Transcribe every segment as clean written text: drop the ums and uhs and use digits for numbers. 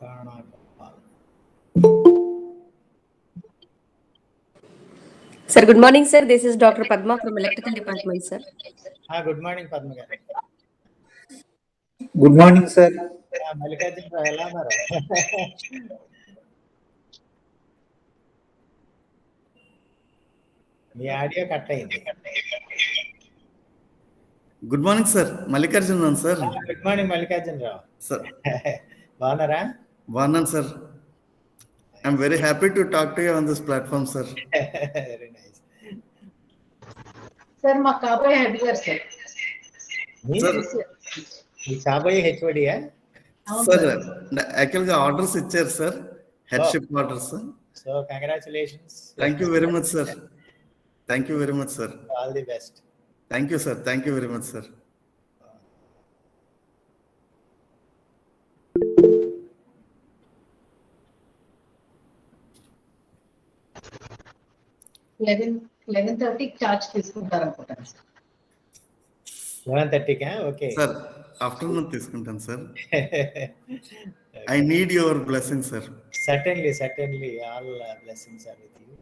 Sir, good morning, sir. This is Dr. Padma from Electrical Department, sir. Good morning, Padma garu. Good morning, sir. Mallikarjun garu ela unnaru? మీ audio cut అయింది. Good morning sir, Mallikarjun sir. Good morning Mallikarjun Rao sir. బాగున్నారా? బాగున్నాను sir. I'm very happy to talk to you on this platform sir. Very nice sir. మా కాబోయే head గారు sir. మీ కాబోయే హెచ్ఓడియా? సార్ యాక్చువల్గా ఆర్డర్స్ ఇచ్చారు sir, headship orders. So congratulations. Thank you very much sir. Thank you very much sir. All the best. Thank you sir. Thank you very much sir. Eleven charge తీసుకుంటారు అనుకుంటాను sir. 11:30కా? Okay sir, afternoon తీసుకుంటాను sir. I need your blessing sir. Certainly all blessings are with you.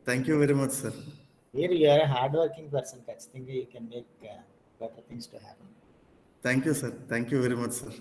Thank you very much sir. Here you are a hard working person. ఖచ్చితంగా you can make better things to happen. Thank you sir. Thank you very much sir.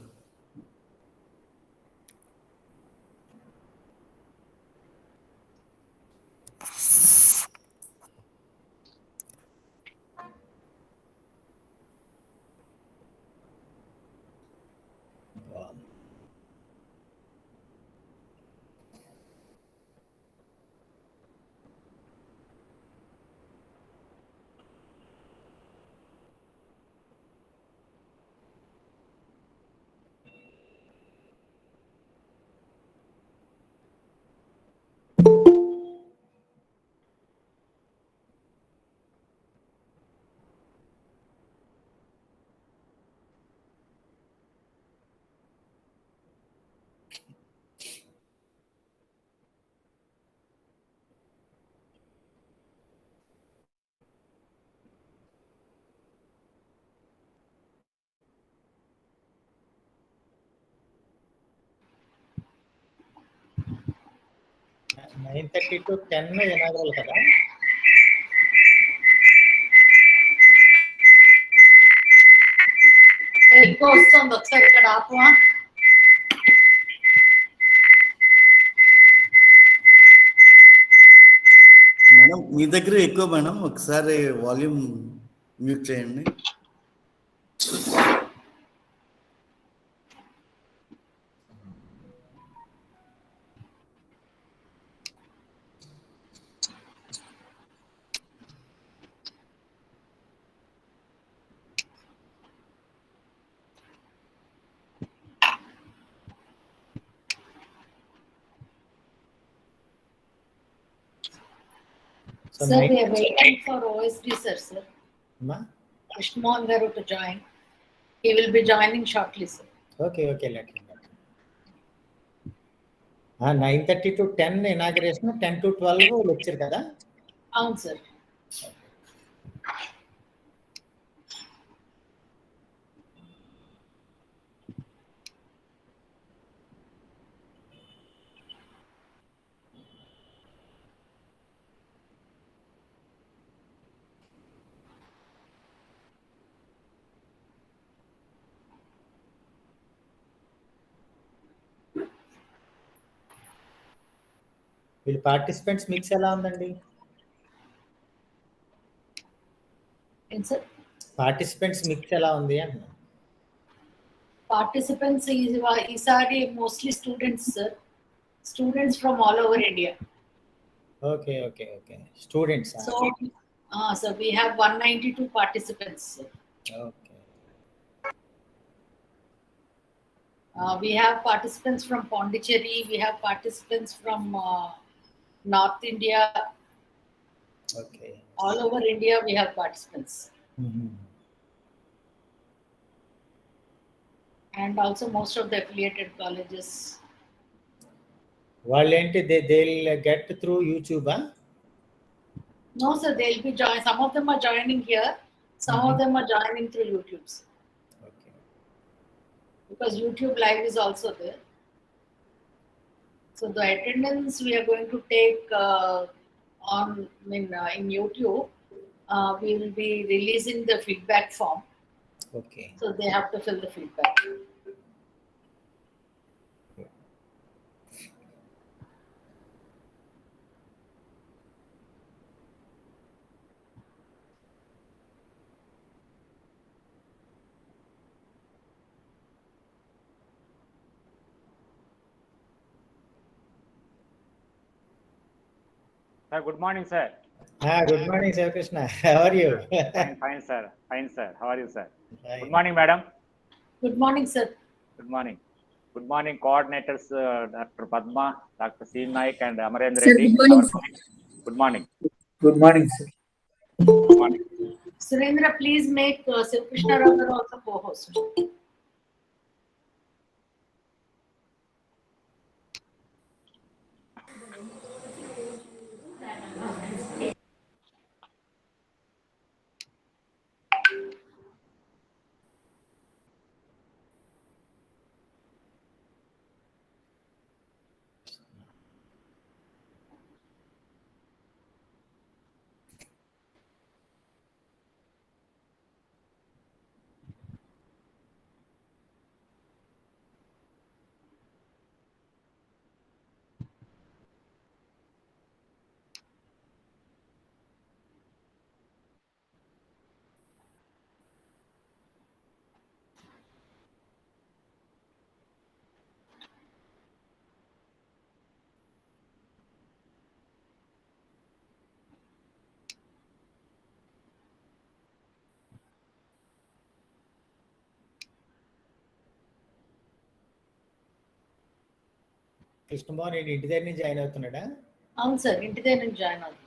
Nine 9:30 to 10 inaugural కదా? ఎక్కువ వస్తుంది, ఒకసారి ఇక్కడ ఆపువా? Madam మీ దగ్గర ఎక్కువ madam, ఒకసారి volume mute చేయండి. So sir, we are waiting for OSD sir. Krishnamohan garu to join. He will be joining shortly, sir. Okay, let him. 9:30 to 10 inauguration, 10 to 12 lecture kada? అవును సార్. వీళ్ళ participants mix ఎలా ఉందండి? Participants mix ఎలా ఉంది అన్నా? Participants ఈసారి mostly students sir. Students from all over India. Okay students. So we have 192 participants, sir. Okay. We have participants from Pondicherry. We have participants from North India. Okay. All over India, we have participants. Mm-hmm. And also most of the affiliated colleges. Valenti, they'll get through YouTube, huh? No, sir, they'll be joining. Some of them are joining here. Some of them are joining through YouTube, sir. Okay. Because YouTube Live is also there. So the attendance we are going to take in YouTube. We will be releasing the feedback form. Okay. So they have to fill the feedback. Sir, good morning, sir. Good morning, Sir Krishna. How are you? Fine, sir. Fine, sir. How are you, sir? Fine. Good morning, madam. Good morning, sir. Good morning. Good morning, coordinators, Dr. Padma, Dr. Seen Naik, and Amarendra Sir, Reddy. good morning, Our sir. Good morning. Good morning, sir. Good morning. Surendra, please make Sir Krishna Rao also co-host. Krishnamohan నేను ఇంటి దగ్గర నుంచి join అవుతున్నాడా? అవును sir, ఇంటి దగ్గర నుంచి join అవుతారు.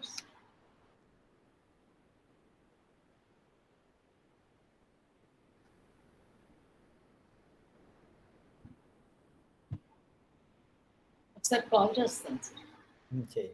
ఒకసారి కాల్ చేస్తాను సార్. చేయి.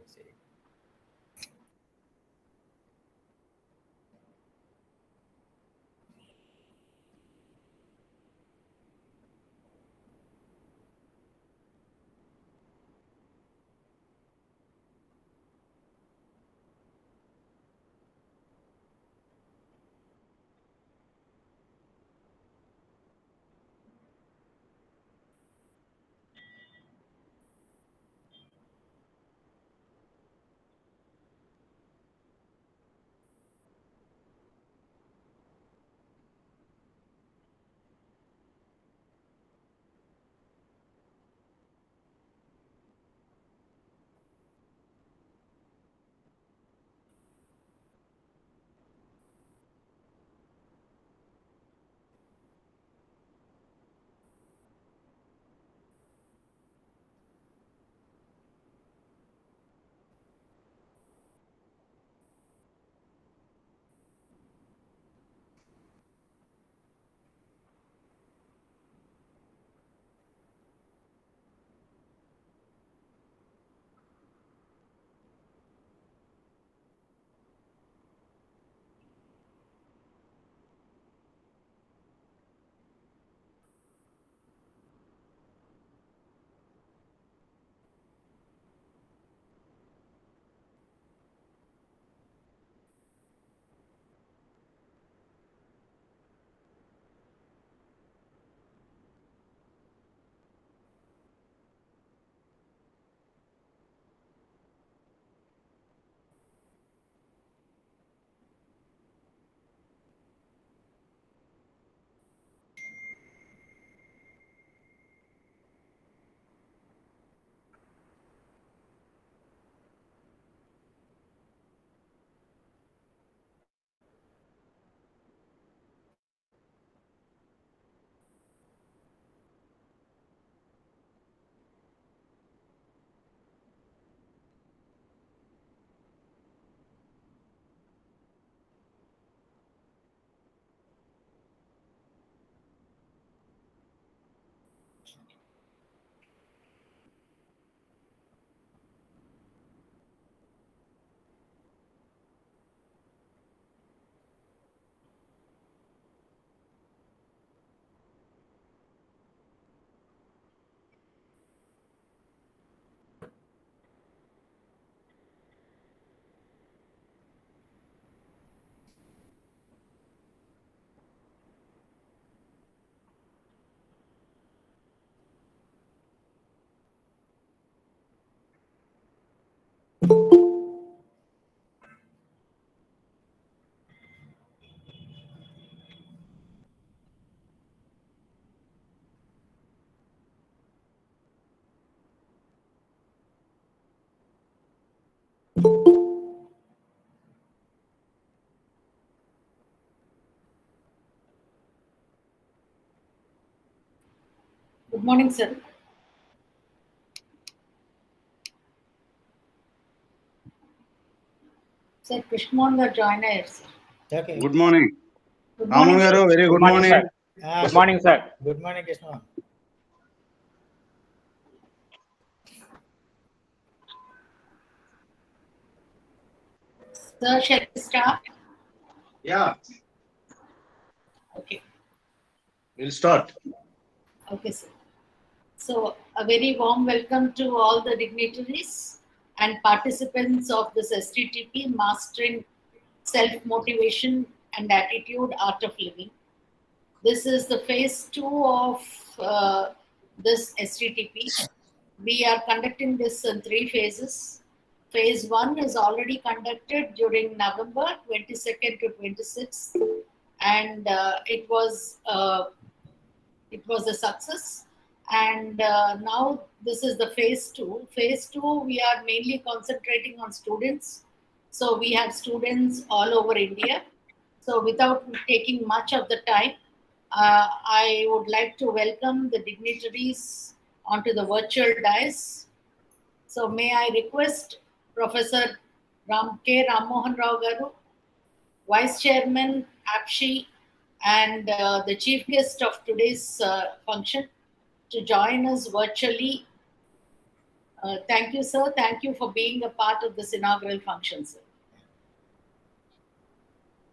Good morning, sir. Sir, Krishnan garu join ayyaru, sir. Okay. Good morning. Good morning, Raman sir. garu, very good morning. sir. Good morning, sir. Good morning, Krishna. Sir, shall we start? Yeah, Okay. we'll start. Okay, sir. So, a very warm welcome to all the dignitaries and participants of this STTP, Mastering Self-Motivation and Attitude, Art of Living. This is the phase 2 of this STTP. We are conducting this in 3 phases. Phase 1 is already conducted during November 22nd to 26th, and it was a success. And now this is the phase 2. Phase 2, we are mainly concentrating on students. So we have students all over India. So without taking much of the time, I would like to welcome the dignitaries onto the virtual dais. So may I request Professor K. Rammohan Rao Garu, Vice Chairman APSHI, and the chief guest of today's function to join us virtually. Thank you, sir. Thank you for being a part of this inaugural function, sir.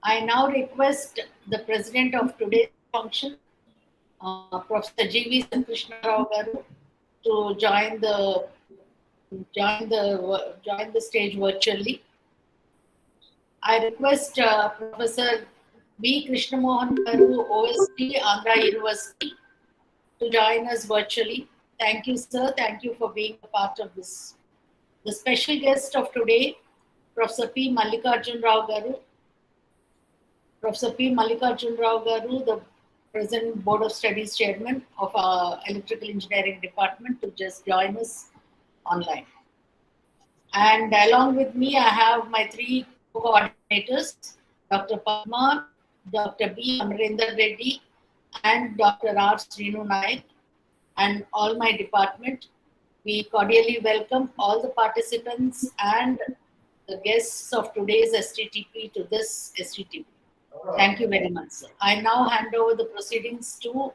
I now request the president of today's function, Professor G.V. Krishna Rao Garu, to join the stage virtually. I request Professor B. Krishnamohan Garu, OSD, Andhra University, to join us virtually. Thank you, sir. Thank you for being a part of this. The special guest of today, Professor P. Mallikarjun Rao Garu. Professor P. Mallikarjun Rao Garu, the present Board of Studies Chairman of our Electrical Engineering Department, to just join us online. And along with me, I have my 3 coordinators, Dr. Padma, Dr. B. Amrinder Reddy, and Dr. R. Srinu Naik, and all my department. We cordially welcome all the participants and the guests of today's STTP to this STTP. Thank you very much, sir. I now hand over the proceedings to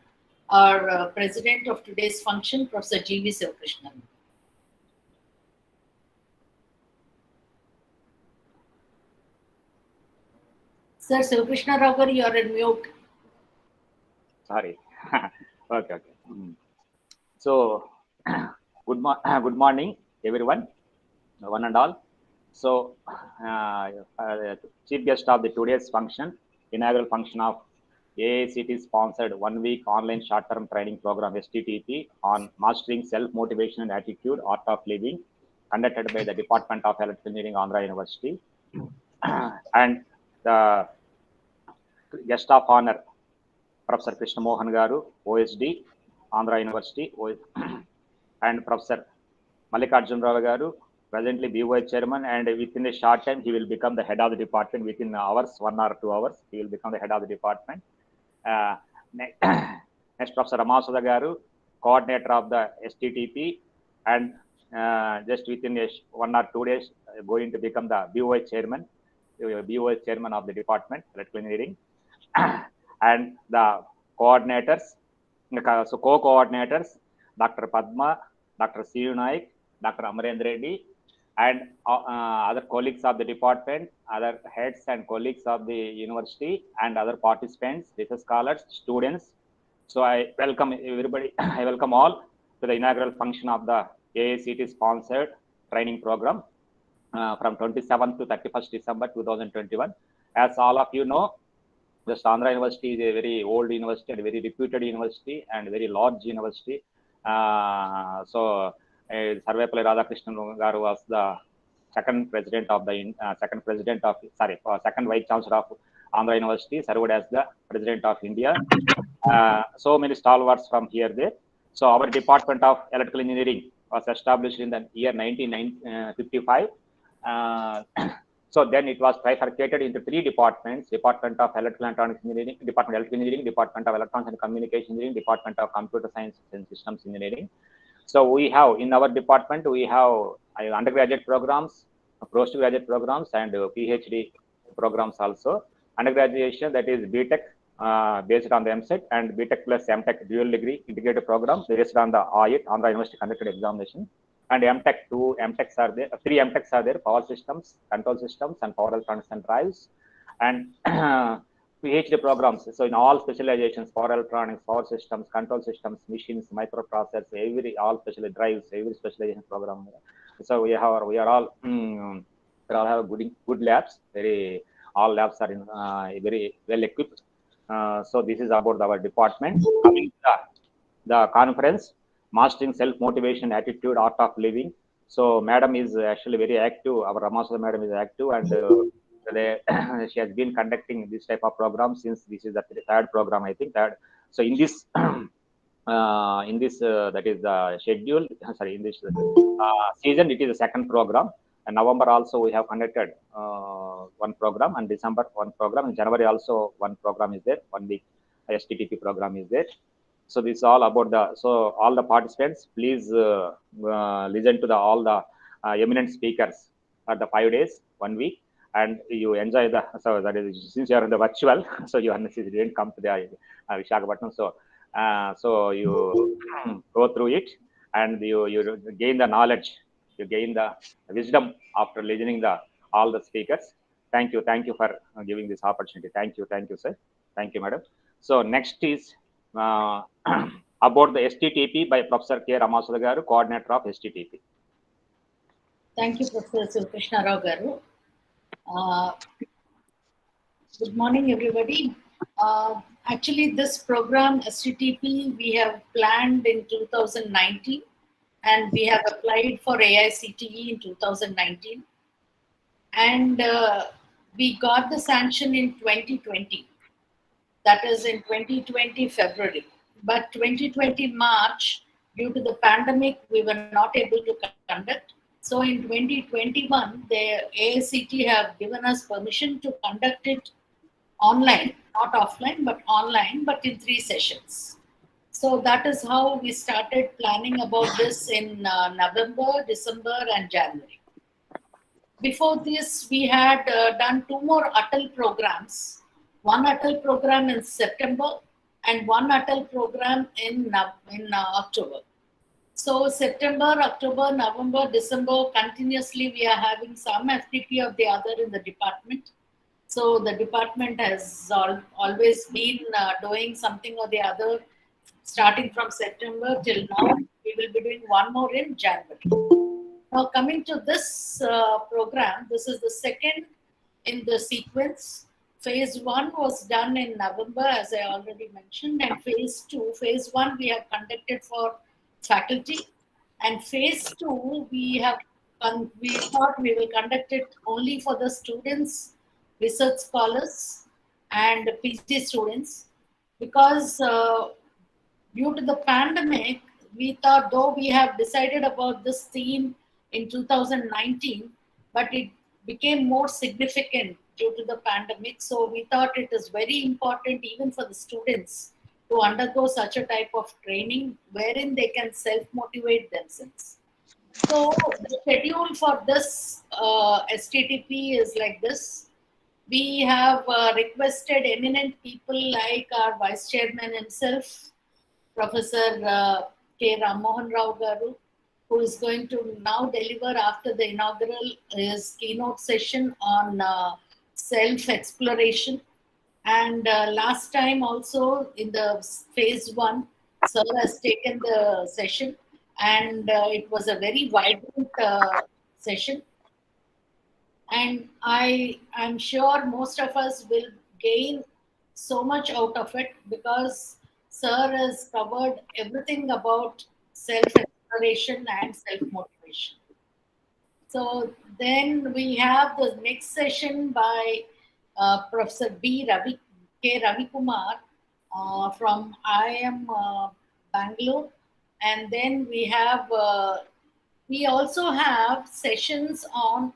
our president of today's function, Professor G.V. Krishnan. Sir, Krishna Rao Garu, you are in mute. Sorry. Okay. So, good morning, everyone, one and all. So, chief guest of the today's function, inaugural function of AICT sponsored 1-week online short-term training program STTP on mastering self-motivation and attitude, art of living, conducted by the Department of Electrical Engineering, Andhra University, and the guest of honor, Professor Krishna Mohan Garu, OSD, Andhra University, and Professor Mallikarjun Rao Garu, presently BOI Chairman, and within a short time, he will become the head of the department. Within hours, 1 or 2 hours, he will become the head of the department. Next, Professor Ramasudha Garu, coordinator of the STTP, and just within 1 or 2 days, going to become the BOI Chairman of the department, Electrical Engineering. And the coordinators, so co-coordinators, Dr. Padma, Dr. Srinu Naik, Dr. Amrinder Reddy, and other colleagues of the department, other heads and colleagues of the university, and other participants, research scholars, students. So I welcome everybody, I welcome all to the inaugural function of the AICT sponsored training program from 27th to 31st December 2021. As all of you know, the Andhra University is a very old university and very reputed university and very large university. So Sarvepalli Radhakrishnan Garu was the second vice chancellor of Andhra University, served as the president of India. So many stalwarts from here there. So our department of electrical engineering was established in the year 1955. So then it was trifurcated into three departments: Department of Electrical and Electronics Engineering, Department of Electrical Engineering, Department of Electronics and Communication Engineering, Department of Computer Science and Systems Engineering. So we have, in our department, we have undergraduate programs, postgraduate programs, and PhD programs also. Undergraduation, that is B.Tech, based on the MSET, and B.Tech plus M.Tech dual degree integrated program based on the AUCE, Andhra University conducted examination. And M.Tech, three M.Techs are there: power systems, control systems, and power electronics and drives. And PhD programs, so in all specializations: power electronics, power systems, control systems, machines, microprocessors, all special drives, every specialization program. So we are all have good labs. All labs are very well equipped. So this is about our department. Coming to the conference, Mastering Self-Motivation, Attitude, Art of Living. So madam is actually very active. Our Ramaswamy madam is active, and she has been conducting this type of program since this is the third program, I think. So in this that is the schedule. Sorry, in this season, it is the second program. And November also we have conducted one program, and December one program, and January also one program is there. 1 week STTP program is there. So this is all about so all the participants, please listen to all the eminent speakers at the 5 days, 1 week, and you enjoy so that is, since you are in the virtual, so you didn't come to the Visakhapatnam, so you go through it, and you gain the knowledge, you gain the wisdom after listening all the speakers. Thank you for giving this opportunity. Thank you, sir. Thank you, madam. So next is about the STTP by Professor K. Ramaswamy garu, coordinator of STTP. Thank you, Professor Krishna Rao garu. Good morning, everybody. Actually, this program, STTP, we have planned in 2019, and we have applied for AICTE in 2019. And we got the sanction in 2020. That is in 2020 February. But 2020 March, due to the pandemic, we were not able to conduct. So in 2021, the AICTE have given us permission to conduct it online, not offline, but online, but in 3 sessions. So that is how we started planning about this in November, December, and January. Before this, we had done 2 more ATAL programs. One ATAL program in September and one ATAL program in October. So September, October, November, December, continuously we are having some FTP of the other in the department. So the department has always been doing something or the other, starting from September till now. We will be doing one more in January. Now coming to this program, this is the second in the sequence. Phase 1 was done in November, as I already mentioned, and phase 1 we have conducted for faculty, and phase 2 we thought we will conduct it only for the students, research scholars, and PhD students, because due to the pandemic, we thought, though we have decided about this theme in 2019, but it became more significant due to the pandemic. So we thought it is very important even for the students to undergo such a type of training wherein they can self-motivate themselves. So the schedule for this STTP is like this. We have requested eminent people like our Vice Chairman himself, Professor K. Rammohan Rao garu, who is going to now deliver after the inaugural his keynote session on self-exploration. And last time also in the phase 1, Sir has taken the session, and it was a very vibrant session. And I'm sure most of us will gain so much out of it, because Sir has covered everything about self-exploration and self-motivation. So then we have the next session by Professor K. Ravi Kumar from IIM Bangalore, and then we also have sessions on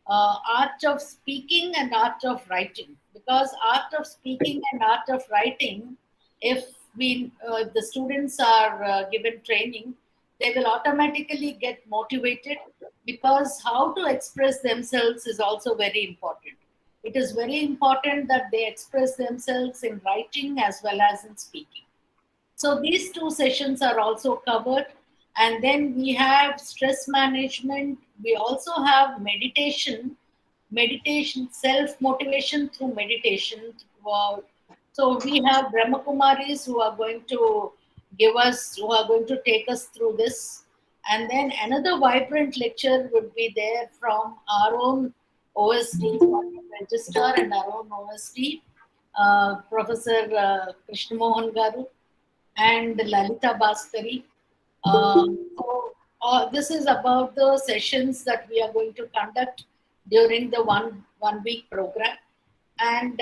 art of speaking and art of writing, because art of speaking and art of writing, if the students are given training, they will automatically get motivated, because how to express themselves is also very important. It is very important that they express themselves in writing as well as in speaking. So these two sessions are also covered. And then we have stress management. We also have meditation, self-motivation through meditation. Wow. So we have Brahma Kumaris who are going to take us through this. And then another vibrant lecture would be there from our own OSD registrar and our own OSD, Professor Krishna Mohan Garu and Lalita Bhaskari. This is about the sessions that we are going to conduct during the one week program. And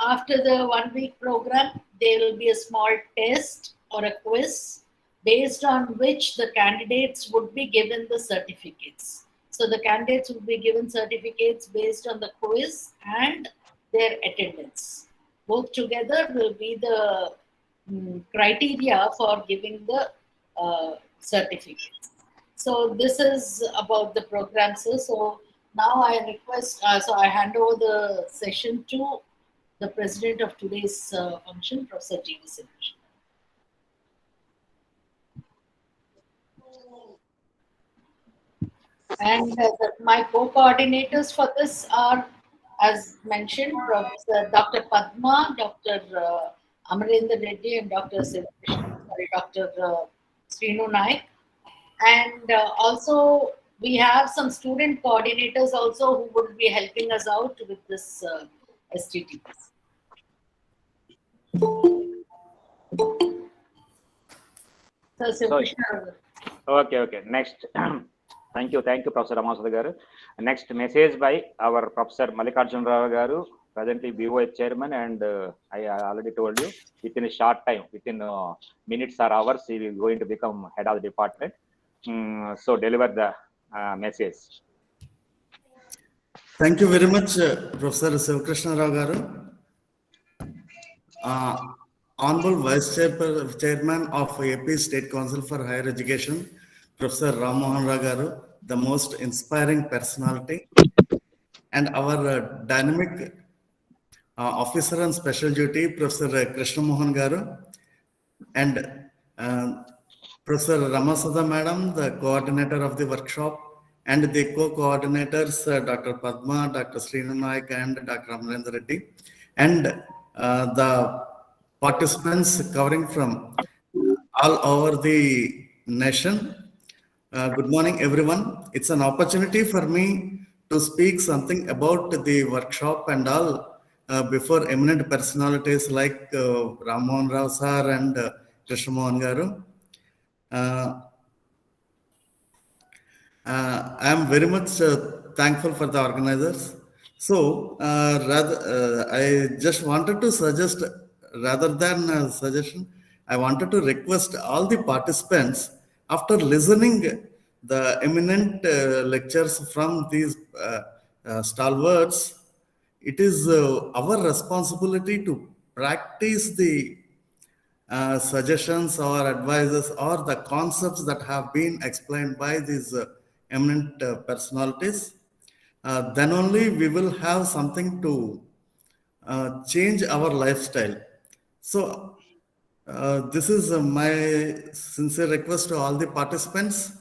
after the 1 week program, there will be a small test or a quiz based on which the candidates would be given the certificates. So the candidates will be given certificates based on the quiz and their attendance. Both together will be the criteria for giving the certificates. So this is about the program, sir. So now I request, so I hand over the session to the president of today's function, Professor G.V. Silvesh. And my co-coordinators for this are, as mentioned, Professor Dr. Padma, Dr. Amarendra Reddy, and Dr. Srinu Naik. And also we have some student coordinators also who would be helping us out with this STTPs. Okay. Next, thank you, Professor Ramaswamy Garu. Next message by our Professor Mallikarjuna Rao Garu, presently BOH chairman, and I already told you, within a short time, within minutes or hours, he will going to become head of the department. So deliver the message. Thank you very much, Professor Sivakrishna Rao Garu. Honorable Vice Chairman of AP State Council for Higher Education, Professor Ram Mohan Rao Garu, the most inspiring personality, and our dynamic officer on special duty, Professor Krishna Mohan Garu, and Professor Ramasada Madam, the coordinator of the workshop, and the co-coordinators, Dr. Padma, Dr. Srinu Naik, and Dr. Amarendra Reddy, and the participants covering from all over the nation. Good morning, everyone. It's an opportunity for me to speak something about the workshop and all before eminent personalities like Ram Mohan Rao sir and Krishna Mohan Garu. I am very much thankful for the organizers. So, I just wanted to suggest, rather than a suggestion, I wanted to request all the participants, after listening the eminent lectures from these stalwarts, it is our responsibility to practice the suggestions or advices or the concepts that have been explained by these eminent personalities. Then only we will have something to change our lifestyle. So this is my sincere request to all the participants.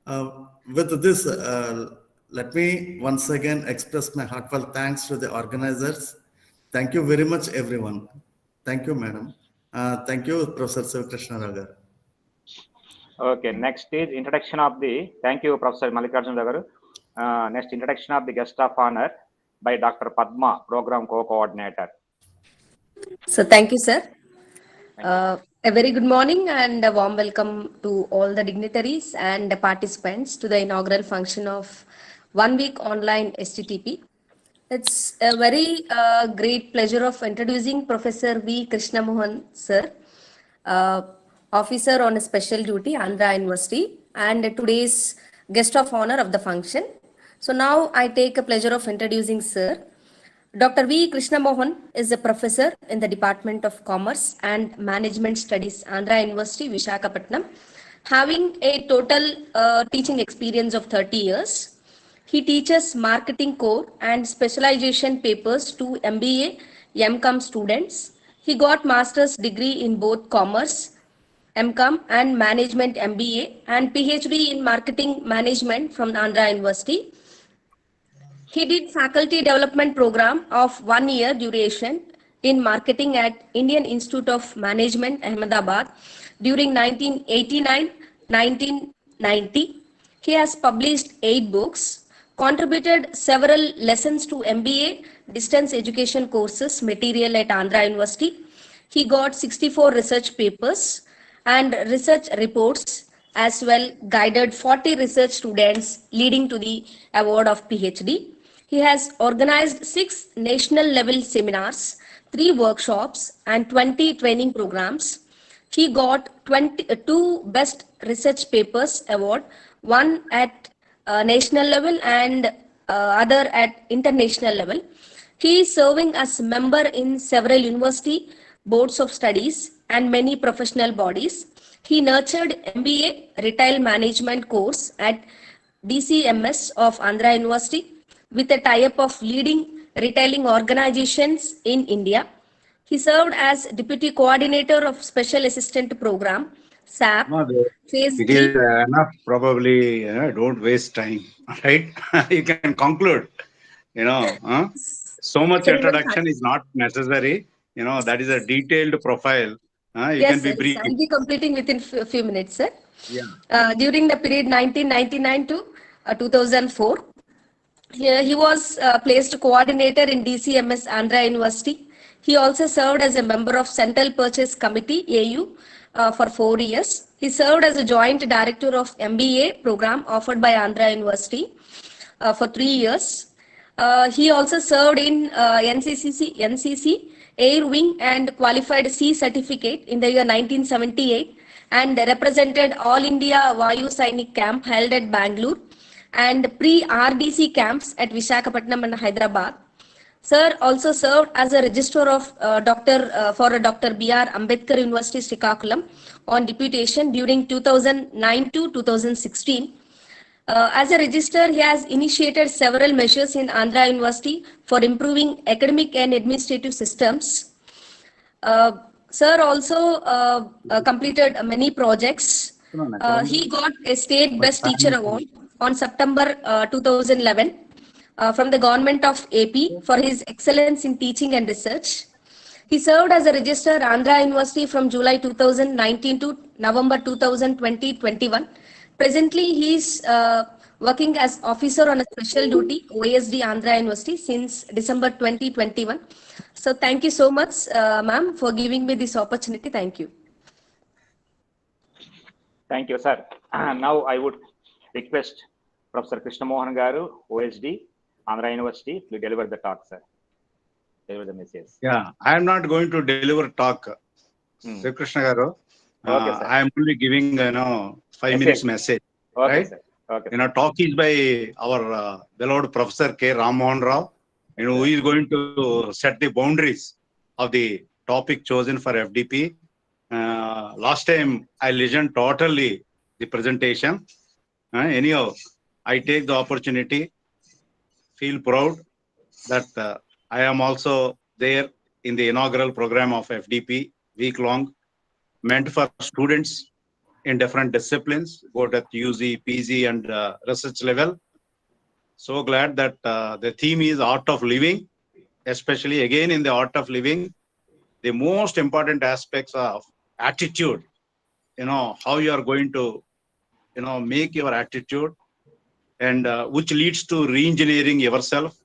With this, let me once again express my heartfelt thanks to the organizers. Thank you very much, everyone. Thank you, madam. Thank you, Professor Sivakrishna Rao Garu. Okay, next is introduction of the, thank you, Professor Mallikarjuna Rao Garu. Next, introduction of the guest of honor by Dr. Padma, program co-coordinator. So thank you, sir. A very good morning and a warm welcome to all the dignitaries and the participants to the inaugural function of 1 week online STTP. It's a very great pleasure of introducing Professor V. Krishnamohan sir, uh, officer on a special duty, Andhra University, and today's guest of honor of the function. So now I take a pleasure of introducing sir. Dr. V. Krishnamohan is a professor in the Department of Commerce and Management Studies, Andhra University, Visakhapatnam, having a total teaching experience of 30 years. He teaches marketing core and specialization papers to MBA, MCOM students. He got master's degree in both commerce, MCOM and management MBA and PhD in marketing management from Andhra University. He did faculty development program of 1 year duration in marketing at Indian Institute of Management, Ahmedabad during 1989-1990. He has published 8 books, contributed several lessons to MBA distance education courses material at Andhra University. He got 64 research papers and research reports as well, guided 40 research students leading to the award of PhD. He has organized 6 national level seminars, 3 workshops and 20 training programs. He got 22 Best Research Papers Award, one at national level and other at international level. He is serving as member in several university boards of studies and many professional bodies. He nurtured MBA Retail Management course at DCMS of Andhra University with a tie-up of leading retailing organizations in India. He served as Deputy Coordinator of Special Assistant Program, SAP, No, Phase it 3. is enough. Probably don't waste time, right? You can conclude. So much Very well, introduction is not necessary. That is a detailed profile. You yes, can be sir. brief. I'll be completing within a few minutes, sir. Yeah. During the period 1999 to 2004, he was placed coordinator in DCMS Andhra University. He also served as a member of Central Purchase Committee AU for 4 years. He served as a joint director of MBA program offered by Andhra University for 3 years. He also served in NCC Air Wing and qualified C certificate in the year 1978 and represented All India Vayu Sainik camp held at Bangalore and pre-RDC camps at Visakhapatnam and Hyderabad. Sir also served as a registrar of for Dr. B.R. Ambedkar University, Srikakulam on deputation during 2009 to 2016. As a registrar, he has initiated several measures in Andhra University for improving academic and administrative systems. Sir also completed many projects. He got a State Best Teacher Award on September 2011 from the government of AP for his excellence in teaching and research. He served as a registrar Andhra University from July 2019 to November 2020-21. Presently, he is working as officer on a special duty, OSD Andhra University since December 2021. So thank you so much, ma'am, for giving me this opportunity. Thank you. Thank you, sir. Now I would request Professor Krishnamohan Garu, OSD, Andhra University, to deliver the talk, sir. Deliver the message. Yeah, I am not going to deliver talk. Sri Krishna Garu. Okay, sir. I am only giving 5 minutes message. Okay, right? sir. Okay. Talk is by our beloved Professor K. Rammohan Rao, who is going to set the boundaries of the topic chosen for FDP. Last time I listened totally the presentation. Anyhow, I take the opportunity, feel proud that I am also there in the inaugural program of FDP, week-long, meant for students in different disciplines, both at UG, PG, and research level. So glad that the theme is art of living, especially again in the art of living, the most important aspects of attitude, how you are going to, make your attitude and which leads to re-engineering yourself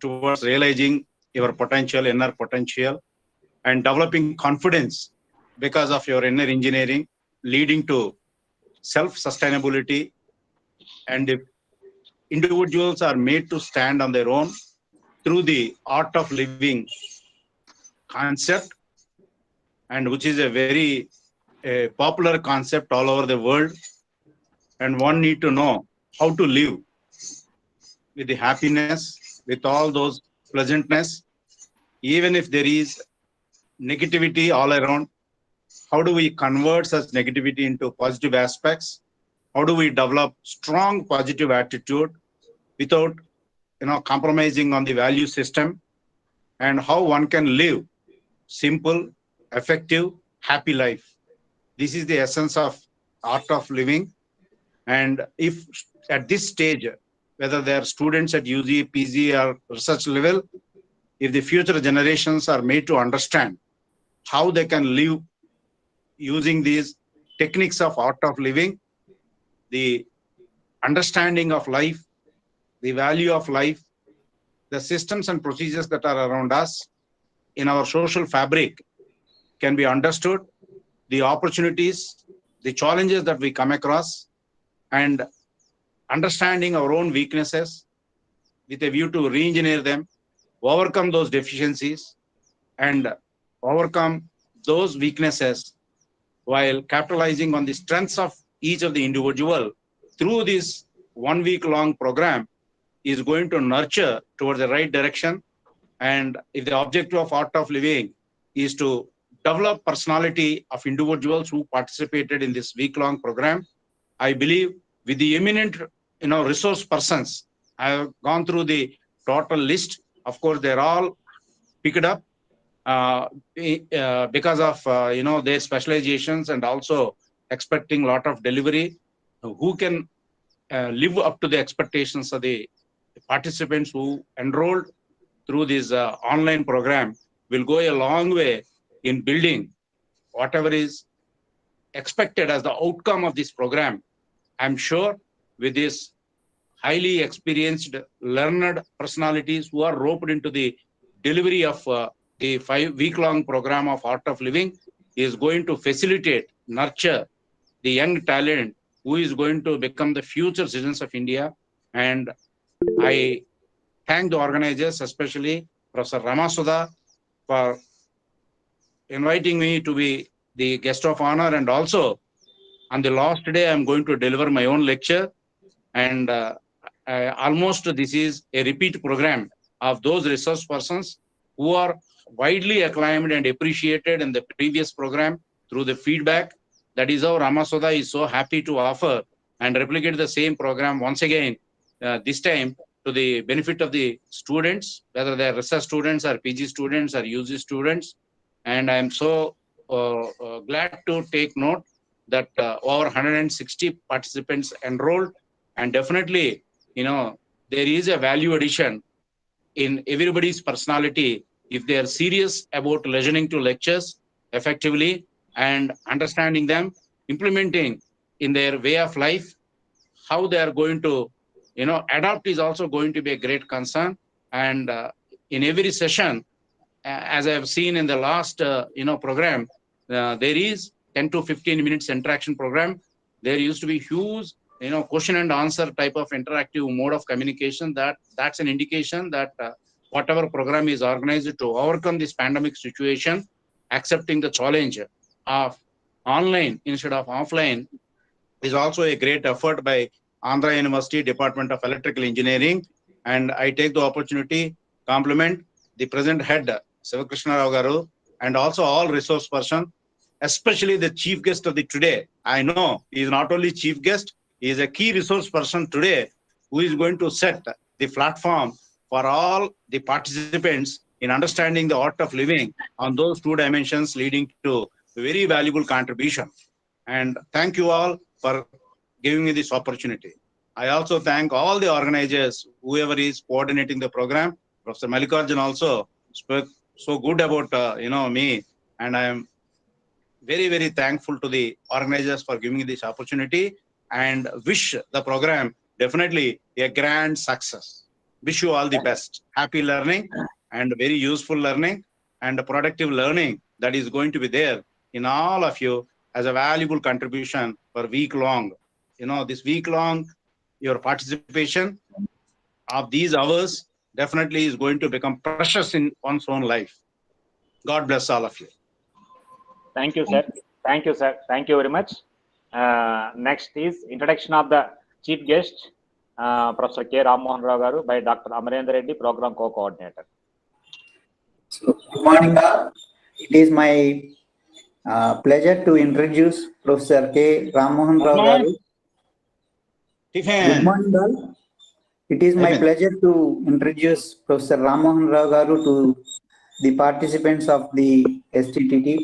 towards realizing your potential, inner potential, and developing confidence because of your inner engineering, leading to self-sustainability. And if individuals are made to stand on their own through the art of living concept, and which is a very popular concept all over the world, and one need to know how to live with the happiness, with all those pleasantness, even if there is negativity all around. How do we convert such negativity into positive aspects? How do we develop strong positive attitude without compromising on the value system? And how one can live simple, effective, happy life. This is the essence of art of living. And if at this stage, whether they are students at UG, PG or research level, if the future generations are made to understand how they can live using these techniques of art of living, the understanding of life, the value of life, the systems and procedures that are around us in our social fabric can be understood, the opportunities, the challenges that we come across, and understanding our own weaknesses with a view to re-engineer them, overcome those deficiencies, and overcome those weaknesses while capitalizing on the strengths of each of the individual through this 1 week long program is going to nurture towards the right direction. And if the objective of art of living is to develop personality of individuals who participated in this week-long program, I believe with the eminent resource persons, I have gone through the total list. Of course, they're all picked up because of their specializations and also expecting a lot of delivery, who can live up to the expectations of the participants who enrolled through this online program will go a long way in building whatever is expected as the outcome of this program. I'm sure with this highly experienced, learned personalities who are roped into the delivery of the 5 week-long program of Art of Living is going to facilitate, nurture the young talent who is going to become the future citizens of India. And I thank the organizers, especially Professor Ramasudha, for inviting me to be the guest of honor. And also, on the last day, I'm going to deliver my own lecture. And almost this is a repeat program of those resource persons who are widely acclaimed and appreciated in the previous program through the feedback. That is how Ramasudha is so happy to offer and replicate the same program once again, this time to the benefit of the students, whether they are research students or PG students or UG students. And I'm so glad to take note that over 160 participants enrolled, and definitely, there is a value addition in everybody's personality if they are serious about listening to lectures effectively and understanding them, implementing in their way of life. How they are going to, adapt is also going to be a great concern. And in every session, as I have seen in the last, program, there is 10 to 15 minutes interaction program. There used to be huge, question and answer type of interactive mode of communication. That's an indication that whatever program is organized to overcome this pandemic situation, accepting the challenge of online instead of offline, is also a great effort by Andhra University Department of Electrical Engineering. And I take the opportunity compliment the present head, Sivakrishna Rao Garu, and also all resource person, especially the chief guest of the today. I know he is not only chief guest, he is a key resource person today who is going to set the platform for all the participants in understanding the art of living on those 2 dimensions, leading to a very valuable contribution. And thank you all for giving me this opportunity. I also thank all the organizers, whoever is coordinating the program. Professor Mallikarjun also spoke so good about me, and I am very, very thankful to the organizers for giving me this opportunity, and wish the program definitely a grand success. Wish you all the best. Happy learning and very useful learning and productive learning that is going to be there in all of you as a valuable contribution for week long. This week long, your participation of these hours definitely is going to become precious in one's own life. God bless all of you. Thank you, sir. Thank you, sir. Thank you very much. Next is introduction of the chief guest, Professor K. Rammohan Rao garu by Dr. Amarendra Reddy, Program Co-Coordinator. So, good morning all. It is my pleasure to introduce Professor K. Rammohan Rao garu. Good morning all. It is my pleasure to introduce Professor Rammohan Rao garu to the participants of the STTP.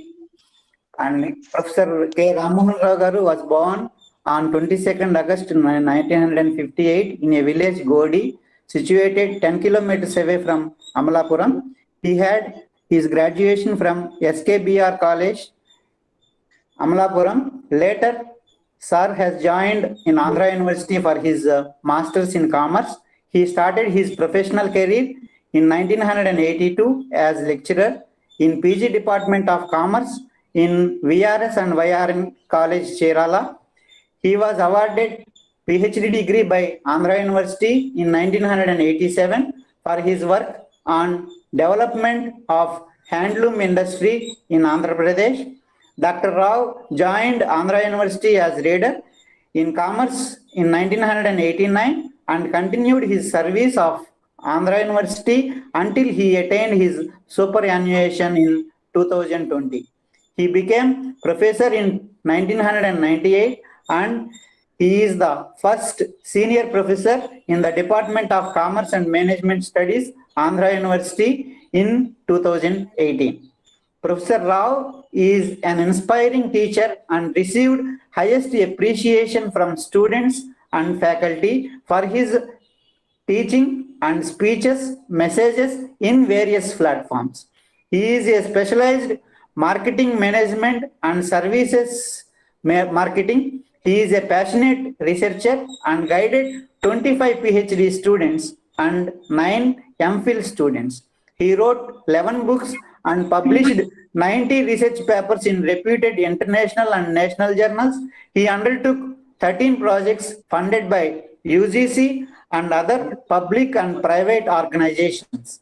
And Professor K. Rammohan Rao garu was born on 22nd August 1958 in a village Godi, situated 10 kilometers away from Amalapuram. He had his graduation from SKBR College, Amalapuram. Later, Sir has joined in Andhra University for his Masters in Commerce. He started his professional career in 1982 as lecturer in PG Department of Commerce in VRS and YRN College, Cherala. He was awarded PhD degree by Andhra University in 1987 for his work on development of handloom industry in Andhra Pradesh. Dr. Rao joined Andhra University as reader in commerce in 1989 and continued his service of Andhra University until he attained his superannuation in 2020. He became professor in 1998 and he is the first senior professor in the Department of Commerce and Management Studies, Andhra University in 2018. Professor Rao is an inspiring teacher and received highest appreciation from students and faculty for his teaching and speeches, messages in various platforms. He is a specialized marketing management and services marketing. He is a passionate researcher and guided 25 PhD students and 9 MPhil students. He wrote 11 books and published 90 research papers in reputed international and national journals. He undertook 13 projects funded by UGC and other public and private organizations.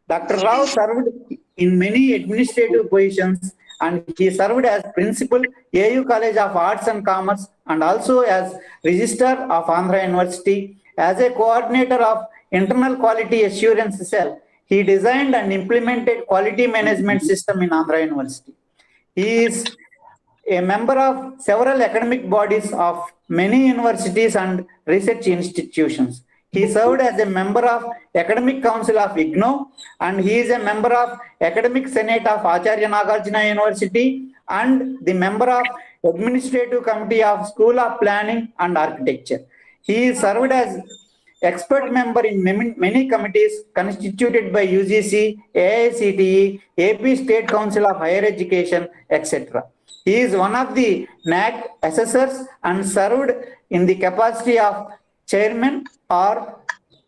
Dr. Rao served in many administrative positions and he served as principal AU College of Arts and Commerce and also as Registrar of Andhra University. As a coordinator of Internal Quality Assurance Cell, he designed and implemented quality management system in Andhra University. He is a member of several academic bodies of many universities and research institutions. He served as a member of Academic Council of IGNO and he is a member of Academic Senate of Acharya Nagarjuna University and the member of Administrative Committee of School of Planning and Architecture. He served as expert member in many committees constituted by UGC, AICTE, AP State Council of Higher Education, etc. He is one of the NAC assessors and served in the capacity of chairman or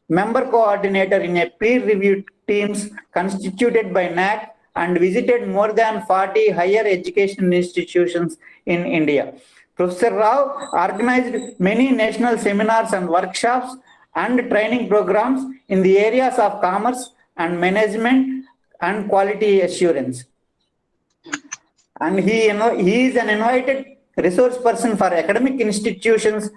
member coordinator in a peer-reviewed teams constituted by NAC and visited more than 40 higher education institutions in India. Professor Rao organized many national seminars and workshops and training programs in the areas of commerce and management and quality assurance. And he is an invited resource person for academic institutions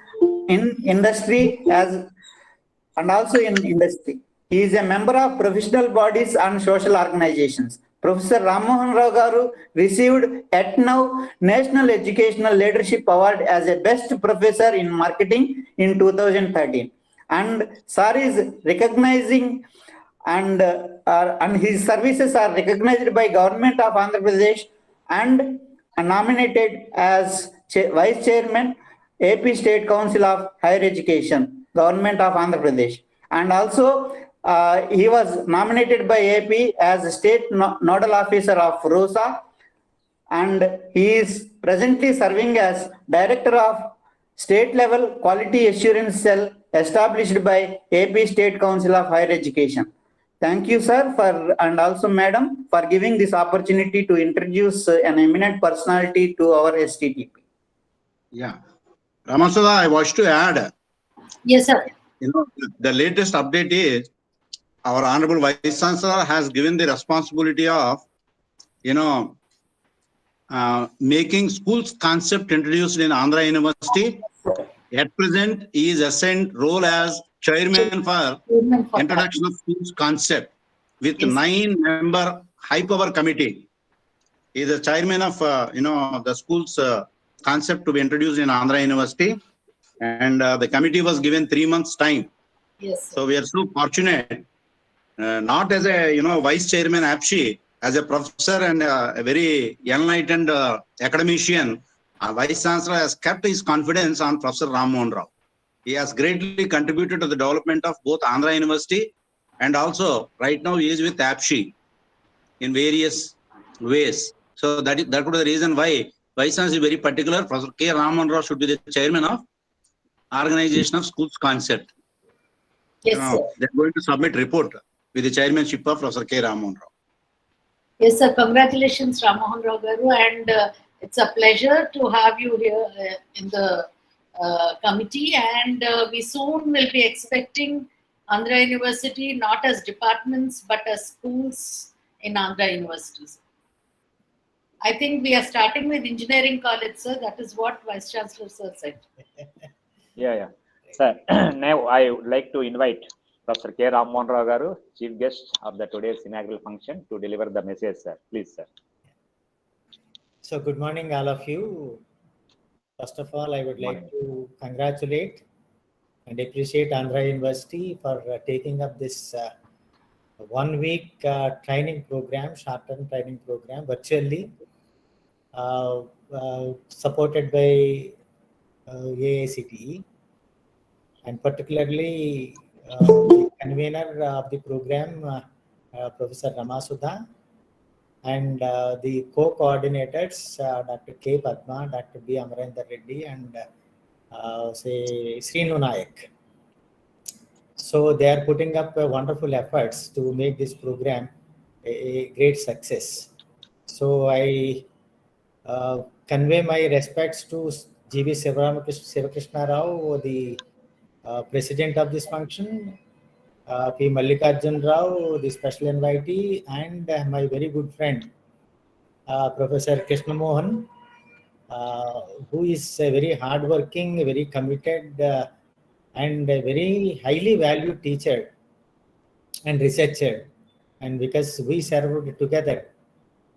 in industry and also in industry. He is a member of professional bodies and social organizations. Professor Rammohan Rao garu received at now National Educational Leadership Award as a Best Professor in Marketing in 2013. And Sir is recognizing and his services are recognized by Government of Andhra Pradesh and nominated as Vice Chairman, AP State Council of Higher Education, Government of Andhra Pradesh. And also he was nominated by AP as State Nodal Officer of ROSA and he is presently serving as Director of State Level Quality Assurance Cell established by AP State Council of Higher Education. Thank you, sir, and also madam, for giving this opportunity to introduce an eminent personality to our STTP. Yeah. Ramasudha, I wish to add, Yes, sir. the latest update is our Honorable Vice Chancellor has given the responsibility of, making schools concept introduced in Andhra University. At present, he is assigned role as chairman for introduction of schools concept with Yes. 9-member high power committee. He is the chairman of, the schools concept to be introduced in Andhra University. And the committee was given 3 months time. Yes, sir. So we are so fortunate, not as a, vice chairman APSHI, as a professor and a very enlightened academician, Vice Chancellor has kept his confidence on Professor Ram Mohan Rao. He has greatly contributed to the development of both Andhra University and also right now he is with APSHI in various ways. So that could be the reason why Vice Chancellor is very particular. Professor K. Ram Mohan Rao should be the chairman of Organization of Schools Concept. Yes, sir. They're going to submit report with the chairmanship of Professor K. Ram Mohan Rao. Yes, sir. Congratulations, Ram Mohan Rao Garu, and it's a pleasure to have you here in the committee. And we soon will be expecting Andhra University not as departments but as schools in Andhra universities. I think we are starting with engineering college, sir. That is what Vice Chancellor sir said. Yeah. Sir, now I would like to invite Professor K. Ram Mohan Rao Garu, chief guest of the today's inaugural function, to deliver the message, sir. Please, sir. So good morning, all of you. First of all, I would like to congratulate and appreciate Andhra University for taking up this 1 week training program, short-term training program, virtually, supported by AICTE, and particularly the convener of the program, Professor Ramasudha, and the co-coordinators, Dr. K. Padma, Dr. B. Amarendra Reddy, and Srinu Nayak. So they are putting up wonderful efforts to make this program a great success. So I convey my respects to G.V. Sivakrishna Rao, the president of this function, P. Mallikarjun Rao, the special invitee, and my very good friend, Professor Krishna Mohan, who is a very hardworking, very committed, and a very highly valued teacher and researcher. And because we served together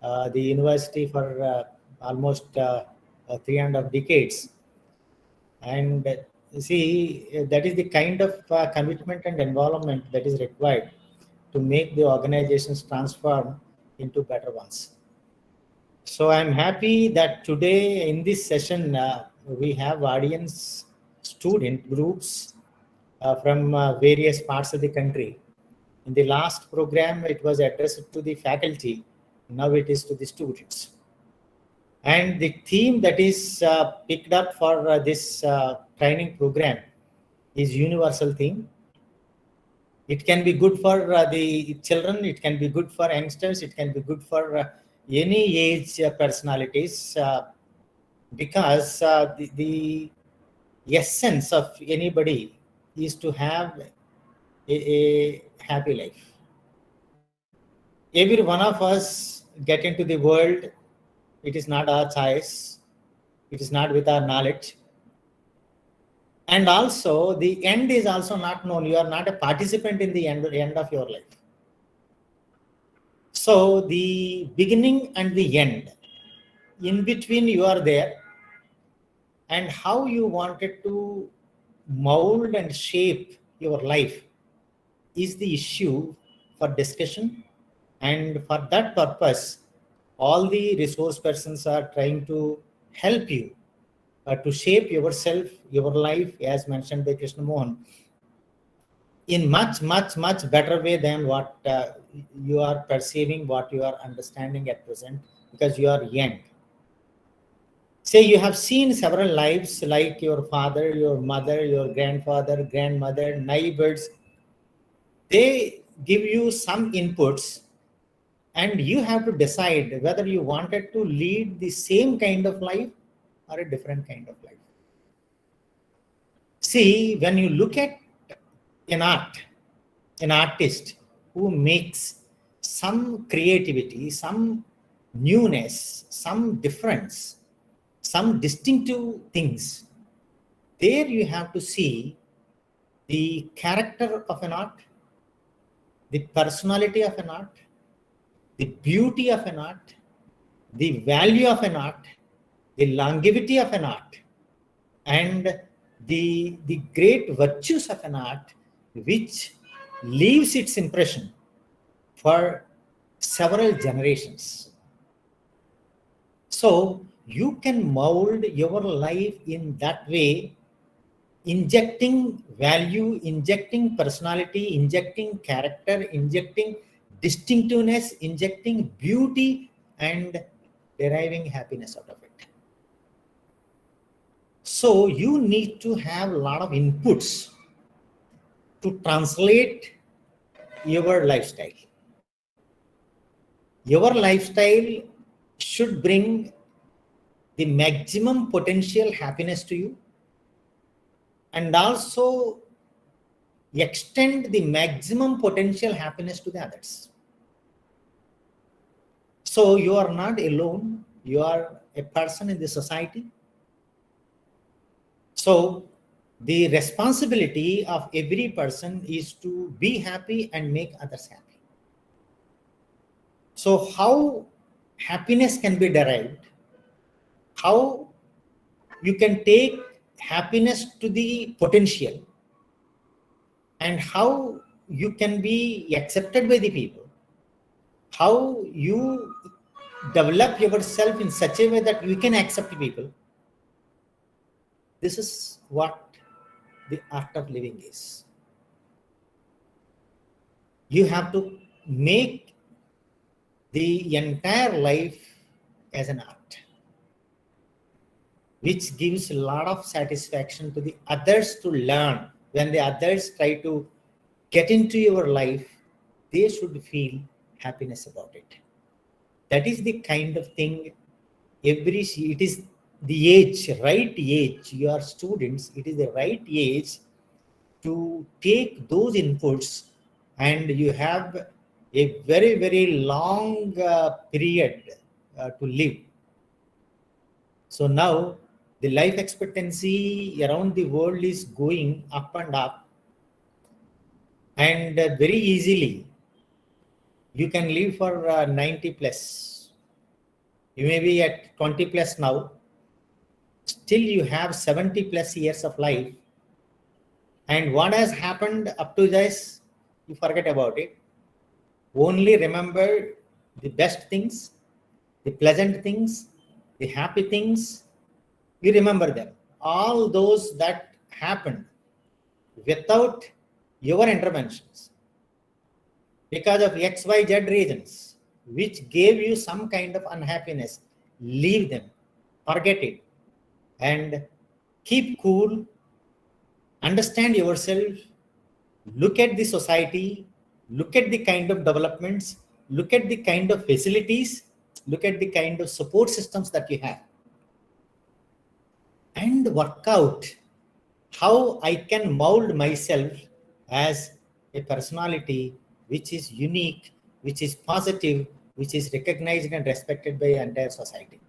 the university for almost 3.5 decades, and see, that is the kind of commitment and involvement that is required to make the organizations transform into better ones. So I'm happy that today in this session we have audience student groups from various parts of the country. In the last program, it was addressed to the faculty. Now it is to the students. And the theme that is picked up for this training program is universal theme. It can be good for the children, it can be good for youngsters, it can be good for any age personalities, because the essence of anybody is to have a happy life. Every one of us get into the world. It is not our choice. It is not with our knowledge. And also the end is also not known. You are not a participant in the end of your life. So the beginning and the end, in between you are there, and how you wanted to mold and shape your life is the issue for discussion. And for that purpose, all the resource persons are trying to help you to shape yourself, your life, as mentioned by Krishna Mohan, in much better way than what you are perceiving, what you are understanding at present, because you are young. Say you have seen several lives, like your father, your mother, your grandfather, grandmother, neighbors. They give you some inputs, and you have to decide whether you wanted to lead the same kind of life or a different kind of life. See, when you look at an artist who makes some creativity, some newness, some difference, some distinctive things, there you have to see the character of an art, the personality of an art, the beauty of an art, the value of an art, the longevity of an art, and the great virtues of an art which leaves its impression for several generations. So you can mold your life in that way, injecting value, injecting personality, injecting character, injecting distinctiveness, injecting beauty, and deriving happiness out of it. So you need to have a lot of inputs to translate your lifestyle. Your lifestyle should bring the maximum potential happiness to you, and also extend the maximum potential happiness to the others. So you are not alone, you are a person in the society. So the responsibility of every person is to be happy and make others happy. So how happiness can be derived, how you can take happiness to the potential, and how you can be accepted by the people, how you develop yourself in such a way that you can accept people. This is what the art of living is. You have to make the entire life as an art, which gives a lot of satisfaction to the others to learn. When the others try to get into your life, they should feel happiness about it. That is the kind of thing it is the age, right age. You are students, it is the right age to take those inputs, and you have a very, very long period to live. So now the life expectancy around the world is going up and up, and very easily you can live for 90 plus. You may be at 20 plus now, still you have 70 plus years of life. And what has happened up to this, you forget about it. Only remember the best things, the pleasant things, the happy things. You remember them. All those that happened without your interventions, because of XYZ reasons, which gave you some kind of unhappiness, leave them, forget it, and keep cool, understand yourself, look at the society, look at the kind of developments, look at the kind of facilities, look at the kind of support systems that you have, and work out how I can mold myself as a personality which is unique, which is positive, which is recognized and respected by the entire society.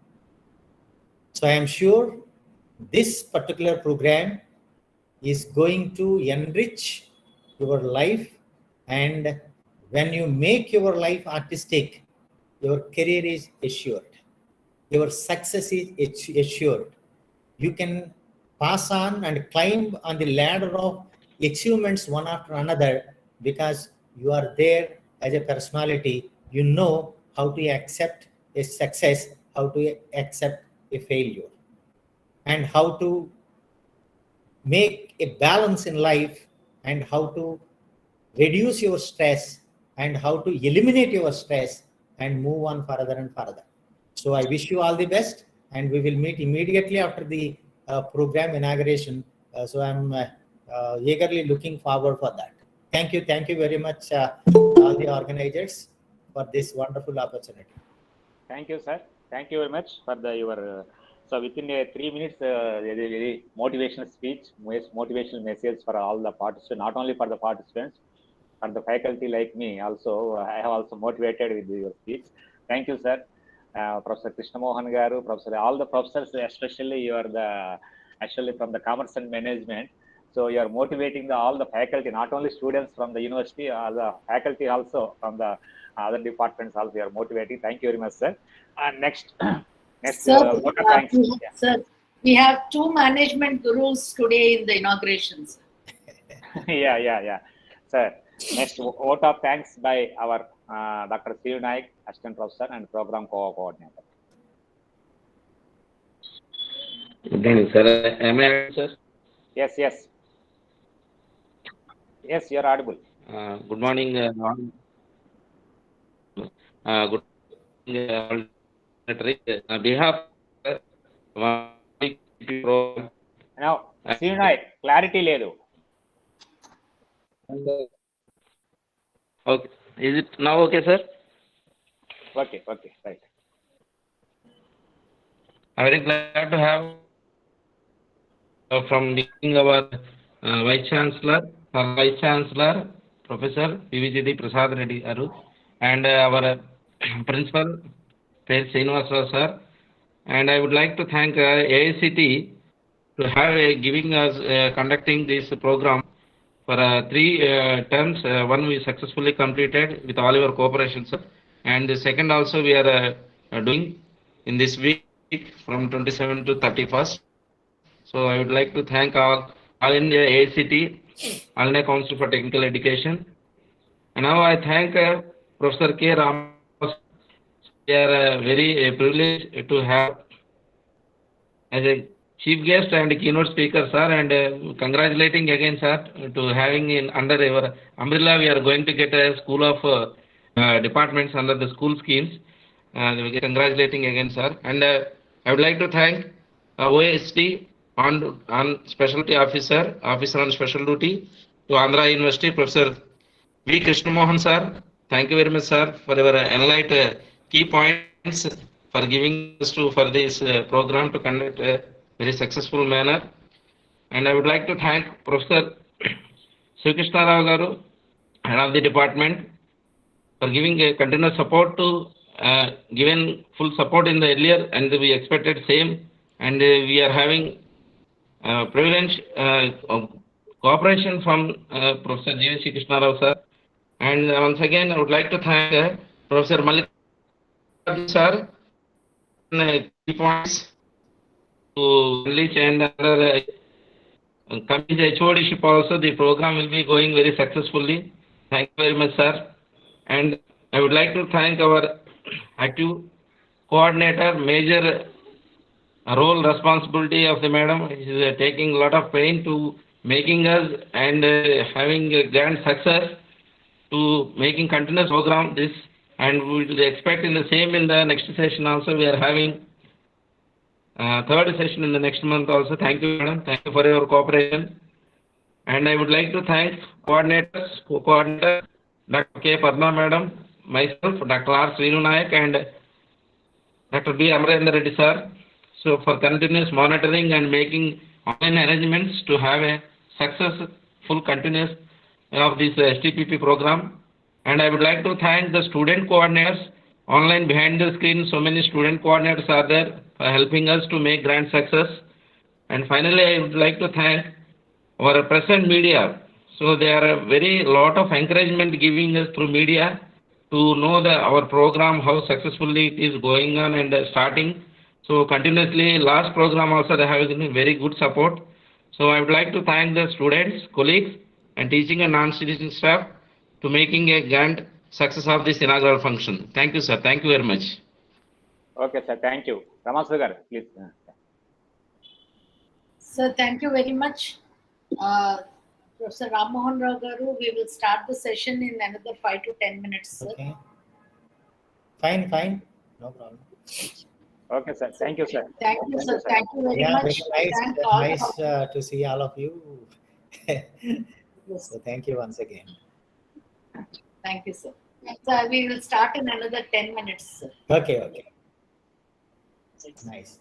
So I am sure this particular program is going to enrich your life, and when you make your life artistic, your career is assured, your success is assured. You can pass on and climb on the ladder of achievements one after another, because you are there as a personality. You know how to accept a success, how to accept a failure, and how to make a balance in life, and how to reduce your stress, and how to eliminate your stress and move on further and further. So I wish you all the best, and we will meet immediately after the program inauguration. So I'm eagerly looking forward for that. Thank you very much, all the organizers, for this wonderful opportunity. Thank you, sir. Thank you very much for your. So within 3 minutes, very motivational speech, motivational message for all the participants, not only for the participants, for the faculty like me also. I have also motivated with your speech. Thank you, sir. Professor Krishna Mohan Garu, Professor, all the professors, especially you are actually from the Commerce and Management. So you are motivating all the faculty, not only students from the university, the faculty also from the other departments also you are motivating. Thank you very much, sir. Next, Sir, thanks. Sir, we have 2 management gurus today in the inaugurations. Yeah. Sir, next vote of thanks by our Dr. Siv Naik, Assistant Professor and Program Coordinator. Good morning, sir. Am I audible, sir? Yes, you are audible. Good morning. Good morning. On behalf of Now, Siv Naik, clarity ledu. Okay. Is it now okay, sir? Okay, right. I'm very glad to have from being our Vice Chancellor, Professor PVGD Prasad Reddy Garu, and our Principal, Srinivasa sir. And I would like to thank AICT to have giving us conducting this program for 3 terms. One we successfully completed with all your cooperation, sir. And the second also we are doing in this week from 27th to 31st. So I would like to thank all India AICT, All India Council for Technical Education. And now I thank Professor K. Ram. We are very privileged to have as a chief guest and keynote speaker, sir, and congratulating again, sir, to having in under our umbrella. We are going to get a school of departments under the school schemes. We are congratulating again, sir. And I would like to thank OST on specialty officer on special duty to Andhra University, Professor V. Krishna Mohan, sir. Thank you very much, sir, for your enlightened key points for giving us for this program to conduct a very successful manner. And I would like to thank Professor Sri Krishna Rao Garu, head of the department, for giving a continuous support to given full support in the earlier, and we expected same, and we are having privilege cooperation from Professor G. Sri Krishna Rao, sir. And once again, I would like to thank Professor Malik sir. Key points to reach and other coming HODship also, the program will be going very successfully. Thank you very much, sir. And I would like to thank our active coordinator, major role responsibility of the madam. She is taking a lot of pain to making us and having a grand success to making continuous program this, and we will expect in the same in the next session also. We are having third session in the next month also. Thank you, madam. Thank you for your cooperation. And I would like to thank coordinators, co-coordinator, Dr. K. Padma madam, myself, Dr. R. Srinu Nayak, and Dr. B. Amarendra Reddy sir. So for continuous monitoring and making online arrangements to have a successful continuous of this STTP program. And I would like to thank the student coordinators online behind the screen. So many student coordinators are there for helping us to make grand success. And finally, I would like to thank our present media. So there are a very lot of encouragement giving us through media to know our program, how successfully it is going on and starting. So continuously, last program also they have given very good support. So I would like to thank the students, colleagues, and teaching and non-teaching staff to making a grand success of this inaugural function. Thank you, sir. Thank you very much. Okay, sir. Thank you. Ramasugar, please. Sir, thank you very much. Professor Ram Mohan Rao Garu, we will start the session in another 5 to 10 minutes, sir. Okay. Fine. No problem. Okay, sir. Thank you, sir. Thank you, sir. Thank you very much. Very nice, Thank all nice to see all of you. Yes. So thank you once again. Thank you, sir. So we will start in another 10 minutes, sir. Okay. Nice.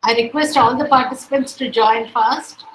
I request all the participants to join fast.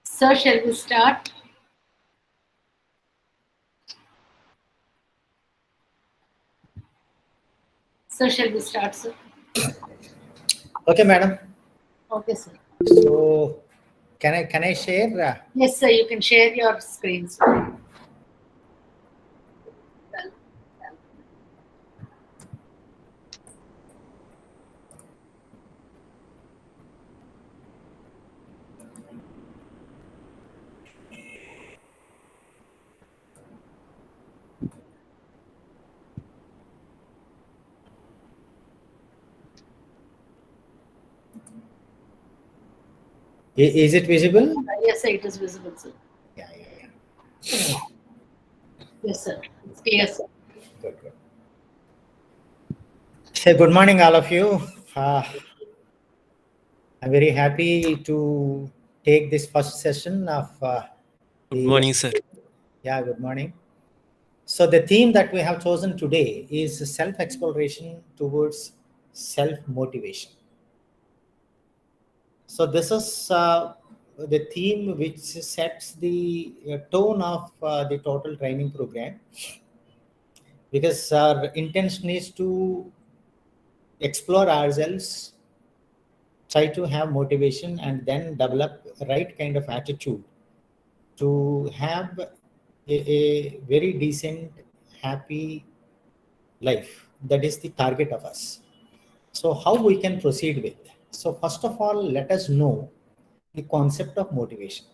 Sir, shall we start? Sir, shall we start, sir? Okay, madam. Okay, sir. So can I share? Yes, sir, you can share your screen, sir. Is it visible? Yes, sir, it is visible, sir. Yeah. Yes, sir. It's clear, sir. Good. So good morning, all of you. I'm very happy to take this first session of Good morning, sir. Yeah, good morning. So the theme that we have chosen today is self-exploration towards self-motivation. So this is the theme which sets the tone of the total training program, because our intention is to explore ourselves, try to have motivation, and then develop the right kind of attitude to have a very decent, happy life. That is the target of us. So how we can proceed with? So first of all, let us know the concept of motivation.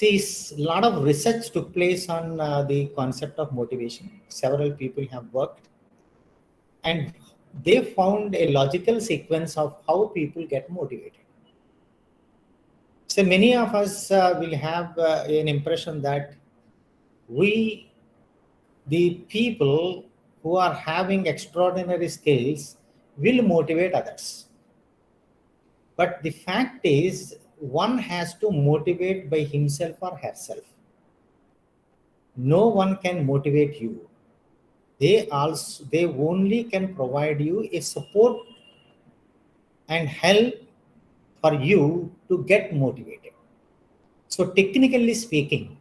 See, a lot of research took place on the concept of motivation. Several people have worked, and they found a logical sequence of how people get motivated. So many of us will have an impression that the people who are having extraordinary skills will motivate others. But the fact is, one has to motivate by himself or herself. No one can motivate you. They only can provide you a support and help for you to get motivated. So technically speaking,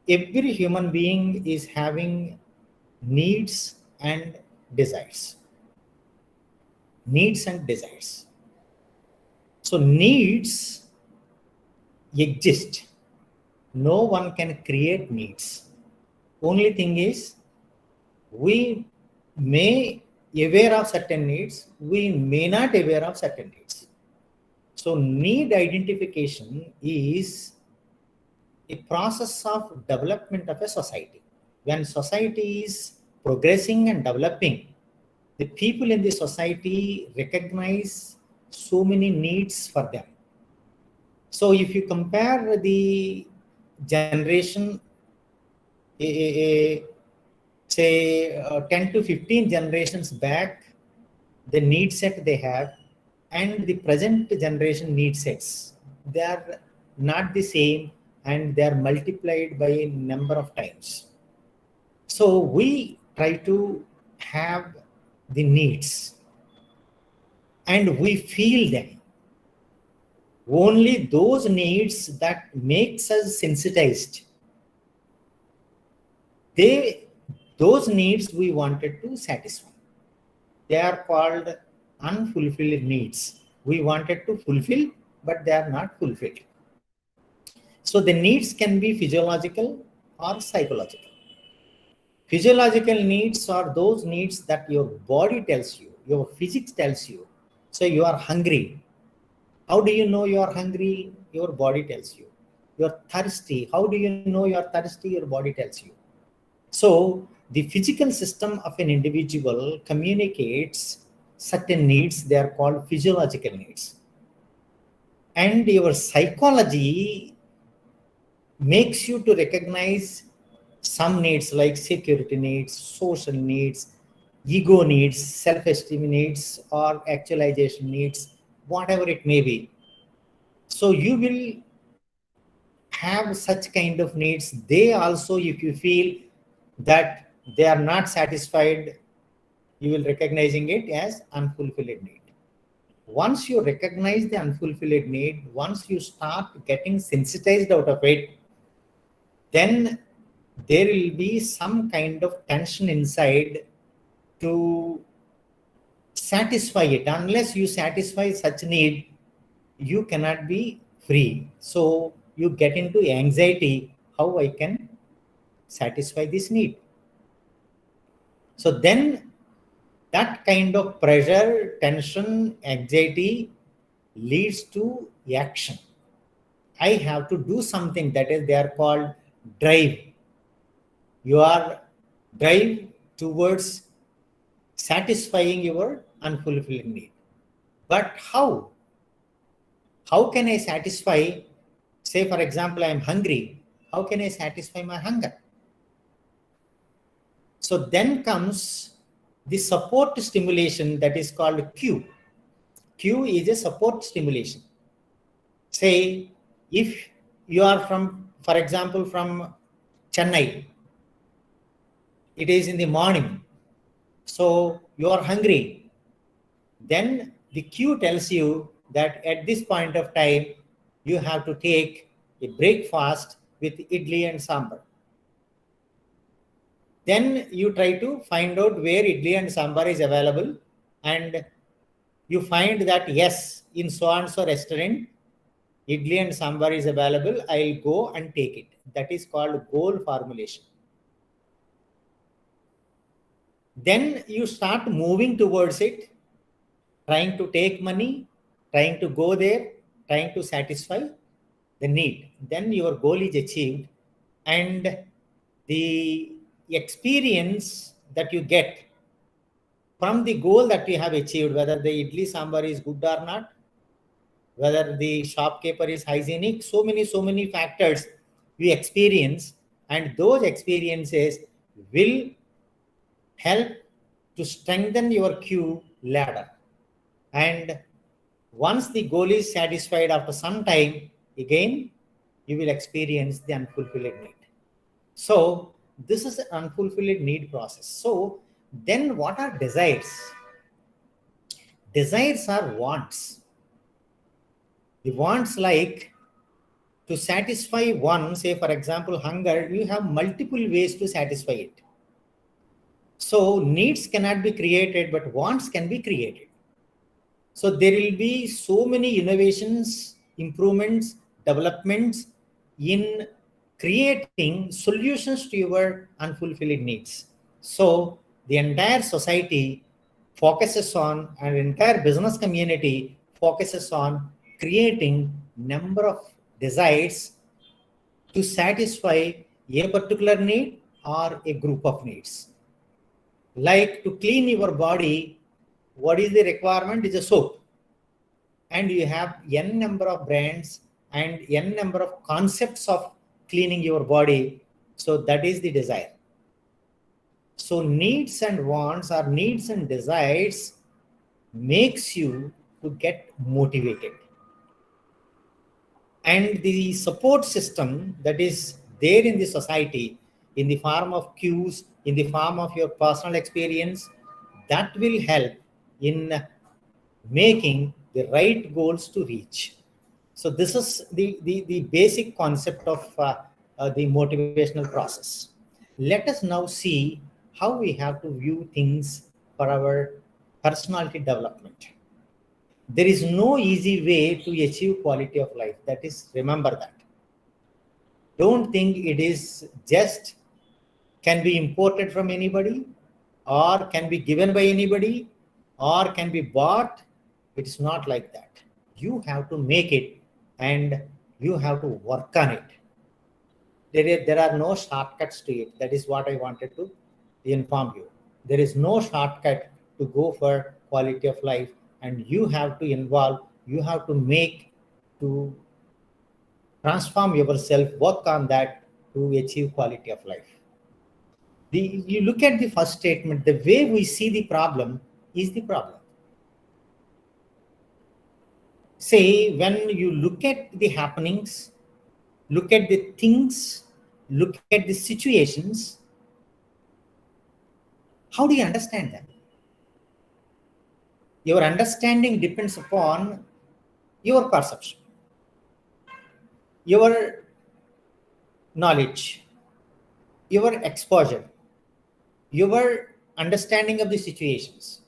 every human being is having needs and desires. Needs and desires. So needs exist. No one can create needs. Only thing is, we may aware of certain needs, we may not aware of certain needs. So need identification is a process of development of a society. When society is progressing and developing, the people in the society recognize so many needs for them. So if you compare the generation, say 10 to 15 generations back, the need set they have and the present generation need sets, they are not the same, and they are multiplied by a number of times. So we try to have the needs and we feel them. Only those needs that makes us sensitized, those needs we wanted to satisfy. They are called unfulfilled needs. We wanted to fulfill, but they are not fulfilled. So the needs can be physiological or psychological. Physiological needs are those needs that your body tells you, your physics tells you. So you are hungry. How do you know you are hungry? Your body tells you. You're thirsty. How do you know you are thirsty? Your body tells you. So the physical system of an individual communicates certain needs. They are called physiological needs. And your psychology makes you to recognize some needs like security needs, social needs, ego needs, self-esteem needs, or actualization needs, whatever it may be. So you will have such kind of needs. They also, if you feel that they are not satisfied, you will recognizing it as unfulfilled need. Once you recognize the unfulfilled need, once you start getting sensitized out of it, then there will be some kind of tension inside to satisfy it. Unless you satisfy such need, you cannot be free. So you get into anxiety, how I can satisfy this need. So then that kind of pressure, tension, anxiety leads to action. I have to do something, that is, they are called drive. You are drive towards satisfying your unfulfilled need. But how? How can I satisfy, say for example, I am hungry. How can I satisfy my hunger? So then comes the support stimulation that is called cue. Cue is a support stimulation. Say, if you are from, for example, from Chennai, it is in the morning, so you are hungry, then the cue tells you that at this point of time, you have to take a breakfast with idli and sambar. Then you try to find out where idli and sambar is available, and you find that yes, in so and so restaurant, idli and sambar is available, I'll go and take it. That is called goal formulation. Then you start moving towards it, trying to take money, trying to go there, trying to satisfy. the need, then your goal is achieved, and the experience that you get from the goal that you have achieved, whether the idli sambar is good or not, whether the shopkeeper is hygienic, so many factors we experience, and those experiences will help to strengthen your queue ladder. And once the goal is satisfied after some time, again, you will experience the unfulfilled need. So this is an unfulfilled need process. So then what are desires? Desires are wants. The wants, like to satisfy one, say for example, hunger, you have multiple ways to satisfy it. So needs cannot be created, but wants can be created. So there will be so many innovations, improvements, developments in creating solutions to your unfulfilled needs. So the entire society focuses on, and entire business community focuses on creating number of desires to satisfy a particular need or a group of needs. Like to clean your body, what is the requirement? Is a soap. And you have n number of brands and n number of concepts of cleaning your body. So that is the desire. So needs and wants, or needs and desires, makes you to get motivated. And the support system that is there in the society, in the form of cues, in the form of your personal experience, that will help in making the right goals to reach. So this is the basic concept of the motivational process. Let us now see how we have to view things for our personality development. There is no easy way to achieve quality of life. That is, remember that. Don't think it is just can be imported from anybody, or can be given by anybody, or can be bought. It's not like that. You have to make it, and you have to work on it. There are no shortcuts to it. That is what I wanted to inform you. There is no shortcut to go for quality of life, and you have to involve, you have to make, to transform yourself, work on that to achieve quality of life. You look at the first statement, the way we see the problem is the problem. Say, when you look at the happenings, look at the things, look at the situations, how do you understand them? Your understanding depends upon your perception, your knowledge, your exposure, your understanding of the situations.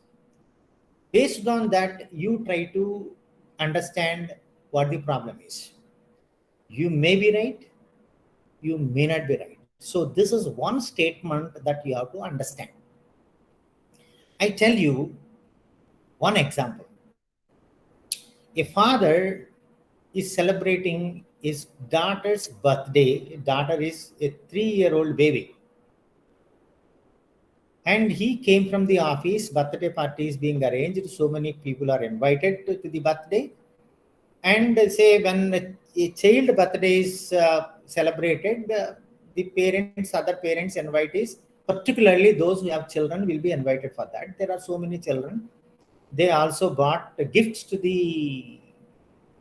Based on that, you try to understand what the problem is. You may be right, you may not be right. So this is one statement that you have to understand. I tell you one example. A father is celebrating his daughter's birthday. Daughter is a 3-year-old baby. And he came from the office, birthday party is being arranged. So many people are invited to the birthday. And say when a child birthday is celebrated, the parents, other parents invitees, particularly those who have children, will be invited for that. There are so many children. They also brought gifts to the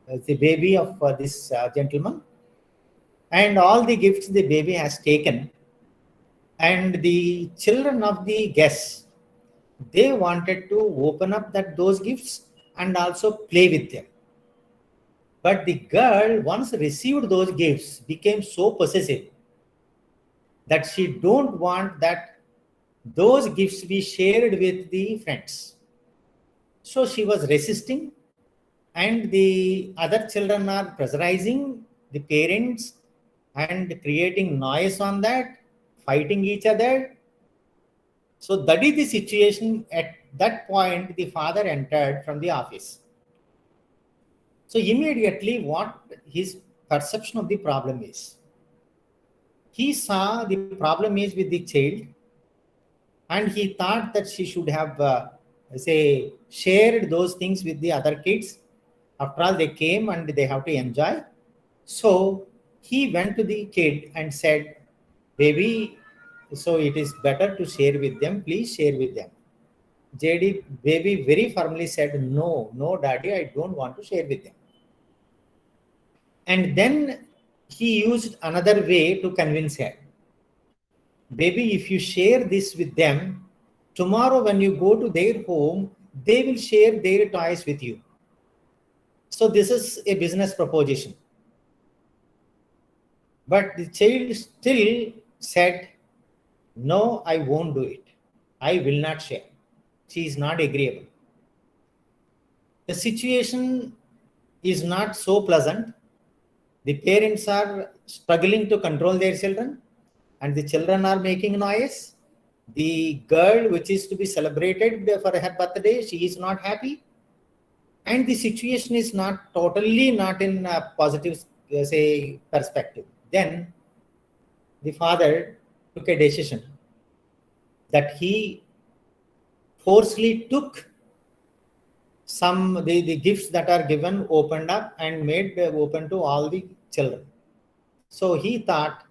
baby of this gentleman. And all the gifts the baby has taken. And the children of the guests, they wanted to open up those gifts and also play with them. But the girl, once received those gifts, became so possessive that she don't want that those gifts be shared with the friends. So she was resisting, and the other children are pressurizing the parents and creating noise on that, fighting each other. So that is the situation. At that point, the father entered from the office. So immediately what his perception of the problem is. He saw the problem is with the child, and he thought that she should have, shared those things with the other kids. After all, they came and they have to enjoy. So he went to the kid and said, baby, so it is better to share with them. Please share with them. Baby very firmly said, no, daddy, I don't want to share with them. And then he used another way to convince her. Baby, if you share this with them, tomorrow when you go to their home, they will share their toys with you. So this is a business proposition. But the child still said, no, I won't do it. I will not share. She is not agreeable. The situation is not so pleasant. The parents are struggling to control their children, and the children are making noise. The girl, which is to be celebrated for her birthday, she is not happy. And the situation is not totally not in a positive, perspective. Then the father took a decision that he forcefully took some the gifts that are given, opened up and made open to all the children. So he thought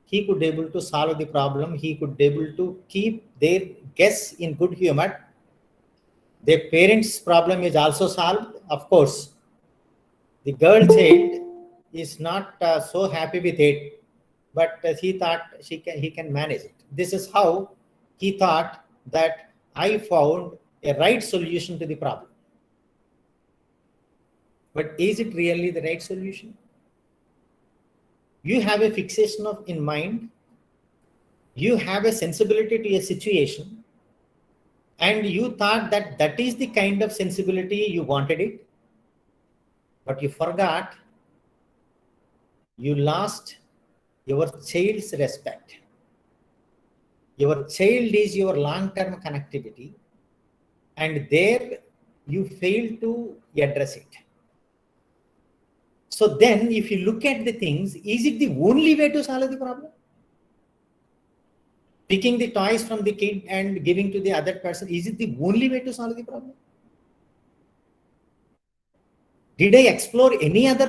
he could able to solve the problem. He could able to keep their guests in good humor. Their parents' problem is also solved. Of course, the girl child is not so happy with it, but he thought he can manage it. This is how he thought that I found a right solution to the problem. But is it really the right solution? You have a fixation in mind. You have a sensibility to a situation, and you thought that that is the kind of sensibility you wanted it, but you forgot. You lost your child's respect. Your child is your long-term connectivity, and there you fail to address it. So then if you look at the things, is it the only way to solve the problem? Picking the toys from the kid and giving to the other person, is it the only way to solve the problem? Did I explore any other,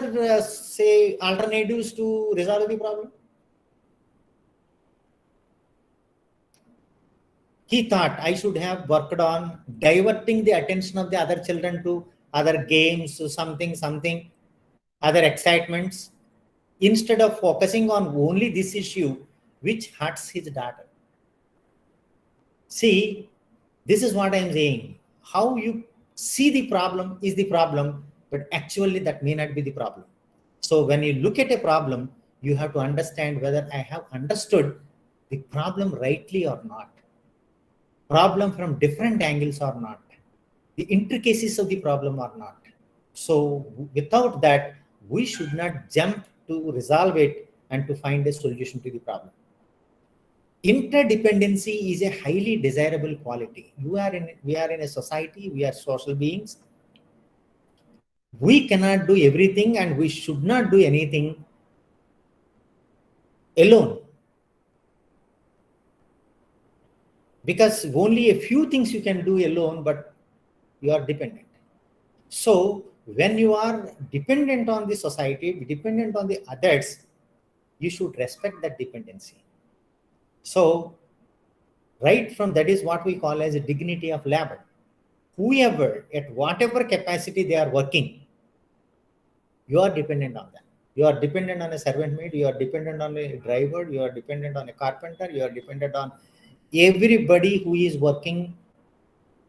alternatives to resolve the problem? He thought I should have worked on diverting the attention of the other children to other games, to something, other excitements, instead of focusing on only this issue which hurts his daughter. See, this is what I am saying. How you see the problem is the problem, but actually that may not be the problem. So when you look at a problem, you have to understand whether I have understood the problem rightly or not. Problem from different angles or not. The intricacies of the problem or not. So without that, we should not jump to resolve it and to find a solution to the problem. Interdependency is a highly desirable quality. We are in a society, we are social beings. We cannot do everything, and we should not do anything alone. Because only a few things you can do alone, but you are dependent. So when you are dependent on the society, dependent on the others, you should respect that dependency. So right from that is what we call as a dignity of labor. Whoever, at whatever capacity they are working, you are dependent on them. You are dependent on a servant maid, you are dependent on a driver, you are dependent on a carpenter, you are dependent on everybody who is working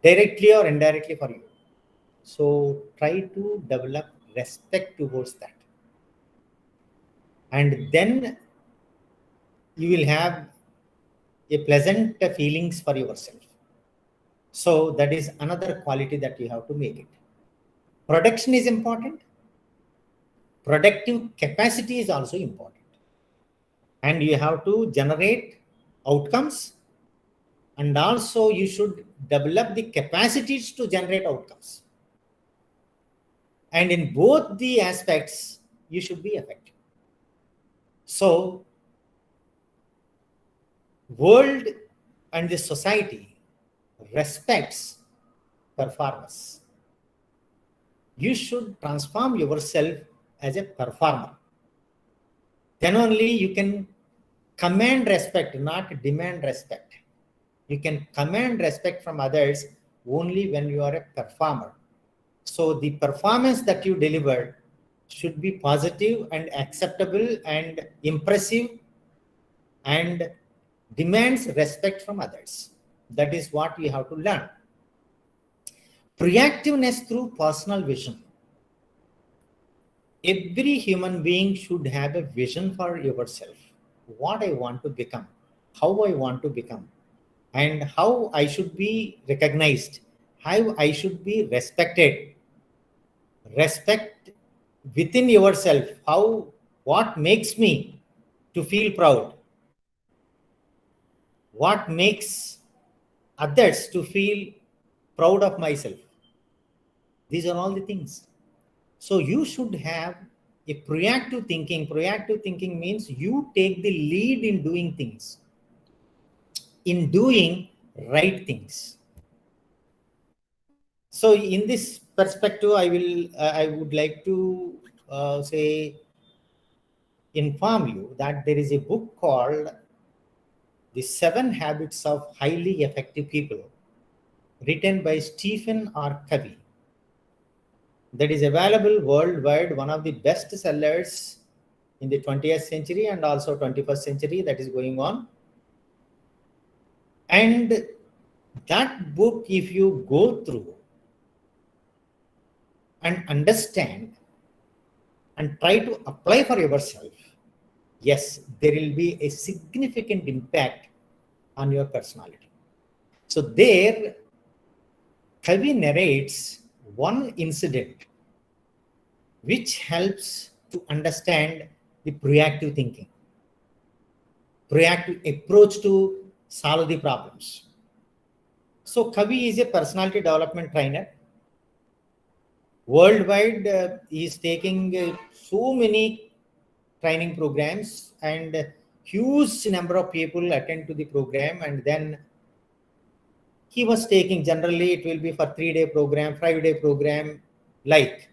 directly or indirectly for you. So try to develop respect towards that. And then you will have a pleasant feelings for yourself. So that is another quality that you have to make it. Production is important. Productive capacity is also important. And you have to generate outcomes, and also you should develop the capacities to generate outcomes. And in both the aspects, you should be effective. So, world and the society respects performers. You should transform yourself as a performer. Then only you can command respect, not demand respect. You can command respect from others only when you are a performer. So the performance that you deliver should be positive and acceptable and impressive and demands respect from others. That is what we have to learn. Proactiveness through personal vision. Every human being should have a vision for yourself. What I want to become, how I want to become, and how I should be recognized, how I should be respected. Respect within yourself, what makes me to feel proud, what makes others to feel proud of myself. These are all the things. So you should have a proactive thinking. Proactive thinking means you take the lead in doing things, in doing right things. So in this perspective, I would like to inform you that there is a book called The 7 Habits of Highly Effective People, written by Stephen R. Covey. That is available worldwide, one of the best sellers in the 20th century and also 21st century that is going on. And that book, if you go through and understand and try to apply for yourself, yes, there will be a significant impact on your personality. So there, Covey narrates one incident which helps to understand the proactive thinking, proactive approach to solve the problems. So Covey is a personality development trainer. Worldwide, he is taking so many training programs, and huge number of people attend to the program. And then he was taking, generally it will be for 3-day program, 5-day program, like.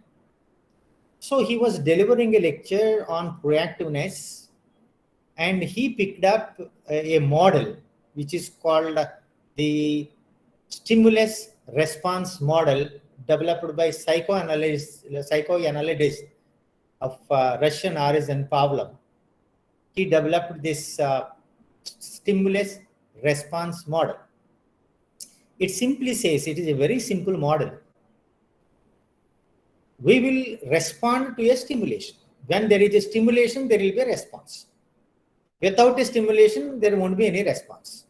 So he was delivering a lecture on proactiveness, and he picked up a model which is called the stimulus response model, developed by psychoanalyst of Russian origin, Pavlov. He developed this stimulus response model. It simply says, it is a very simple model. We will respond to a stimulation. When there is a stimulation, there will be a response. Without a stimulation, there won't be any response.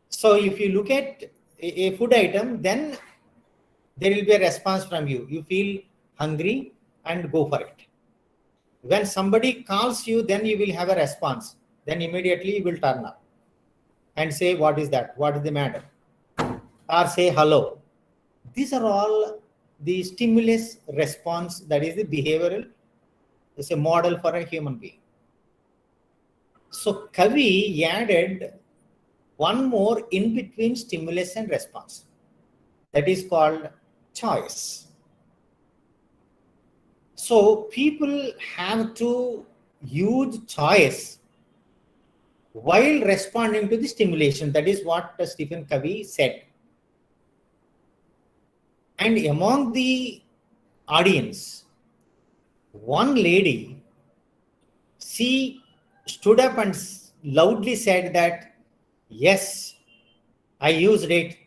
So if you look at a food item, then there will be a response from you. You feel hungry and go for it. When somebody calls you, then you will have a response. Then immediately you will turn up and say, what is that? What is the matter? Or say hello. These are all the stimulus response, that is the behavioral. It's a model for a human being. So Covey added one more in between stimulus and response. That is called choice. So people have to use choice while responding to the stimulation. That is what Stephen Covey said. And among the audience, one lady, she stood up and loudly said that, yes, I used it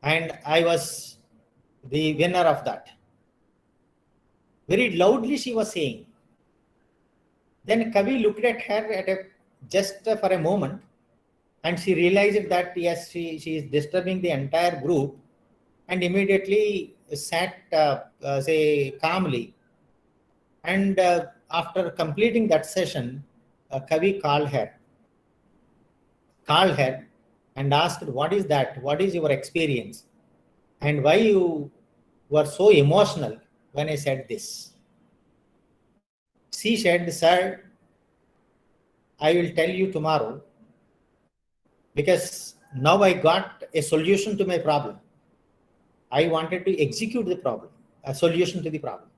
and I was the winner of that. Very loudly she was saying. Then Covey looked at her just for a moment, and she realized that yes, she is disturbing the entire group, and immediately sat calmly. And after completing that session, Covey called her and asked, what is that? What is your experience? And why you were so emotional when I said this? She said, sir, I will tell you tomorrow, because now I got a solution to my problem. I wanted to execute the problem, a solution to the problem.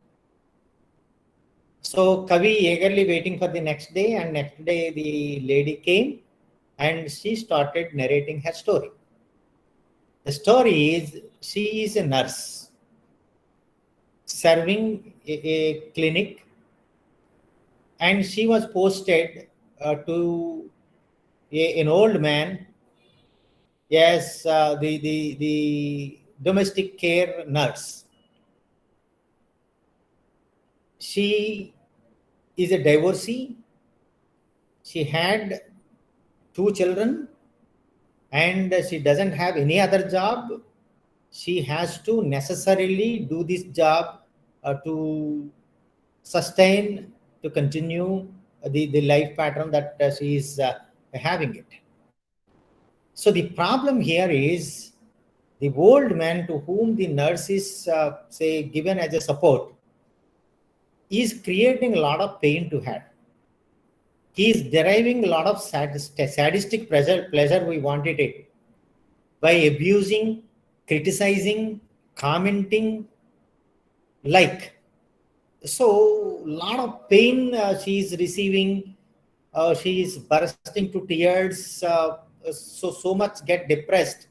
So Kavi eagerly waiting for the next day, and next day the lady came and she started narrating her story. The story is, she is a nurse serving a clinic, and she was posted to an old man as the domestic care nurse. She is a divorcee. She had 2 children and she doesn't have any other job. She has to necessarily do this job to sustain, to continue the life pattern that she is having it. So the problem here is the old man to whom the nurse is say given as a support is creating a lot of pain to her. He is deriving a lot of sadistic pleasure, we wanted it, by abusing, criticizing, commenting, like. So, a lot of pain she is receiving. She is bursting to tears. So much get depressed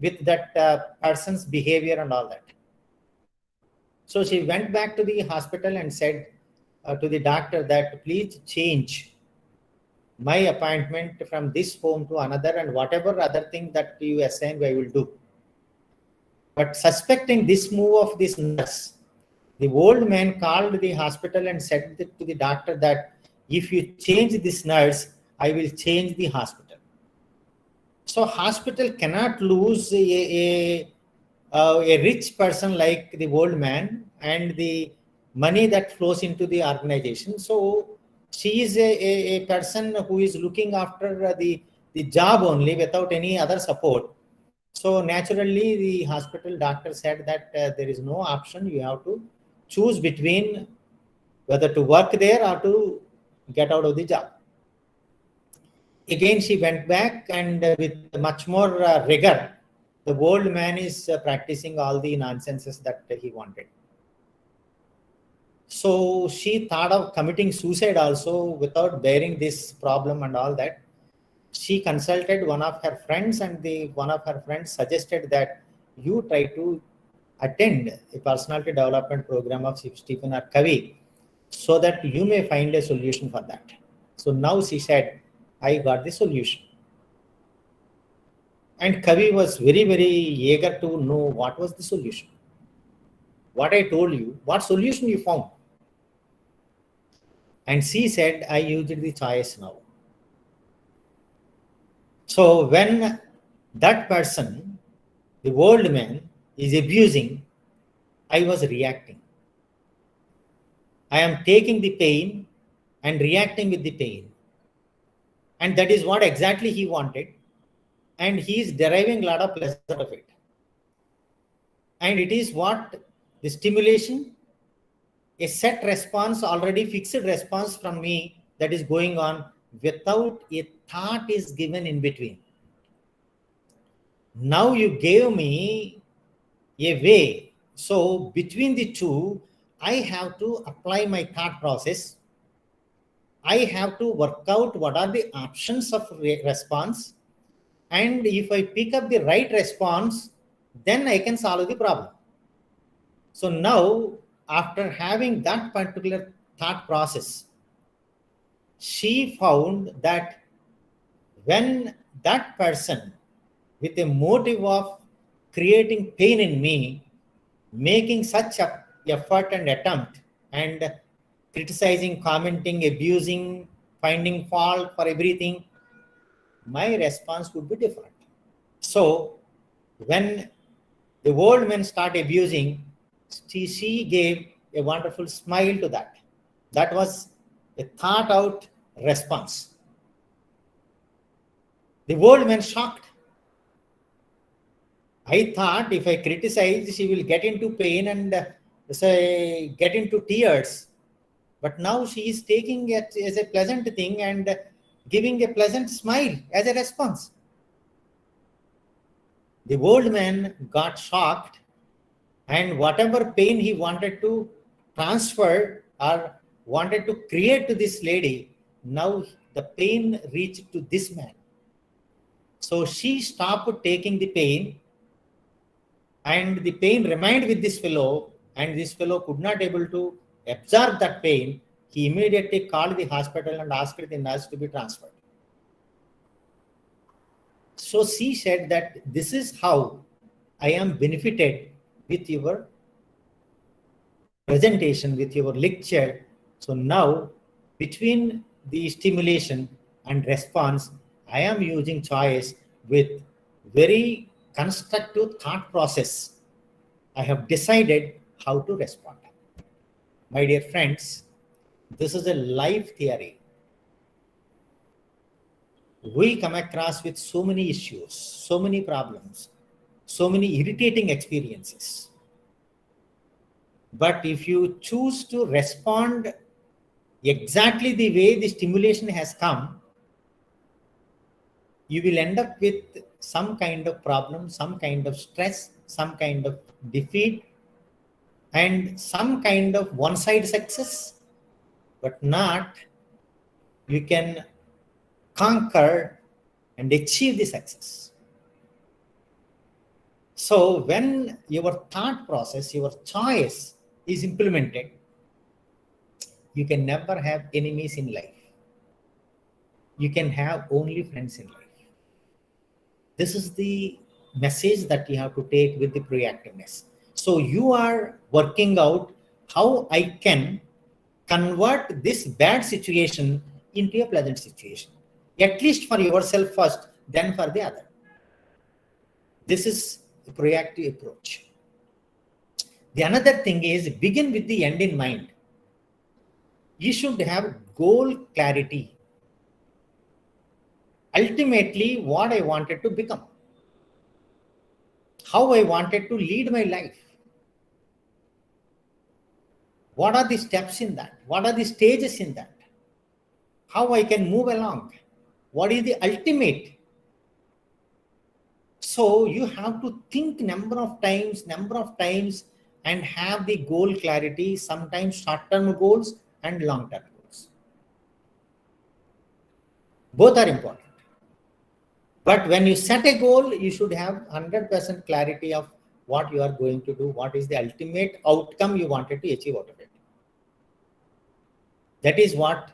with that person's behavior and all that. So she went back to the hospital and said to the doctor that please change my appointment from this home to another, and whatever other thing that you assign, I will do. But suspecting this move of this nurse, the old man called the hospital and said to the doctor that if you change this nurse, I will change the hospital. So hospital cannot lose a rich person like the old man and the money that flows into the organization. So she is a person who is looking after the job only without any other support. So naturally the hospital doctor said that there is no option. You have to choose between whether to work there or to get out of the job. Again, she went back, and with much more rigor, the old man is practicing all the nonsenses that he wanted. So she thought of committing suicide also without bearing this problem and all that. She consulted one of her friends, and one of her friends suggested that you try to attend a personality development program of Stephen or Kavi so that you may find a solution for that. So now she said, I got the solution. And Kavi was very, very eager to know what was the solution. What I told you, what solution you found? And she said, I used the choice now. So when that person, the old man, is abusing, I was reacting. I am taking the pain and reacting with the pain. And that is what exactly he wanted. And he is deriving a lot of pleasure out of it. And it is what the stimulation, a set response, already fixed response from me that is going on without a thought is given in between. Now you gave me a way. So between the two, I have to apply my thought process. I have to work out what are the options of response. And if I pick up the right response, then I can solve the problem. So now, after having that particular thought process, she found that when that person with a motive of creating pain in me, making such an effort and attempt and criticizing, commenting, abusing, finding fault for everything, my response would be different. So when the old men start abusing, she gave a wonderful smile to that. That was a thought out response. The old man shocked. I thought if I criticize, she will get into pain and get into tears. But now she is taking it as a pleasant thing and giving a pleasant smile as a response. The old man got shocked, and whatever pain he wanted to transfer or wanted to create to this lady, now the pain reached to this man. So she stopped taking the pain, and the pain remained with this fellow, and this fellow could not able to absorb that pain. He immediately called the hospital and asked the nurse to be transferred. So she said that this is how I am benefited with your presentation, with your lecture. So now between the stimulation and response, I am using choice with very constructive thought process. I have decided how to respond. My dear friends, this is a life theory. We come across with so many issues, so many problems, so many irritating experiences. But if you choose to respond exactly the way the stimulation has come, you will end up with some kind of problem, some kind of stress, some kind of defeat, and some kind of one-side success, but not you can conquer and achieve the success. So when your thought process, your choice is implemented, you can never have enemies in life. You can have only friends in life. This is the message that you have to take with the proactiveness. So you are working out how I can convert this bad situation into a pleasant situation, at least for yourself first, then for the other. This is a proactive approach. The another thing is begin with the end in mind. You should have goal clarity. Ultimately, what I wanted to become, how I wanted to lead my life. What are the steps in that? What are the stages in that? How I can move along? What is the ultimate? So you have to think number of times, and have the goal clarity, sometimes short-term goals and long-term goals. Both are important. But when you set a goal, you should have 100% clarity of what you are going to do, what is the ultimate outcome you wanted to achieve out of it. That is what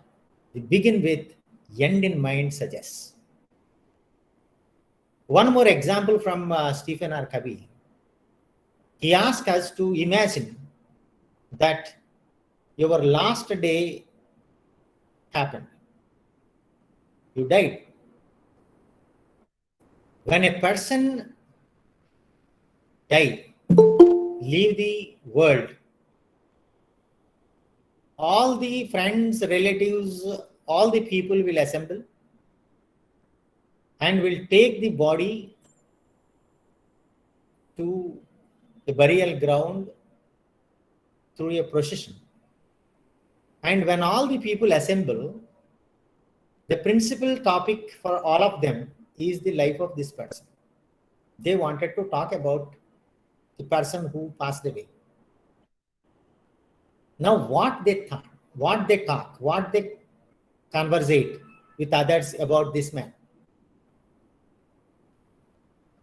the begin with end in mind suggests. One more example from Stephen R. Covey. He asked us to imagine that your last day happened. You died. When a person dies, leave the world, all the friends, relatives, all the people will assemble and will take the body to the burial ground through a procession. And when all the people assemble, the principal topic for all of them is the life of this person. They wanted to talk about the person who passed away. Now what they thought, what they talk, what they conversate with others about this man.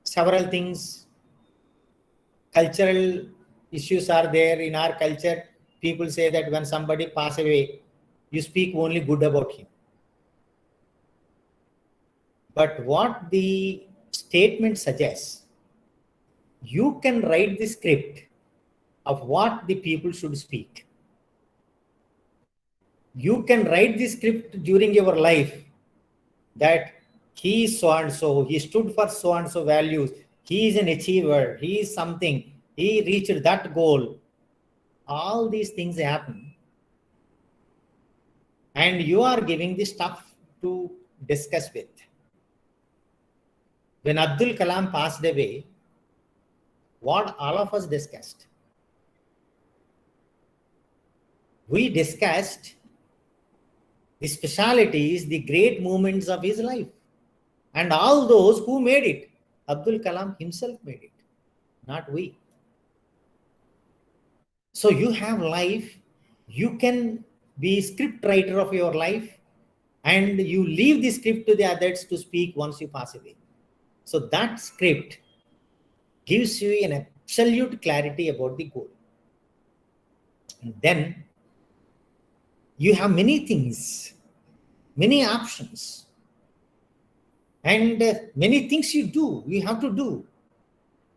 Several things, cultural issues are there in our culture. People say that when somebody passes away, you speak only good about him. But what the statement suggests, you can write the script of what the people should speak. You can write the script during your life that he is so and so, he stood for so and so values, he is an achiever, he is something, he reached that goal. All these things happen. And you are giving the stuff to discuss with. When Abdul Kalam passed away, what all of us discussed? We discussed the specialities, the great moments of his life. And all those who made it, Abdul Kalam himself made it, not we. So you have life, you can be script writer of your life, and you leave the script to the others to speak once you pass away. So that script gives you an absolute clarity about the goal. And then you have many things, many options, and many things you have to do.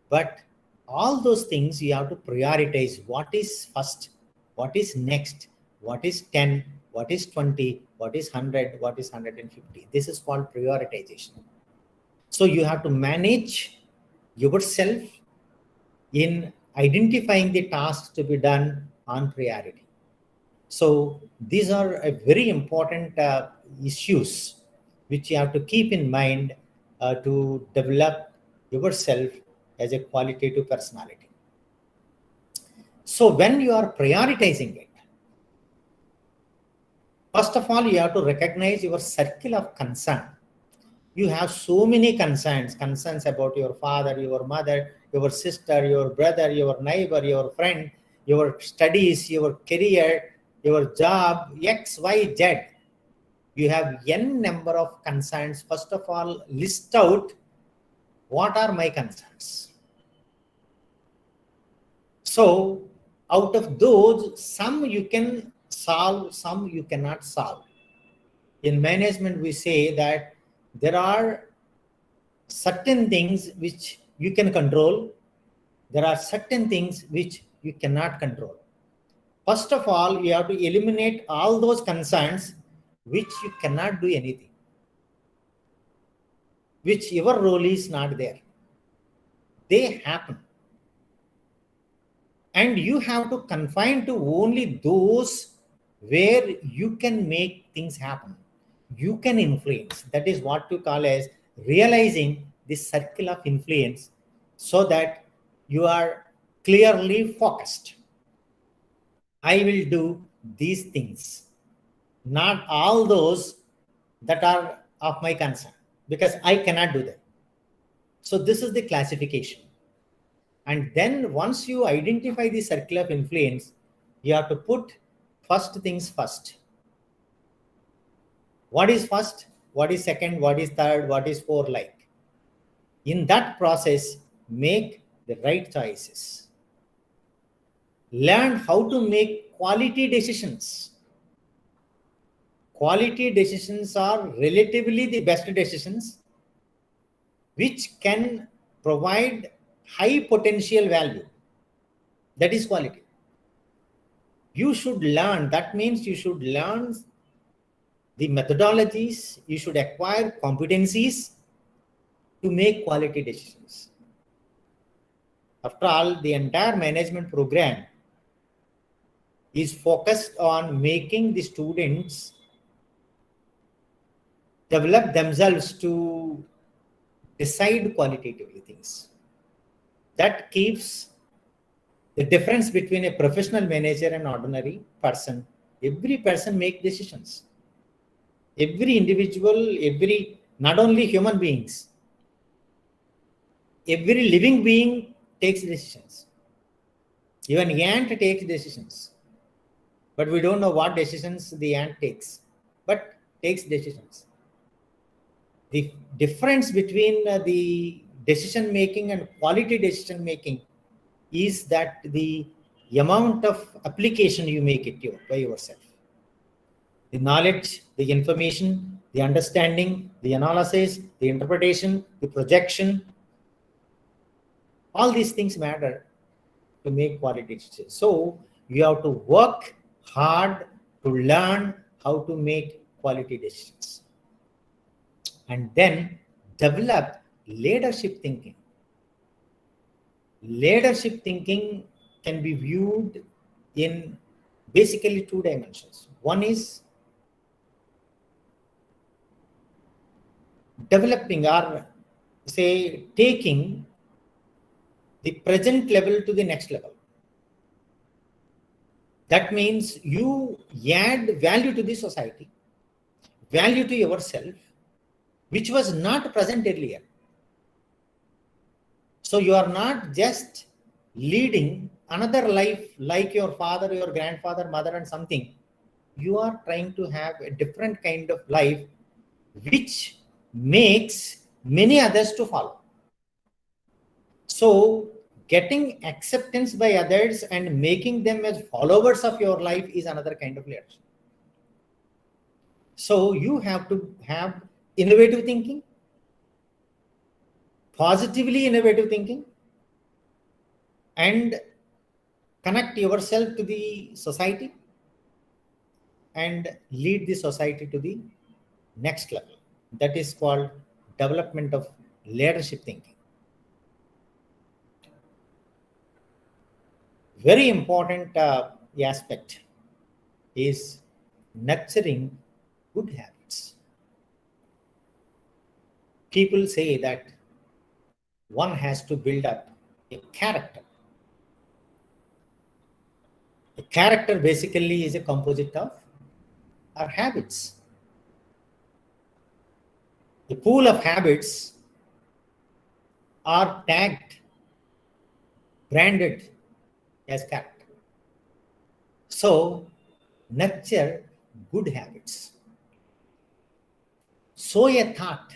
But all those things you have to prioritize. What is first? What is next? What is 10? What is 20? What is 100? What is 150? This is called prioritization. So you have to manage yourself in identifying the tasks to be done on priority. So these are a very important issues which you have to keep in mind to develop yourself as a qualitative personality. So when you are prioritizing it, first of all, you have to recognize your circle of concern. You have so many concerns about your father, your mother, your sister, your brother, your neighbor, your friend, your studies, your career, your job, X, Y, Z. You have n number of concerns. First of all, list out what are my concerns. So out of those, some you can solve, some you cannot solve. In management, we say that there are certain things which you can control. There are certain things which you cannot control. First of all, you have to eliminate all those concerns which you cannot do anything, which your role is not there. They happen. And you have to confine to only those where you can make things happen. You can influence. That is what you call as realizing the circle of influence, so that you are clearly focused. I will do these things, not all those that are of my concern, because I cannot do that. So this is the classification. And then once you identify the circle of influence, you have to put first things first. What is first? What is second? What is third? What is fourth? Like in that process, make the right choices. Learn how to make quality decisions. Quality decisions are relatively the best decisions which can provide high potential value. That is quality. You should learn. That means you should learn the methodologies. You should acquire competencies to make quality decisions. After all, the entire management program is focused on making the students develop themselves to decide qualitatively things. That keeps the difference between a professional manager and ordinary person. Every person makes decisions. Every individual, not only human beings, every living being takes decisions. Even ant takes decisions. But we don't know what decisions the ant takes, but takes decisions. The difference between the decision making and quality decision making is that the amount of application you make it by yourself. The knowledge, the information, the understanding, the analysis, the interpretation, the projection, all these things matter to make quality decisions. So you have to work hard to learn how to make quality decisions. And then develop leadership thinking. Leadership thinking can be viewed in basically two dimensions. One is developing, or say taking the present level to the next level. That means you add value to the society value to yourself, which was not present earlier. So you are not just leading another life like your father, your grandfather, mother, and something. You are trying to have a different kind of life, which makes many others to follow. So getting acceptance by others and making them as followers of your life is another kind of leadership. So you have to have innovative thinking, positively innovative thinking, and connect yourself to the society and lead the society to the next level. That is called development of leadership thinking. Very important aspect is nurturing good habits. People say that one has to build up a character. A character basically is a composite of our habits. The pool of habits are tagged, branded as character. So, nurture good habits. Sow a thought.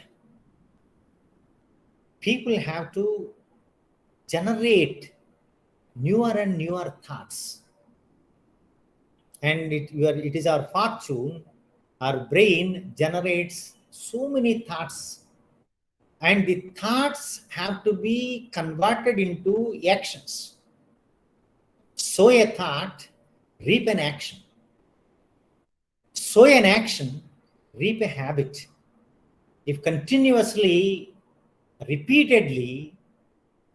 People have to generate newer and newer thoughts. And it is our fortune, our brain generates so many thoughts. And the thoughts have to be converted into actions. Sow a thought, reap an action. Sow an action, reap a habit. If continuously, repeatedly,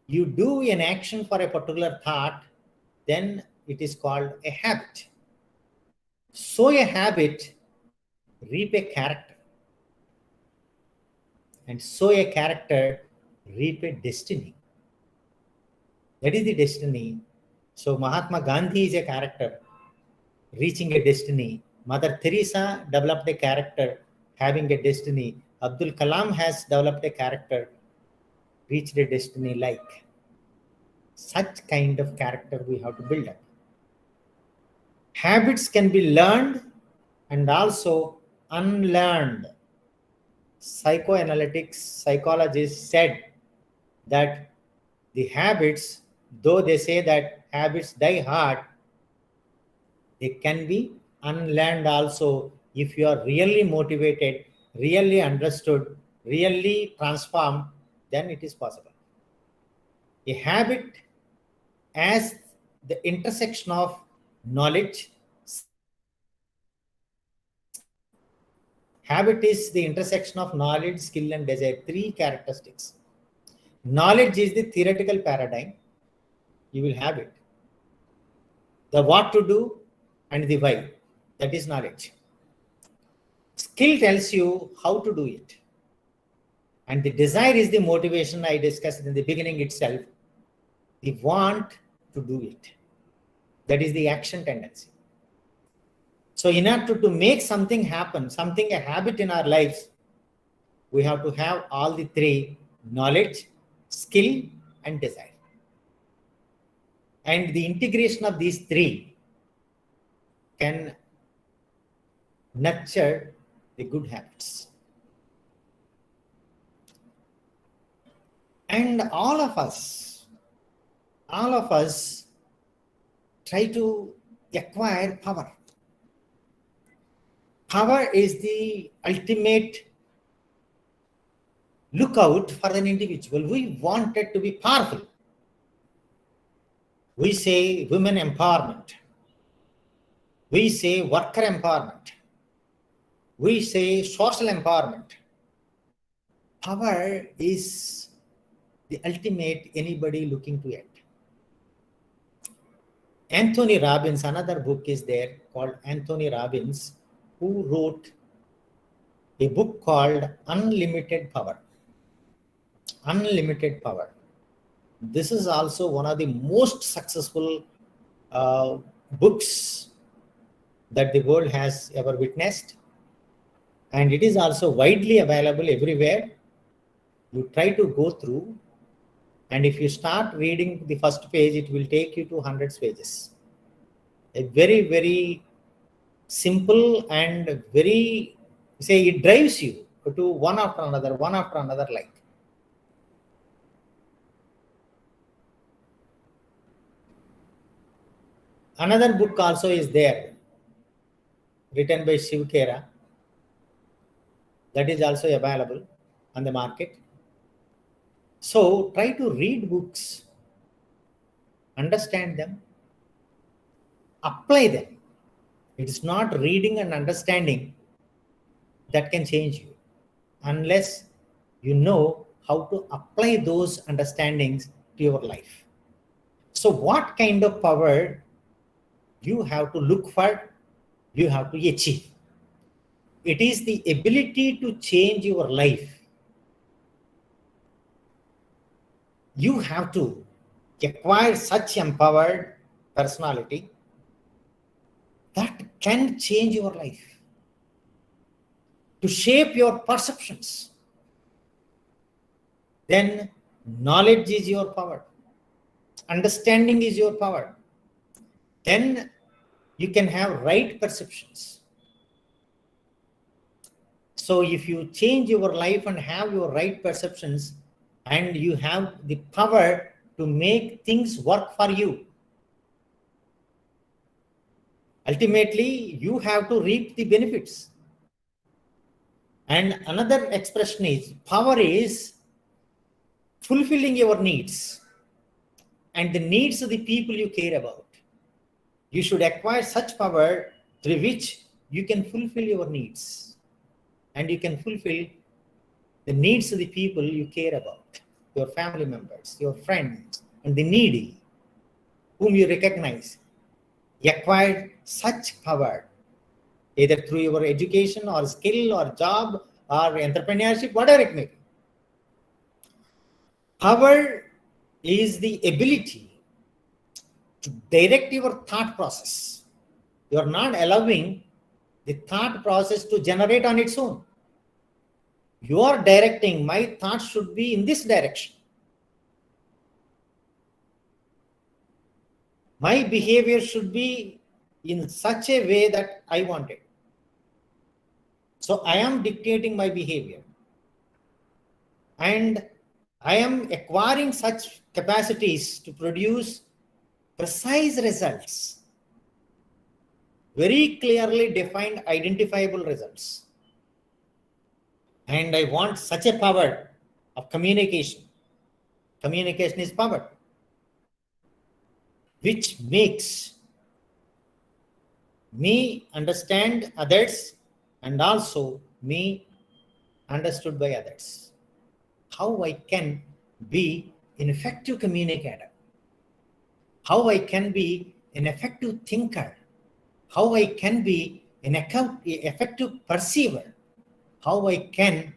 you do an action for a particular thought, then it is called a habit. Sow a habit, reap a character. And sow a character, reap a destiny. That is the destiny. So Mahatma Gandhi is a character, reaching a destiny. Mother Teresa developed a character, having a destiny. Abdul Kalam has developed a character, reached a destiny like. Such kind of character we have to build up. Habits can be learned and also unlearned. Psychoanalytics, psychologists said that the habits, though they say that habits die hard, they can be unlearned also if you are really motivated, really understood, really transformed, then it is possible. A habit as the intersection of knowledge. Habit is the intersection of knowledge, skill, and desire. Three characteristics. Knowledge is the theoretical paradigm. You will have it. The what to do and the why. That is knowledge. Skill tells you how to do it. And the desire is the motivation I discussed in the beginning itself. The want to do it. That is the action tendency. So in order to make something happen, something a habit in our lives, we have to have all the three: knowledge, skill, and desire. And the integration of these three can nurture the good habits. And all of us try to acquire power. Power is the ultimate lookout for an individual. We want it to be powerful. We say women empowerment. We say worker empowerment. We say social empowerment. Power is the ultimate anybody looking to it. Anthony Robbins, another book is there called Anthony Robbins, who wrote a book called Unlimited Power. Unlimited Power. This is also one of the most successful books that the world has ever witnessed. and it is also widely available everywhere. You try to go through, and if you start reading the first page, it will take you to hundreds pages. A very, very simple and very, say, it drives you to one after another like. Another book also is there, written by G.I.T.A, that is also available on the market. So try to read books, understand them, apply them. It is not reading and understanding that can change you, unless you know how to apply those understandings to your life. So what kind of power you have to look for, you have to achieve? It is the ability to change your life. You have to acquire such empowered personality that can change your life, to shape your perceptions. Then knowledge is your power, understanding is your power. Then you can have right perceptions. So if you change your life and have your right perceptions, and you have the power to make things work for you, ultimately you have to reap the benefits. And another expression is, power is fulfilling your needs and the needs of the people you care about. You should acquire such power through which you can fulfill your needs, and you can fulfill the needs of the people you care about, your family members, your friends, and the needy whom you recognize. Acquire such power, either through your education or skill or job or entrepreneurship, whatever it may be. Power is the ability to direct your thought process. You are not allowing the thought process to generate on its own. You are directing, my thoughts should be in this direction. My behavior should be in such a way that I want it. So I am dictating my behavior, and I am acquiring such capacities to produce precise results, very clearly defined, identifiable results. And I want such a power of communication. Communication is power, which makes me understand others and also me understood by others. How I can be an effective communicator, how I can be an effective thinker, how I can be an effective perceiver, how I can,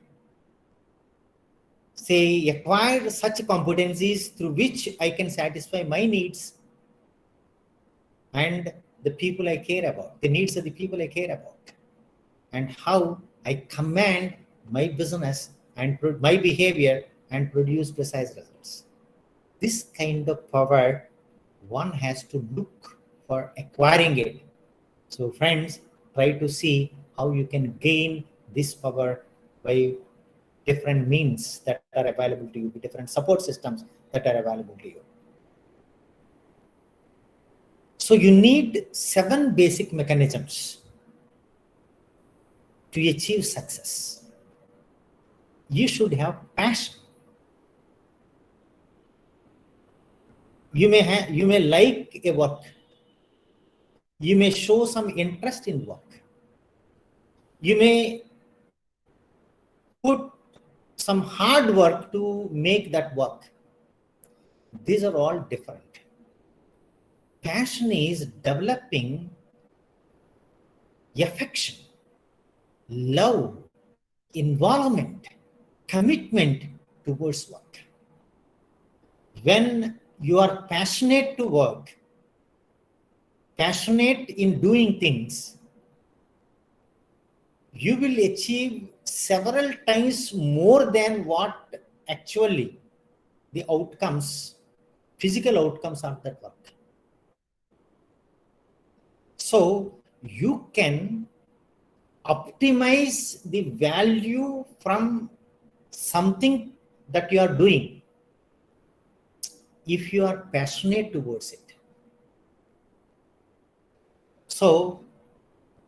say, acquire such competencies through which I can satisfy my needs and the people I care about, the needs of the people I care about, and how I command my business and my behavior and produce precise results. This kind of power, one has to look for acquiring it. So friends, try to see how you can gain this power by different means that are available to you, the different support systems that are available to you. So you need 7 basic mechanisms to achieve success. You should have passion. You may like a work. You may show some interest in work. You may put some hard work to make that work. These are all different. Passion is developing affection, love, involvement, commitment towards work. When you are passionate to work, passionate in doing things, you will achieve several times more than what actually the outcomes, physical outcomes of that work. So you can optimize the value from something that you are doing if you are passionate towards it. So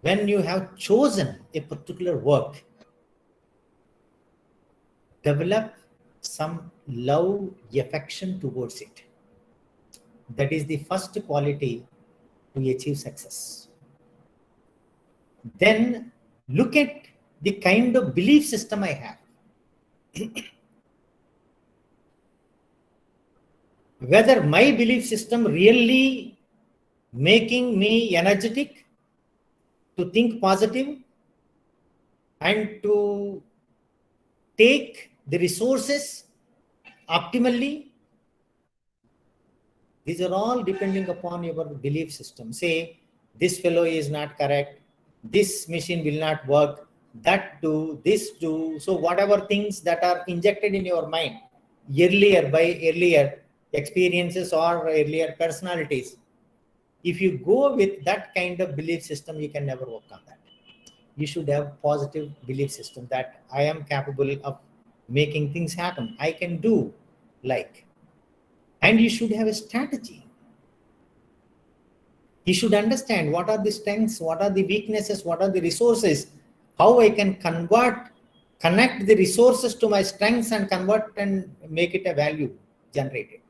when you have chosen a particular work, develop some love, affection towards it. That is the first quality to achieve success. Then look at the kind of belief system I have. Whether my belief system really making me energetic to think positive and to take the resources optimally. These are all depending upon your belief system. Say, this fellow is not correct, this machine will not work, that do, this do. So whatever things that are injected in your mind earlier by earlier experiences or earlier personalities, if you go with that kind of belief system, you can never work on that. You should have positive belief system that I am capable of making things happen. I can do like. And you should have a strategy. You should understand what are the strengths, what are the weaknesses, what are the resources, how I can connect the resources to my strengths and convert and make it a value generated.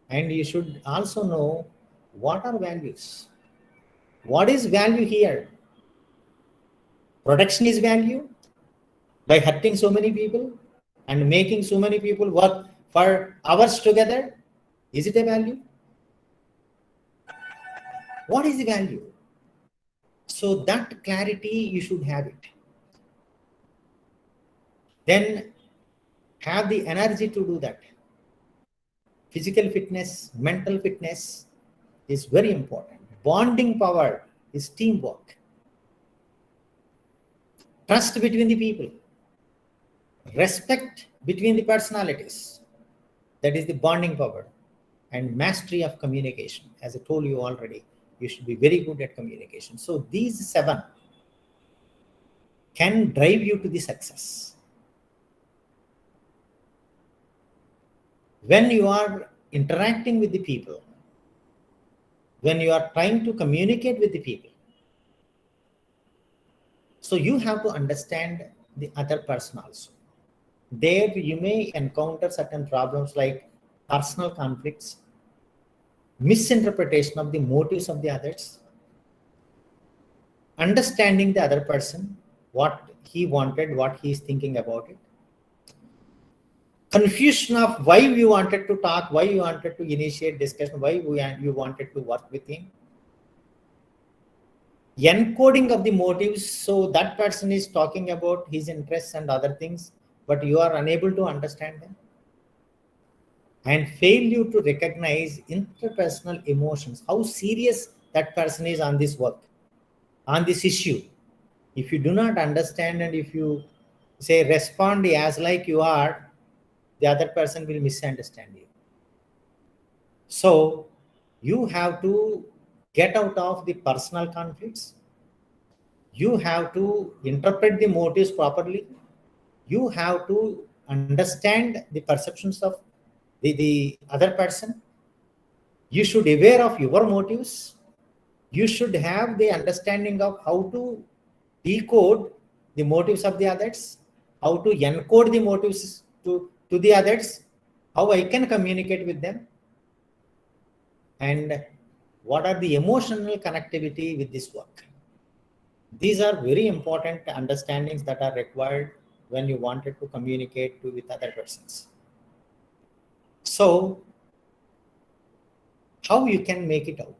And you should also know what are values. What is value here? Production is value by hurting so many people and making so many people work for hours together. Is it a value? What is the value? So that clarity, you should have it. Then have the energy to do that. Physical fitness, mental fitness is very important. Bonding power is teamwork. Trust between the people. Respect between the personalities. That is the bonding power. And mastery of communication. As I told you already, you should be very good at communication. So these 7 can drive you to the success. When you are interacting with the people, when you are trying to communicate with the people, so you have to understand the other person also. There you may encounter certain problems like personal conflicts, misinterpretation of the motives of the others, understanding the other person, what he wanted, what he is thinking about it, confusion of why you wanted to talk, why you wanted to initiate discussion, why you wanted to work with him, encoding of the motives. So that person is talking about his interests and other things, but you are unable to understand them, and fail you to recognize interpersonal emotions, how serious that person is on this work, on this issue. If you do not understand and if you say respond as like you are, the other person will misunderstand you. So you have to get out of the personal conflicts. You have to interpret the motives properly. You have to understand the perceptions of the other person. You should be aware of your motives. You should have the understanding of how to decode the motives of the others, how to encode the motives to the others, how I can communicate with them, and what are the emotional connectivity with this work. These are very important understandings that are required when you wanted to communicate with other persons. So, how you can make it out?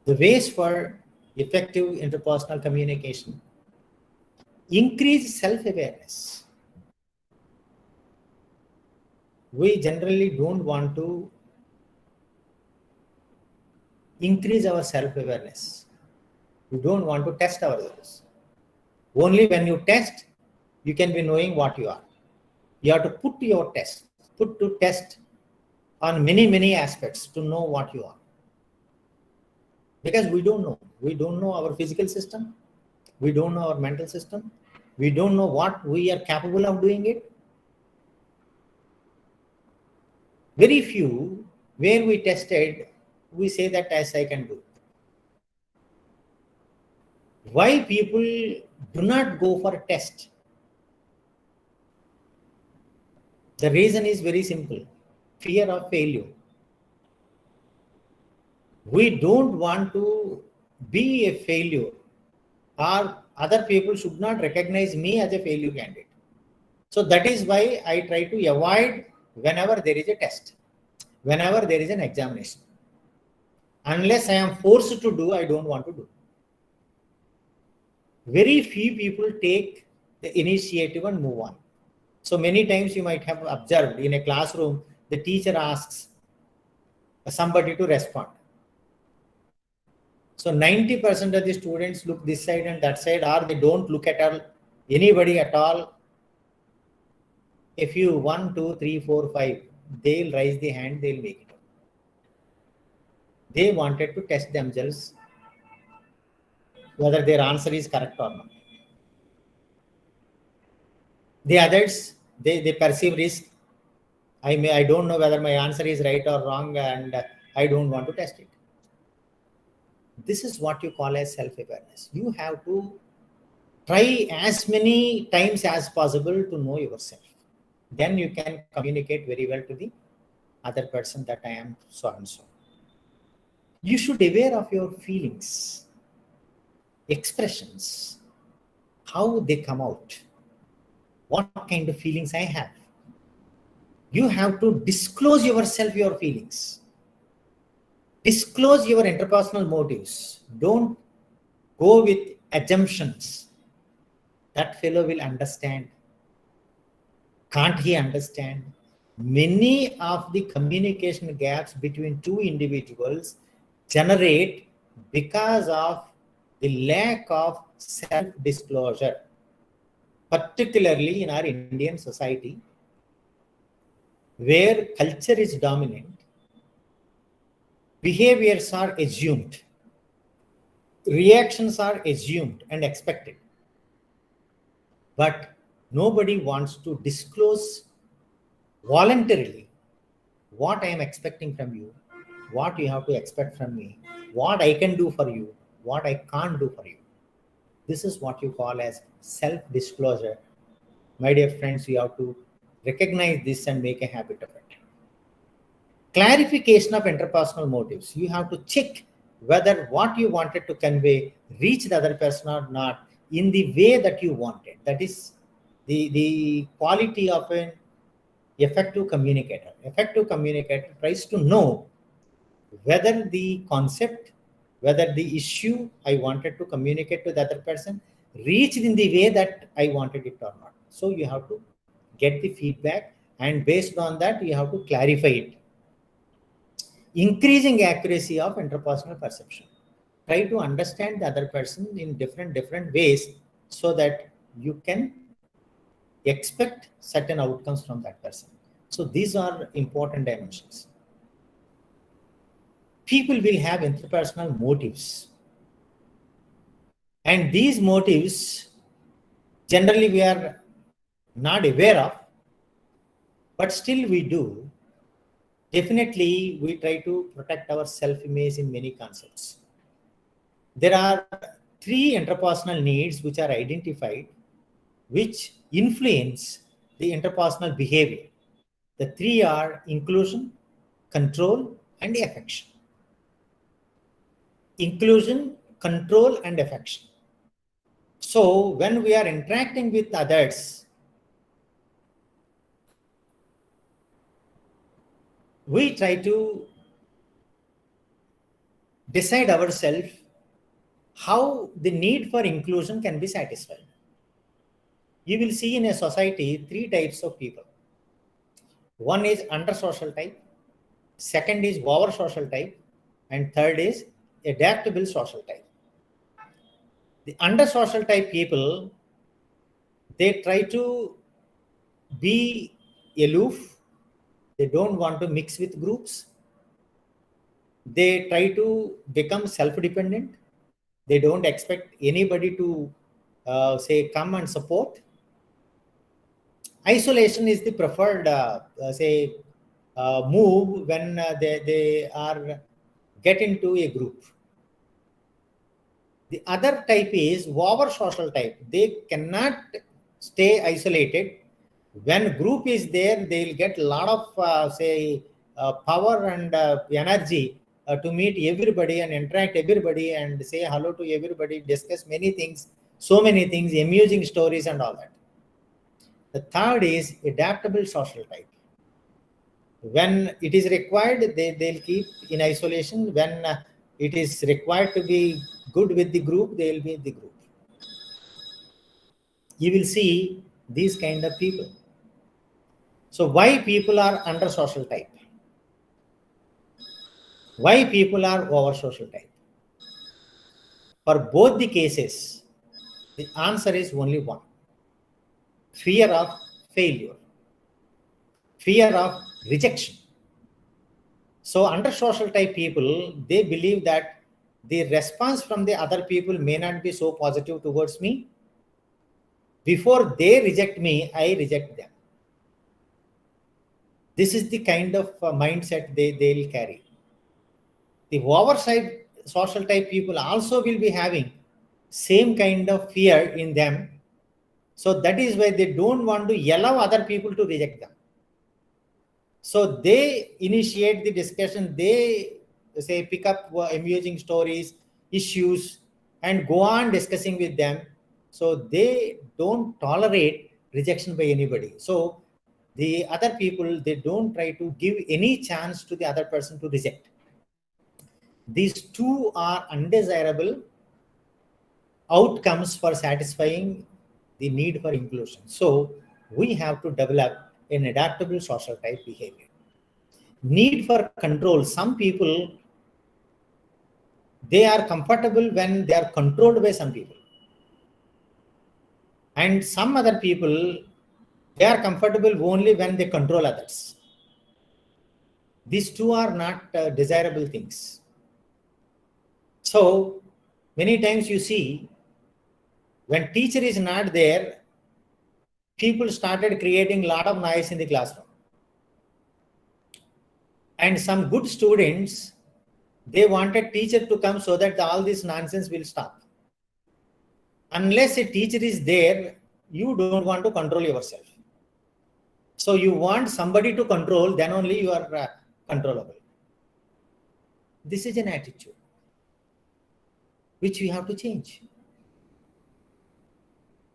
The ways for effective interpersonal communication: increase self-awareness. We generally don't want to increase our self-awareness. We don't want to test ourselves. Only when you test, you can be knowing what you are. You have to put your test, put to test on many aspects to know what you are. Because we don't know. We don't know our physical system. We don't know our mental system. We don't know what we are capable of doing it. Very few, where we tested, we say that as I can do. Why people do not go for a test? The reason is very simple. Fear of failure. We don't want to be a failure, or other people should not recognize me as a failure candidate. So that is why I try to avoid whenever there is a test, whenever there is an examination. Unless I am forced to do, I don't want to do. Very few people take the initiative and move on. So many times you might have observed in a classroom, the teacher asks somebody to respond. So 90% of the students look this side and that side, or they don't look at all, anybody at all. If you 1, 2, 3, 4, 5, they'll raise the hand, they'll make it. They wanted to test themselves whether their answer is correct or not. The others, they perceive risk. I don't know whether my answer is right or wrong, and I don't want to test it. This is what you call as self-awareness. You have to try as many times as possible to know yourself. Then you can communicate very well to the other person that I am so and so. You should be aware of your feelings, expressions, how they come out, what kind of feelings I have. You have to disclose yourself, your feelings. Disclose your interpersonal motives. Don't go with assumptions. That fellow will understand. Can't he understand? Many of the communication gaps between two individuals generate because of the lack of self-disclosure, particularly in our Indian society, where culture is dominant. Behaviors are assumed. Reactions are assumed and expected. But nobody wants to disclose voluntarily what I am expecting from you, what you have to expect from me, what I can do for you, what I can't do for you. This is what you call as self-disclosure. My dear friends, you have to recognize this and make a habit of it. Clarification of interpersonal motives. You have to check whether what you wanted to convey reached the other person or not in the way that you wanted. That is the quality of an effective communicator. Effective communicator tries to know whether the concept, whether the issue I wanted to communicate to the other person reached in the way that I wanted it or not. So you have to get the feedback, and based on that, you have to clarify it. Increasing accuracy of interpersonal perception. Try to understand the other person in different ways so that you can expect certain outcomes from that person. So these are important dimensions. People will have interpersonal motives. And these motives, generally we are not aware of, but still we do. Definitely, we try to protect our self-image in many concepts. There are 3 interpersonal needs which are identified, which influence the interpersonal behavior. The 3 are inclusion, control, and affection. Inclusion, control, and affection. So when we are interacting with others, we try to decide ourselves how the need for inclusion can be satisfied. You will see in a society 3 types of people. One is under social type, second is over social type, and third is adaptable social type. The under social type people, they try to be aloof. They don't want to mix with groups. They try to become self-dependent. They don't expect anybody to say come and support. Isolation is the preferred move when they are get into a group. The other type is over social type. They cannot stay isolated. When group is there, they'll get a lot of power and energy to meet everybody and interact everybody and say hello to everybody, discuss many things, so many things, amusing stories and all that. The third is adaptable social type. When it is required, they'll keep in isolation. When it is required to be good with the group, they will be in the group. You will see these kind of people. So why people are under social type? Why people are over social type? For both the cases, the answer is only one. Fear of failure. Fear of rejection. So under social type people, they believe that the response from the other people may not be so positive towards me. Before they reject me, I reject them. This is the kind of mindset they'll carry. The overside social type people also will be having same kind of fear in them. So that is why they don't want to allow other people to reject them. So they initiate the discussion, they say pick up amusing stories, issues, and go on discussing with them. So they don't tolerate rejection by anybody. So the other people, they don't try to give any chance to the other person to reject. These two are undesirable outcomes for satisfying the need for inclusion. So we have to develop an adaptable social type behavior. Need for control. Some people, they are comfortable when they are controlled by some people. And some other people, they are comfortable only when they control others. These two are not desirable things. So many times you see, when teacher is not there, people started creating a lot of noise in the classroom. And some good students, they wanted teacher to come so that all this nonsense will stop. Unless a teacher is there, you don't want to control yourself. So you want somebody to control, then only you are controllable. This is an attitude which we have to change.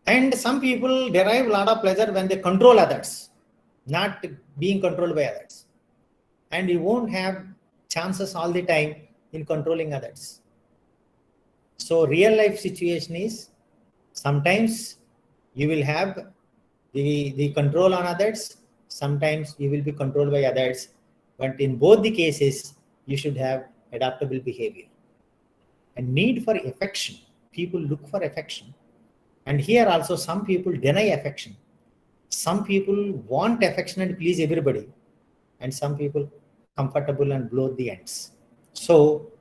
And some people derive a lot of pleasure when they control others, not being controlled by others. And you won't have chances all the time in controlling others. So real life situation is, sometimes you will have the control on others, sometimes you will be controlled by others, but in both the cases, you should have adaptable behavior. And need for affection. People look for affection. And here also some people deny affection. Some people want affection and please everybody. And some people comfortable and blow the ends. So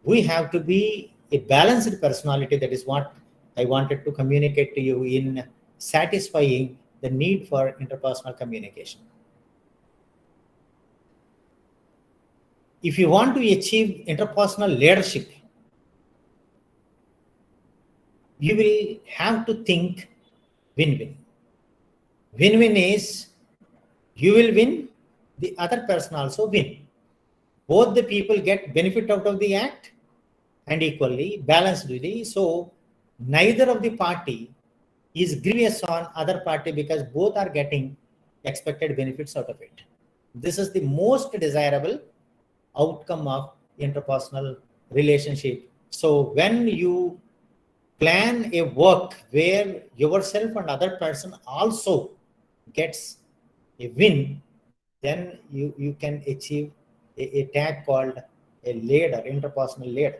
we have to be a balanced personality. That is what I wanted to communicate to you in satisfying the need for interpersonal communication. If you want to achieve interpersonal leadership, you will have to think win-win. Win-win is you will win, the other person also win. Both the people get benefit out of the act and equally, balancedly. So neither of the party is grievous on other party because both are getting expected benefits out of it. This is the most desirable outcome of interpersonal relationship. So when you plan a work where yourself and other person also gets a win, then you can achieve a tag called a leader, interpersonal leader.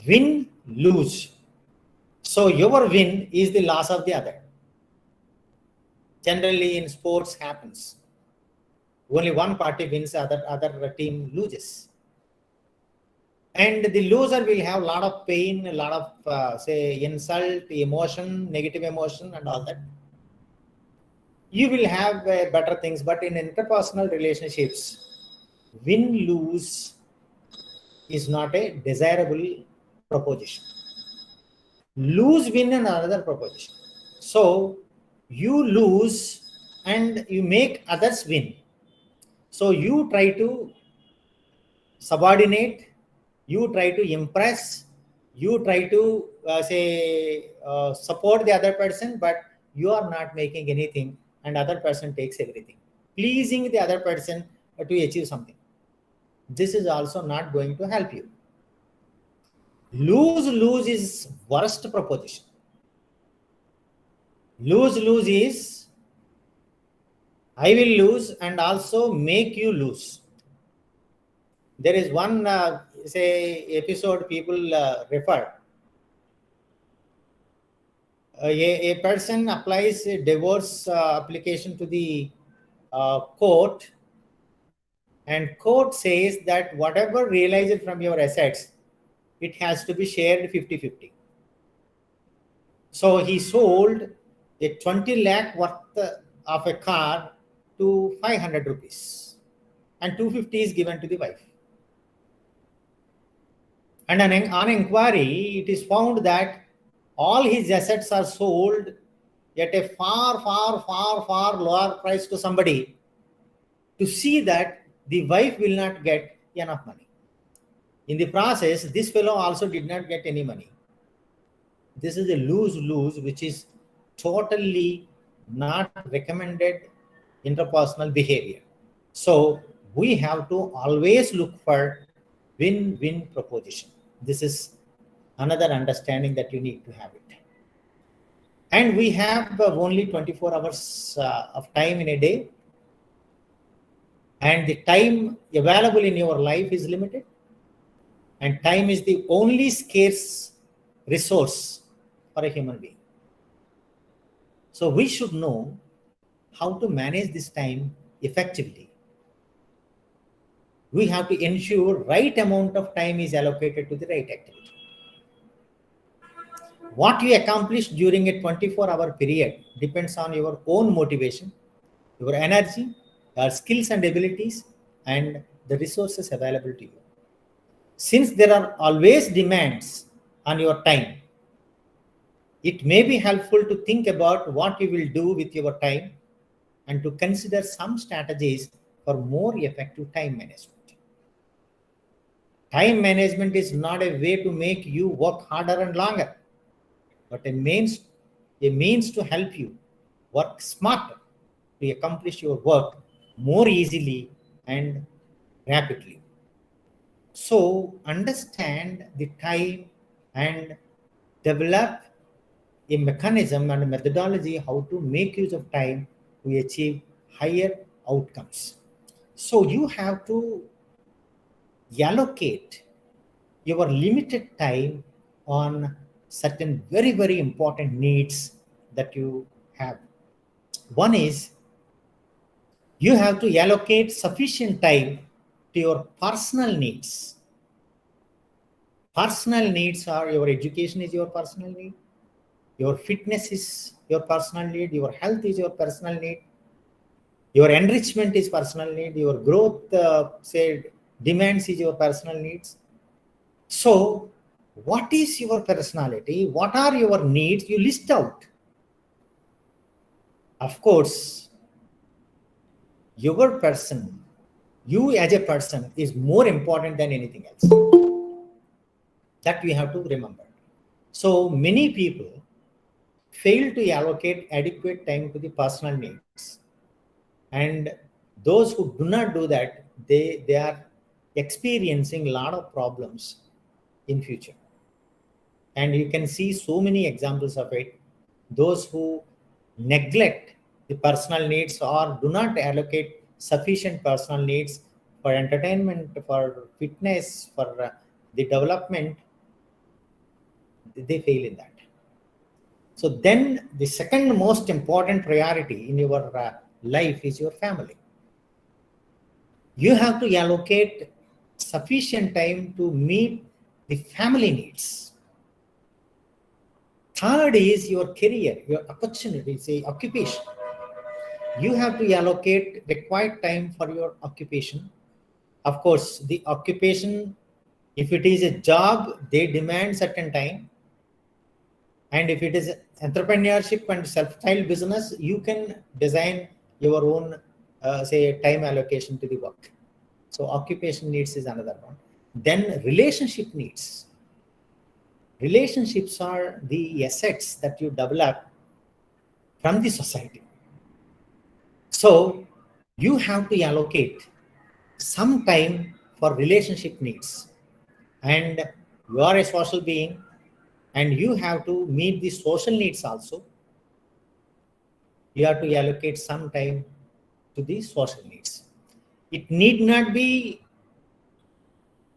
Win, lose. So your win is the loss of the other. Generally in sports happens. Only one party wins, other team loses. And the loser will have a lot of pain, a lot of, say, insult, emotion, negative emotion and all that. You will have better things, but in interpersonal relationships, win-lose is not a desirable proposition. Lose-win another proposition. So you lose and you make others win. So you try to subordinate, you try to impress, you try to support the other person, but you are not making anything and other person takes everything. Pleasing the other person to achieve something. This is also not going to help you. Lose-lose is worst proposition. Lose-lose is I will lose and also make you lose. There is one episode people refer. A person applies a divorce application to the court, and court says that whatever realized from your assets, it has to be shared 50-50. So he sold a 20 lakh worth of a car to 500 rupees, and 250 is given to the wife. And on inquiry, it is found that all his assets are sold at a far lower price to somebody to see that the wife will not get enough money. In the process, this fellow also did not get any money. This is a lose-lose, which is totally not recommended interpersonal behavior. So we have to always look for win-win proposition. This is another understanding that you need to have it. And we have only 24 hours of time in a day. And the time available in your life is limited. And time is the only scarce resource for a human being. So we should know how to manage this time effectively. We have to ensure right amount of time is allocated to the right activity. What you accomplish during a 24-hour period depends on your own motivation, your energy, your skills and abilities, and the resources available to you. Since there are always demands on your time, it may be helpful to think about what you will do with your time and to consider some strategies for more effective time management. Time management is not a way to make you work harder and longer, but a means to help you work smarter to accomplish your work more easily and rapidly. So understand the time and develop a mechanism and a methodology how to make use of time to achieve higher outcomes. So you have to allocate your limited time on certain very important needs that you have. One is you have to allocate sufficient time to your personal needs. Personal needs are your education is your personal need, your fitness is your personal need, your health is your personal need, your enrichment is personal need, your growth demands is your personal needs. So what is your personality? What are your needs? You list out. Of course, your person, you as a person is more important than anything else. That we have to remember. So many people fail to allocate adequate time to the personal needs. And those who do not do that, they are experiencing a lot of problems in future. And you can see so many examples of it. Those who neglect the personal needs or do not allocate sufficient personal needs for entertainment, for fitness, for the development, they fail in that. So then the second most important priority in your life is your family. You have to allocate sufficient time to meet the family needs. Third is your career, your opportunity, say occupation. You have to allocate required time for your occupation. Of course, the occupation, if it is a job, they demand certain time. And if it is entrepreneurship and self-styled business, you can design your own, say, time allocation to the work. So occupation needs is another one. Then relationship needs. Relationships are the assets that you develop from the society. So you have to allocate some time for relationship needs. And you are a social being, and you have to meet the social needs also. You have to allocate some time to the social needs. It need not be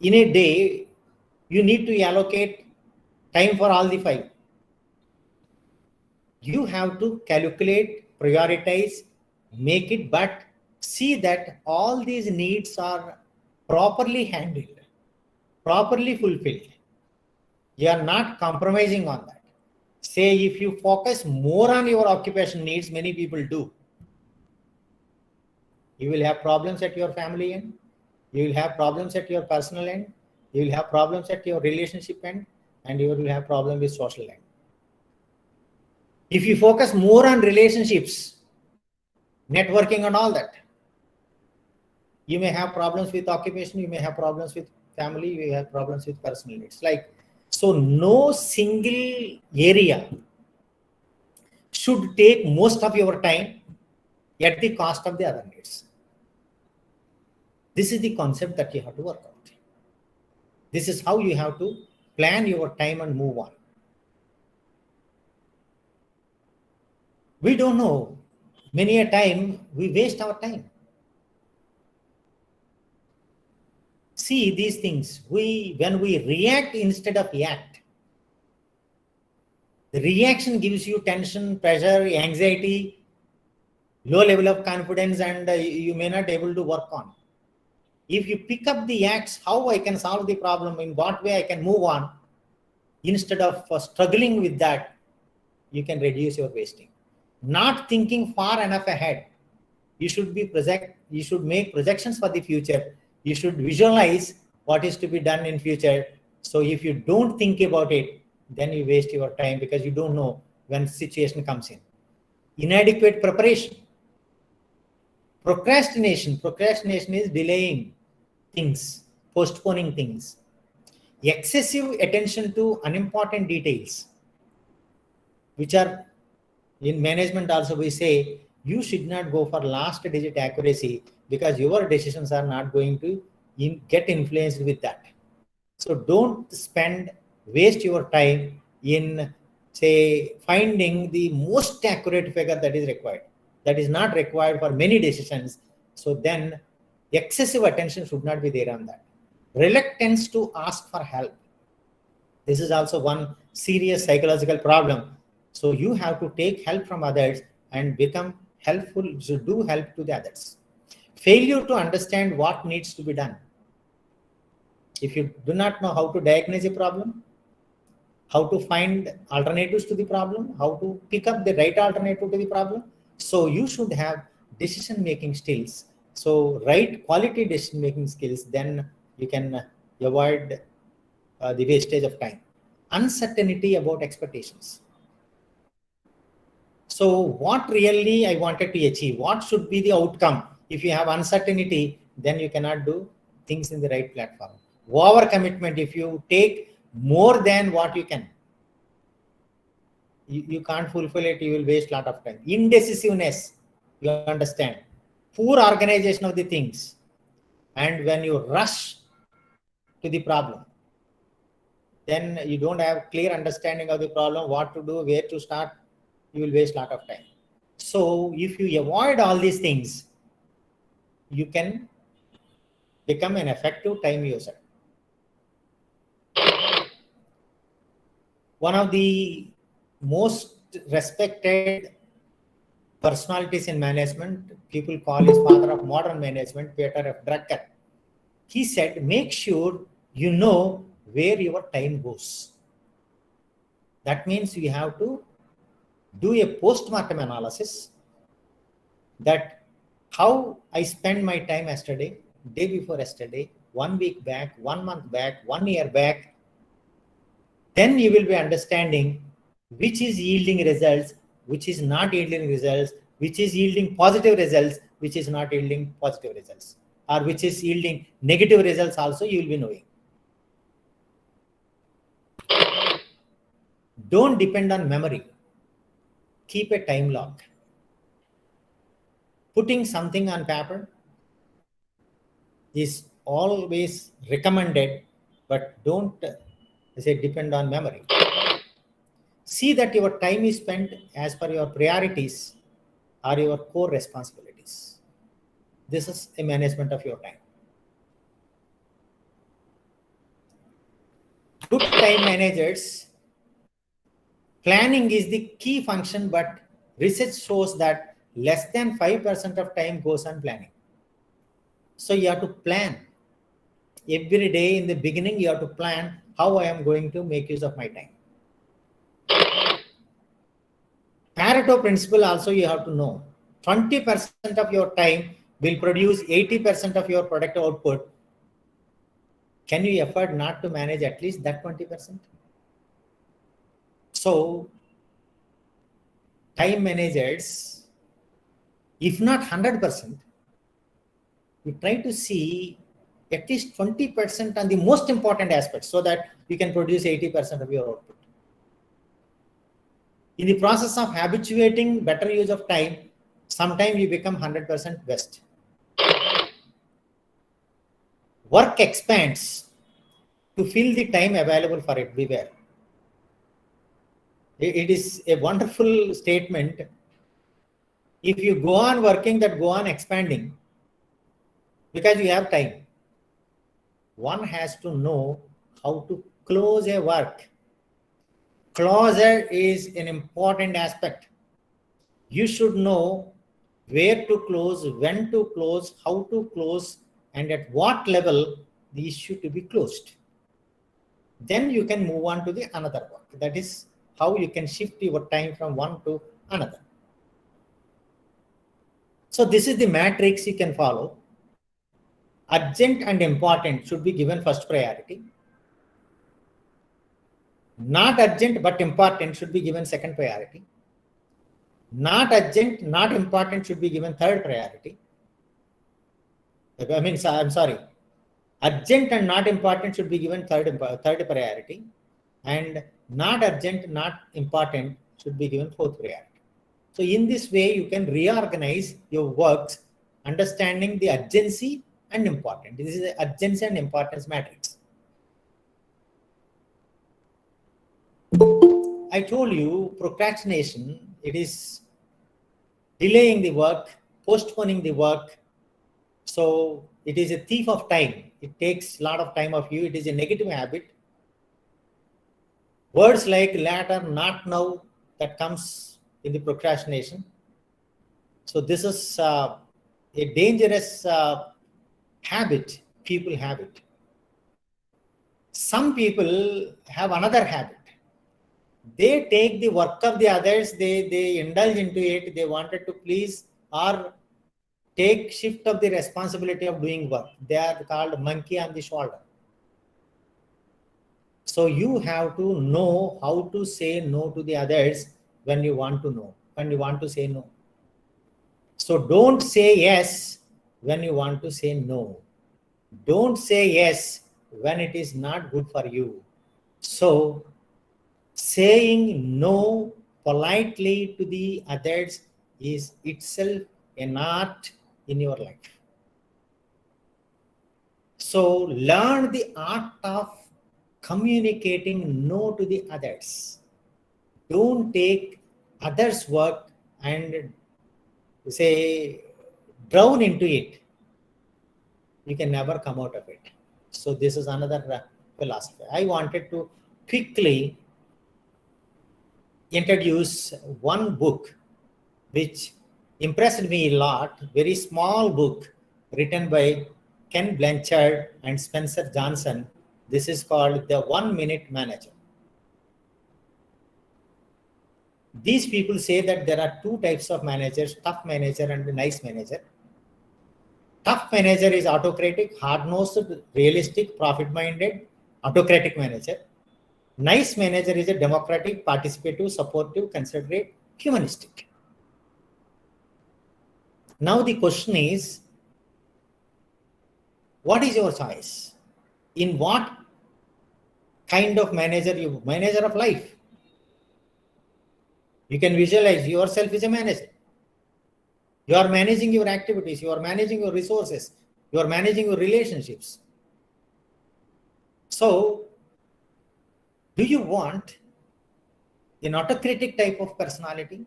in a day, you need to allocate time for all the 5. You have to calculate, prioritize, make it, but see that all these needs are properly handled, properly fulfilled. You are not compromising on that. Say if you focus more on your occupation needs, many people do, you will have problems at your family end, you will have problems at your personal end, you will have problems at your relationship end, and you will have problem with social end. If you focus more on relationships, networking and all that, you may have problems with occupation, you may have problems with family, you may have problems with personal needs. Like, so no single area should take most of your time at the cost of the other needs. This is the concept that you have to work out. This is how you have to plan your time and move on. We don't know. Many a time we waste our time. See these things. When we react instead of act, the reaction gives you tension, pressure, anxiety, low level of confidence, and you may not be able to work on. If you pick up the acts, how I can solve the problem, in what way I can move on, instead of struggling with that, you can reduce your wasting. Not thinking far enough ahead. You should make projections for the future. You should visualize what is to be done in future. So if you don't think about it, then you waste your time because you don't know when situation comes in. Inadequate preparation. Procrastination is delaying things, postponing things. Excessive attention to unimportant details, which are in management also we say, you should not go for last digit accuracy because your decisions are not going to get influenced with that. So don't waste your time in, say, finding the most accurate figure that is required. That is not required for many decisions. So then excessive attention should not be there on that. Reluctance to ask for help. This is also one serious psychological problem. So you have to take help from others and become helpful, to do help to the others. Failure to understand what needs to be done. If you do not know how to diagnose a problem, how to find alternatives to the problem, how to pick up the right alternative to the problem, so you should have decision-making skills. So right quality decision-making skills, then you can avoid the wastage of time. Uncertainty about expectations. So what really I wanted to achieve, what should be the outcome? If you have uncertainty, then you cannot do things in the right platform. Overcommitment, if you take more than what you can, you can't fulfill it, you will waste a lot of time. Indecisiveness, you understand. Poor organization of the things. And when you rush to the problem, then you don't have clear understanding of the problem, what to do, where to start, you will waste a lot of time. So if you avoid all these things, you can become an effective time user. One of the most respected personalities in management, people call his father of modern management, Peter F. Drucker. He said, make sure you know where your time goes. That means you have to do a post-mortem analysis that how I spend my time yesterday, day before yesterday, 1 week back, 1 month back, 1 year back. Then you will be understanding which is yielding results, which is not yielding results, which is yielding positive results, which is not yielding positive results, or which is yielding negative results also you will be knowing. Don't depend on memory. Keep a time log. Putting something on paper is always recommended, but don't say depend on memory. See that your time is spent as per your priorities or your core responsibilities. This is a management of your time. Good time managers, planning is the key function, but research shows that less than 5% of time goes on planning. So you have to plan. Every day in the beginning, you have to plan how I am going to make use of my time. Pareto principle also you have to know. 20% of your time will produce 80% of your product output. Can you afford not to manage at least that 20%? So, time managers, if not 100%, we try to see at least 20% on the most important aspects so that you can produce 80% of your output. In the process of habituating better use of time, sometimes you become 100% best. Work expands to fill the time available for it. Beware. It is a wonderful statement. If you go on working, that go on expanding because you have time. One has to know how to close a work. Closure is an important aspect. You should know where to close, when to close, how to close, and at what level the issue to be closed. Then you can move on to the another work. That is how you can shift your time from one to another. So this is the matrix you can follow. Urgent and important should be given first priority. Not urgent but important should be given second priority. Not urgent, not important should be given third priority. I'm sorry. Urgent and not important should be given third priority. And not urgent, not important should be given fourth priority. So in this way, you can reorganize your works, understanding the urgency and importance. This is the urgency and importance matrix. I told you procrastination, it is delaying the work, postponing the work. So it is a thief of time. It takes a lot of time of you. It is a negative habit. Words like later, not now, that comes in the procrastination. So this is a dangerous habit, people have it. Some people have another habit. They take the work of the others, they indulge into it, they wanted to please or take shift of the responsibility of doing work. They are called monkey on the shoulder. So you have to know how to say no to the others when you want to know, when you want to say no. So don't say yes when you want to say no. Don't say yes when it is not good for you. So saying no politely to the others is itself an art in your life. So learn the art of communicating no to the others. Don't take others' work and say drown into it. You can never come out of it. So this is another philosophy. I wanted to quickly introduce one book which impressed me a lot, very small book written by Ken Blanchard and Spencer Johnson. This is called The 1 Minute Manager. These people say that there are two types of managers, tough manager and nice manager. Tough manager is autocratic, hard-nosed, realistic, profit-minded, autocratic manager. Nice manager is a democratic, participative, supportive, considerate, humanistic. Now the question is, what is your choice? In what kind of manager you, manager of life? You can visualize yourself as a manager. You are managing your activities, you are managing your resources, you are managing your relationships. So, do you want an autocratic type of personality?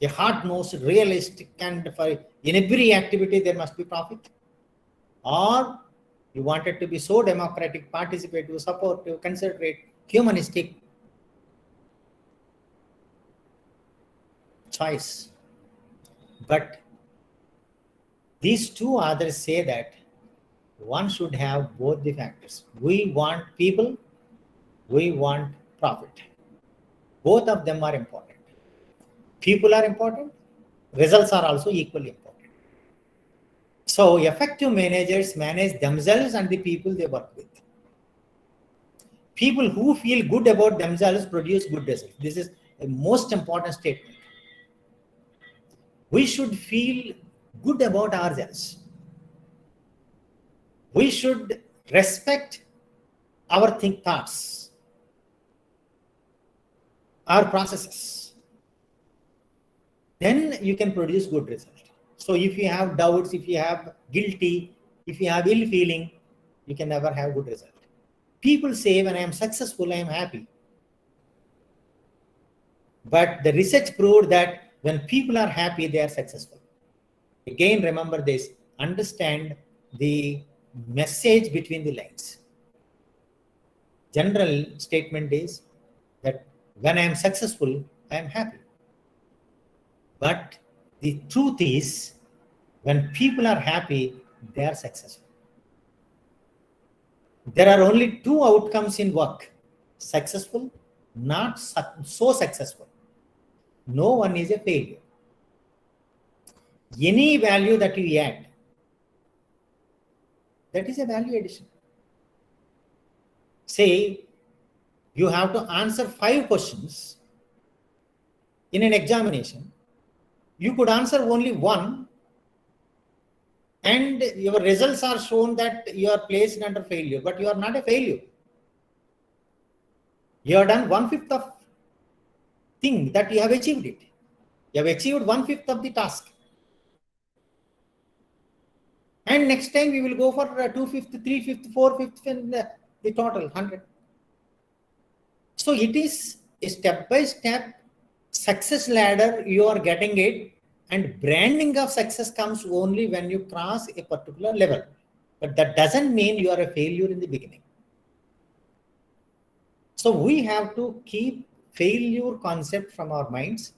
A hard-nosed, realistic, and in every activity there must be profit? Or you want it to be so democratic, participative, supportive, considerate, humanistic? Choice. But these two others say that one should have both the factors. We want people, we want profit. Both of them are important. People are important, results are also equally important. So effective managers manage themselves and the people they work with. People who feel good about themselves produce good results. This is a most important statement. We should feel good about ourselves. We should respect our thoughts, our processes. Then you can produce good result. So if you have doubts, if you have guilty, if you have ill feeling, you can never have good result. People say when I am successful, I am happy. But the research proved that when people are happy, they are successful. Again, remember this, understand the message between the lines. General statement is that when I am successful, I am happy. But the truth is, when people are happy, they are successful. There are only two outcomes in work, successful, not so successful. No one is a failure. Any value that you add, that is a value addition. Say, you have to answer 5 questions in an examination. You could answer only 1, and your results are shown that you are placed under failure, but you are not a failure. You have done 1/5 of thing that you have achieved it. You have achieved 1/5 of the task. And next time we will go for 2/5, 3/5, 4/5, and the total 100. So it is a step-by-step success ladder. You are getting it, and branding of success comes only when you cross a particular level. But that doesn't mean you are a failure in the beginning. So we have to keep failure concept from our minds.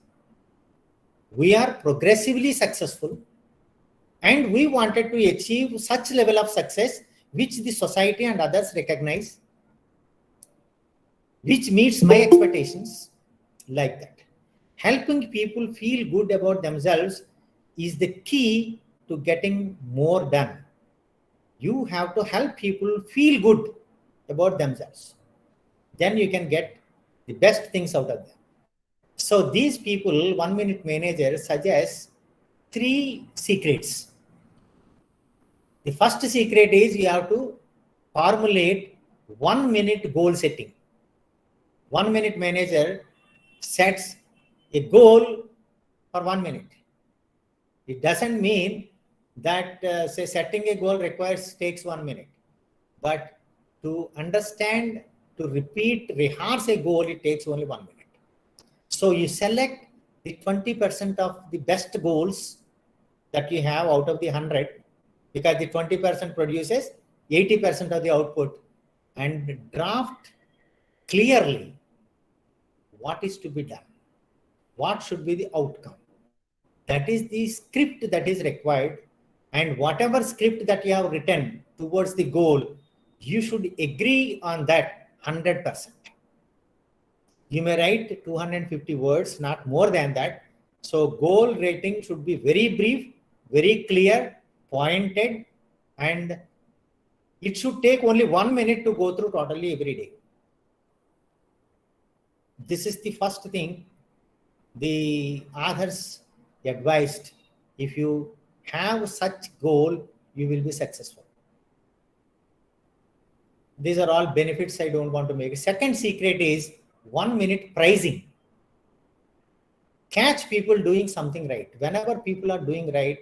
We are progressively successful, and we wanted to achieve such level of success which the society and others recognize, which meets my expectations, like that. Helping people feel good about themselves is the key to getting more done. You have to help people feel good about themselves. Then you can get the best things out of them. So these people, 1 Minute Manager, suggests 3 secrets. The first secret is you have to formulate 1 minute goal setting. 1 Minute Manager sets a goal for 1 minute. It doesn't mean that say setting a goal takes 1 minute, but to understand, to repeat, rehearse a goal, it takes only 1 minute. So you select the 20% of the best goals that you have out of the 100, because the 20% produces 80% of the output, and draft clearly what is to be done, what should be the outcome. That is the script that is required, and whatever script that you have written towards the goal, you should agree on that 100%. You may write 250 words, not more than that. So goal rating should be very brief, very clear, pointed, and it should take only 1 minute to go through totally every day. This is the first thing the authors advised. If you have such goal, you will be successful. These are all benefits I don't want to make. Second secret is 1 minute pricing. Catch people doing something right. Whenever people are doing right,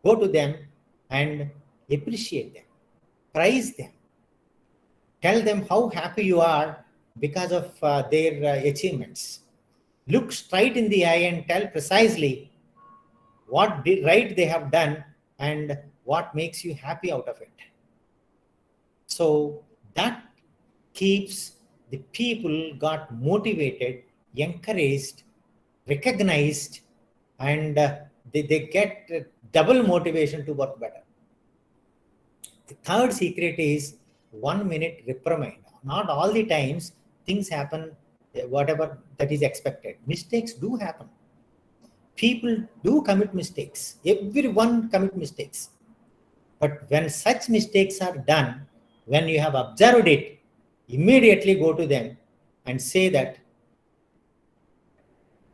go to them and appreciate them, praise them, tell them how happy you are because of their achievements. Look straight in the eye and tell precisely what right they have done and what makes you happy out of it. So that keeps the people got motivated, encouraged, recognized, and they get double motivation to work better. The third secret is 1 minute reprimand. Not all the times things happen whatever that is expected. Mistakes do happen. People do commit mistakes. Everyone commit mistakes. But when such mistakes are done, when you have observed it, immediately go to them and say that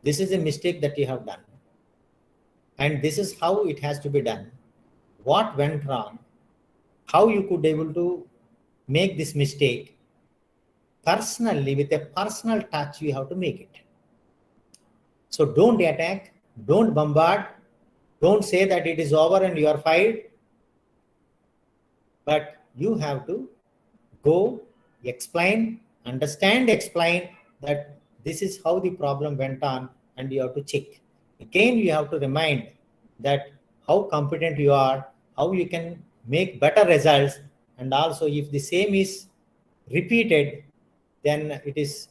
this is a mistake that you have done. And this is how it has to be done. What went wrong? How you could able to make this mistake? Personally, with a personal touch, you have to make it. So don't attack, don't bombard, don't say that it is over and you are fired. But you have to go, explain, understand, explain that this is how the problem went on, and you have to check. Again, you have to remind that how competent you are, how you can make better results, and also if the same is repeated, then it is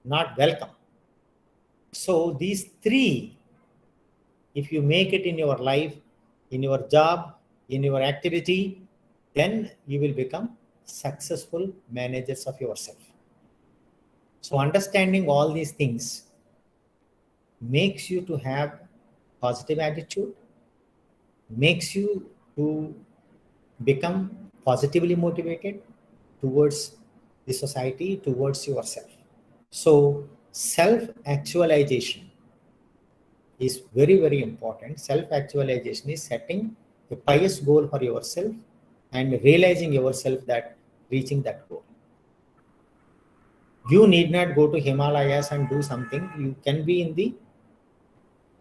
not welcome. So these three, if you make it in your life, in your job, in your activity, then you will become successful managers of yourself. So understanding all these things makes you to have positive attitude, makes you to become positively motivated towards the society, towards yourself. So self-actualization is very, very important. Self-actualization is setting a pious goal for yourself and realizing yourself that reaching that goal. You need not go to Himalayas and do something. You can be in the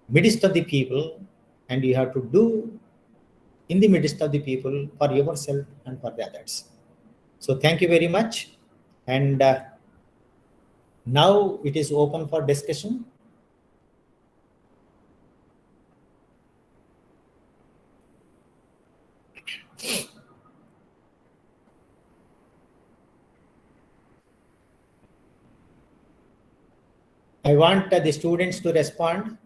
midst of the people, and you have to do in the midst of the people for yourself and for the others. So thank you very much. And now it is open for discussion. I want the students to respond.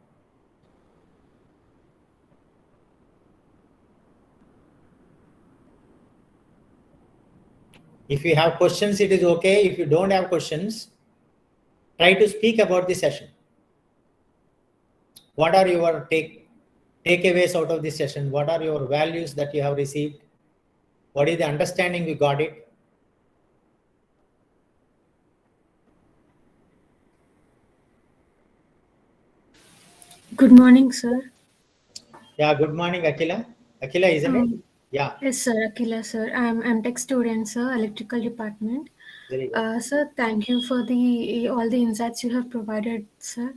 If you have questions, it is okay. If you don't have questions, try to speak about the session. What are your takeaways out of this session? What are your values that you have received? What is the understanding you got it? Good morning, sir. Yeah, good morning, Akila. Akila, isn't it? Yeah. Yes, sir, Akila, sir. I'm tech student, sir, electrical department. Very good. Sir, thank you for all the insights you have provided, sir.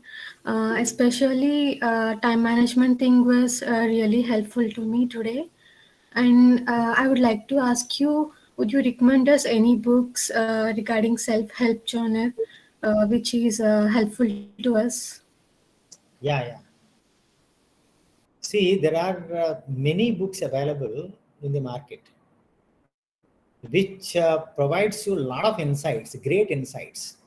Especially time management thing was really helpful to me today. And I would like to ask you, would you recommend us any books regarding self-help journal, which is helpful to us? Yeah. See, there are many books available in the market, which provides you a lot of insights, great insights.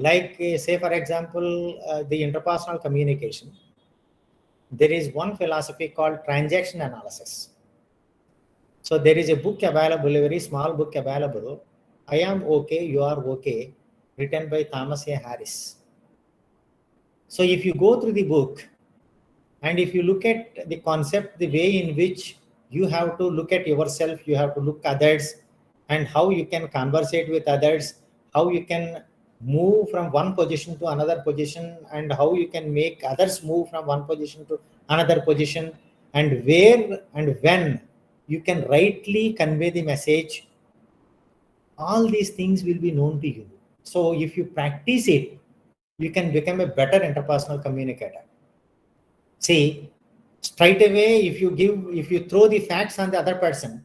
Like say for example, the interpersonal communication, there is one philosophy called transaction analysis. So there is a book available, a very small book available, I Am Okay, You Are Okay, written by Thomas A. Harris. So if you go through the book and if you look at the concept, the way in which you have to look at yourself, you have to look others, and how you can conversate with others, how you can move from one position to another position, and how you can make others move from one position to another position, and where and when you can rightly convey the message, all these things will be known to you. So if you practice it, you can become a better interpersonal communicator. See, straight away, if you throw the facts on the other person,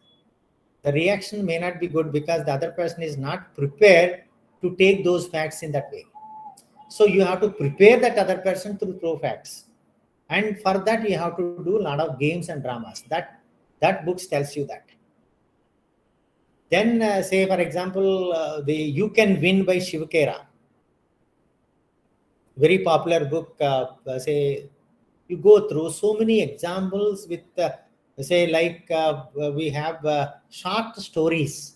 the reaction may not be good because the other person is not prepared to take those facts in that way. So you have to prepare that other person to throw facts, and for that you have to do a lot of games and dramas. That book tells you that. Then say for example, the You Can Win by Shiv Khera, very popular book. Say you go through so many examples with say like we have short stories.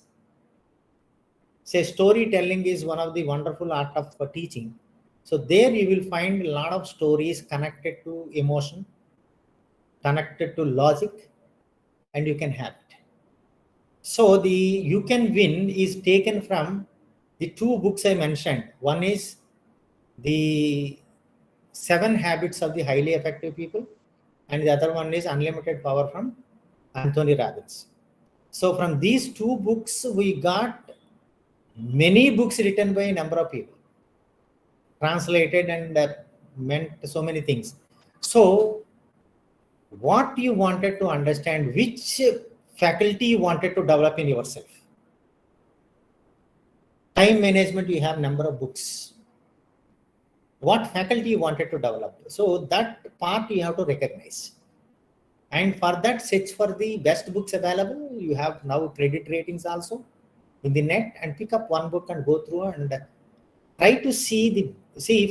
Say storytelling is one of the wonderful art of teaching. So there you will find a lot of stories connected to emotion, connected to logic, and you can have it. So the You Can Win is taken from the two books I mentioned. One is the 7 Habits of the Highly Effective People, and the other one is Unlimited Power from Anthony Robbins. So from these two books, we got many books written by a number of people, translated and meant so many things. So what you wanted to understand, which faculty you wanted to develop in yourself. Time management, you have number of books. What faculty you wanted to develop. So that part you have to recognize. And for that, search for the best books available. You have now credit ratings also in the net, and pick up one book and go through and try to see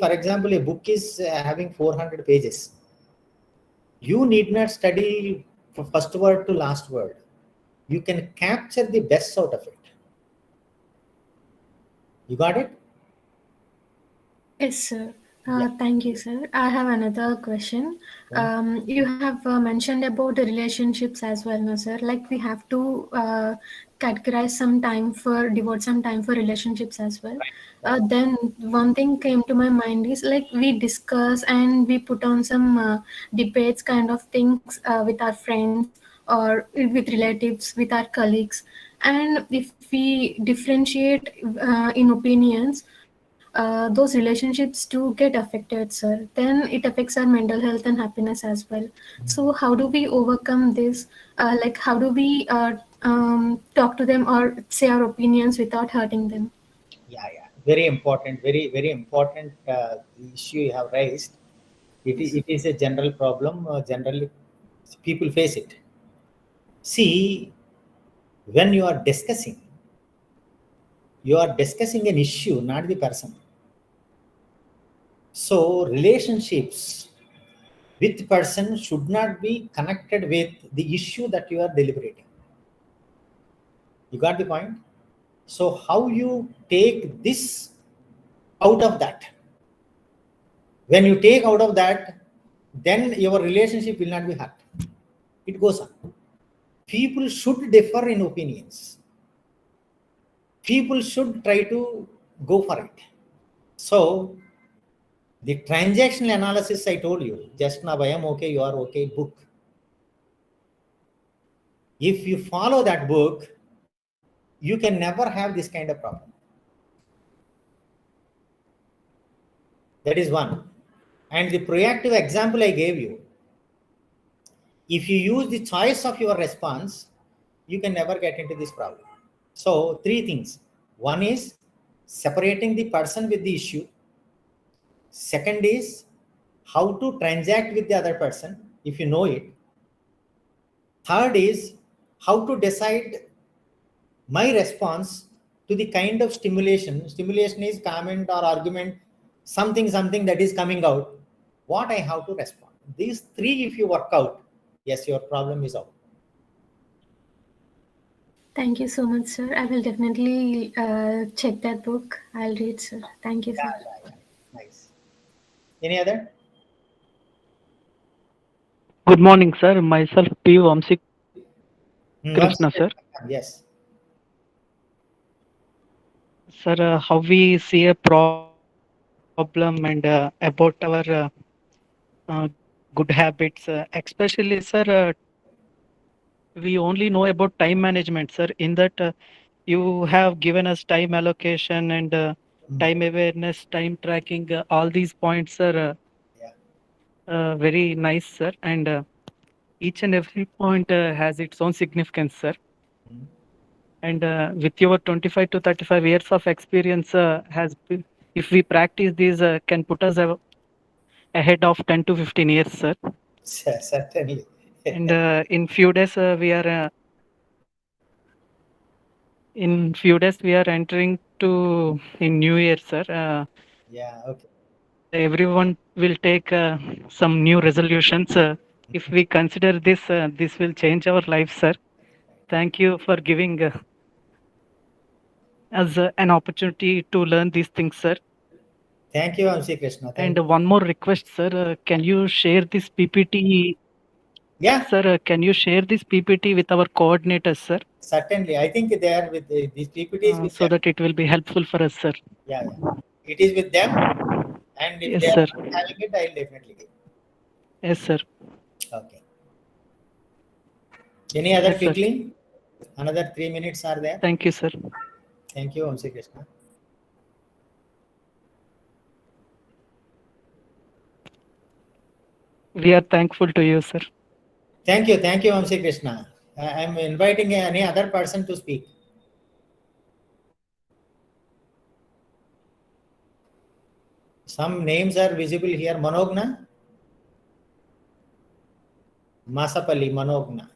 for example, a book is having 400 pages. You need not study from first word to last word. You can capture the best out of it. You got it? Yes, sir. Yeah. Thank you, sir. I have another question. You have mentioned about the relationships as well, no, sir? Like we have to categorize devote some time for relationships as well. Then one thing came to my mind is like we discuss and we put on some debates kind of things with our friends or with relatives, with our colleagues. And if we differentiate in opinions, those relationships do get affected, sir. Then it affects our mental health and happiness as well. So how do we overcome this? Like how do we talk to them or say our opinions without hurting them? Yeah. Very important, very important issue you have raised. It is a general problem. Generally, people face it. See, when you are discussing an issue, not the person. So relationships with person should not be connected with the issue that you are deliberating. You got the point? So how you take this out of that? When you take out of that, then your relationship will not be hurt. It goes on. People should differ in opinions. People should try to go for it. So the transactional analysis I told you just now, I am okay, you are okay book. If you follow that book, you can never have this kind of problem. That is one. And the proactive example I gave you, if you use the choice of your response, you can never get into this problem. So 3 things. One is separating the person with the issue. Second is how to transact with the other person, if you know it. Third is how to decide my response to the kind of stimulation. Stimulation is comment or argument, something that is coming out. What I have to respond. These three, if you work out, yes, your problem is out. Thank you so much, sir. I will definitely check that book. I'll read, sir. Thank you, sir. Yeah. Nice. Any other? Good morning, sir. Myself, P. Vamsi Krishna, sir. Yes. Sir, how we see a problem and about our good habits, especially, sir, we only know about time management, sir. In that, you have given us time allocation and time awareness, time tracking, all these points, sir. Very nice, sir. And each and every point has its own significance, sir. And with your 25 to 35 years of experience, if we practice these, can put us ahead of 10 to 15 years, sir. Certainly. And in few days, we are entering to in New Year, sir. Yeah. Okay. Everyone will take some new resolutions. If we consider this, this will change our life, sir. Thank you for giving us an opportunity to learn these things, sir. Thank you, Vamsi Krishna. And one more request, sir. Can you share this PPT? Yeah. Sir, can you share this PPT with our coordinators, sir? Certainly. I think they are with these PPTs with so them. that it will be helpful for us, sir. Yeah. It is with them. And if Yes, they are sir. not having it, I'll definitely give. Yes, sir. Okay. Any other Yes, sir. quickly? Another 3 minutes are there. Thank you, sir. Thank you, Vamsi Krishna. We are thankful to you, sir. Thank you, Vamsi Krishna. I am inviting any other person to speak. Some names are visible here. Manogna, Masapalli, Manogna,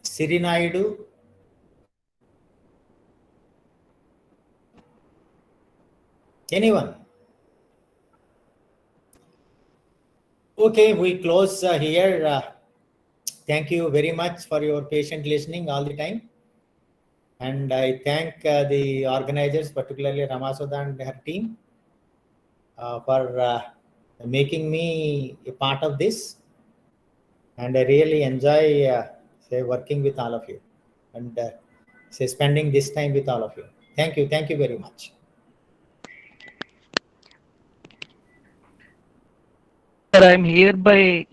Sirinaidu, anyone? Okay, we close here. Thank you very much for your patient listening all the time. And I thank the organizers, particularly Ramasoda and her team, for making me a part of this. And I really enjoy working with all of you and spending this time with all of you. Thank you very much. Sir, I am hereby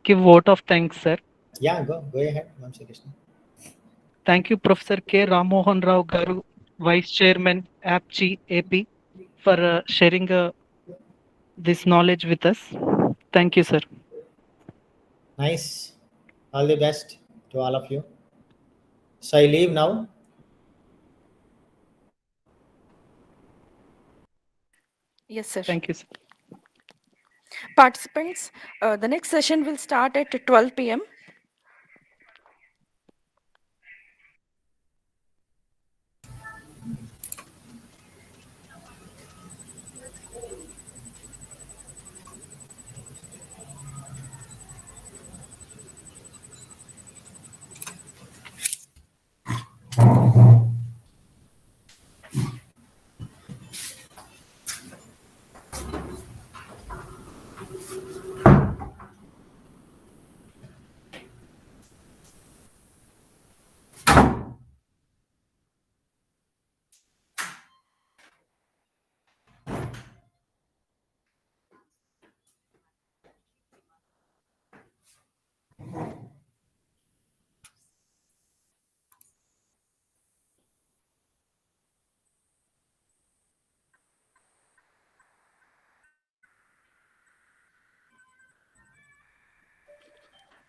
give vote of thanks, sir. Yeah, go ahead, Vamsi Krishna. Thank you, Professor K. Ramohan Rao Garu, Vice Chairman, APCHI AP, for sharing this knowledge with us. Thank you, sir. Nice. All the best to all of you. So I leave now. Yes, sir. Thank you, sir. Participants, the next session will start at 12 p.m.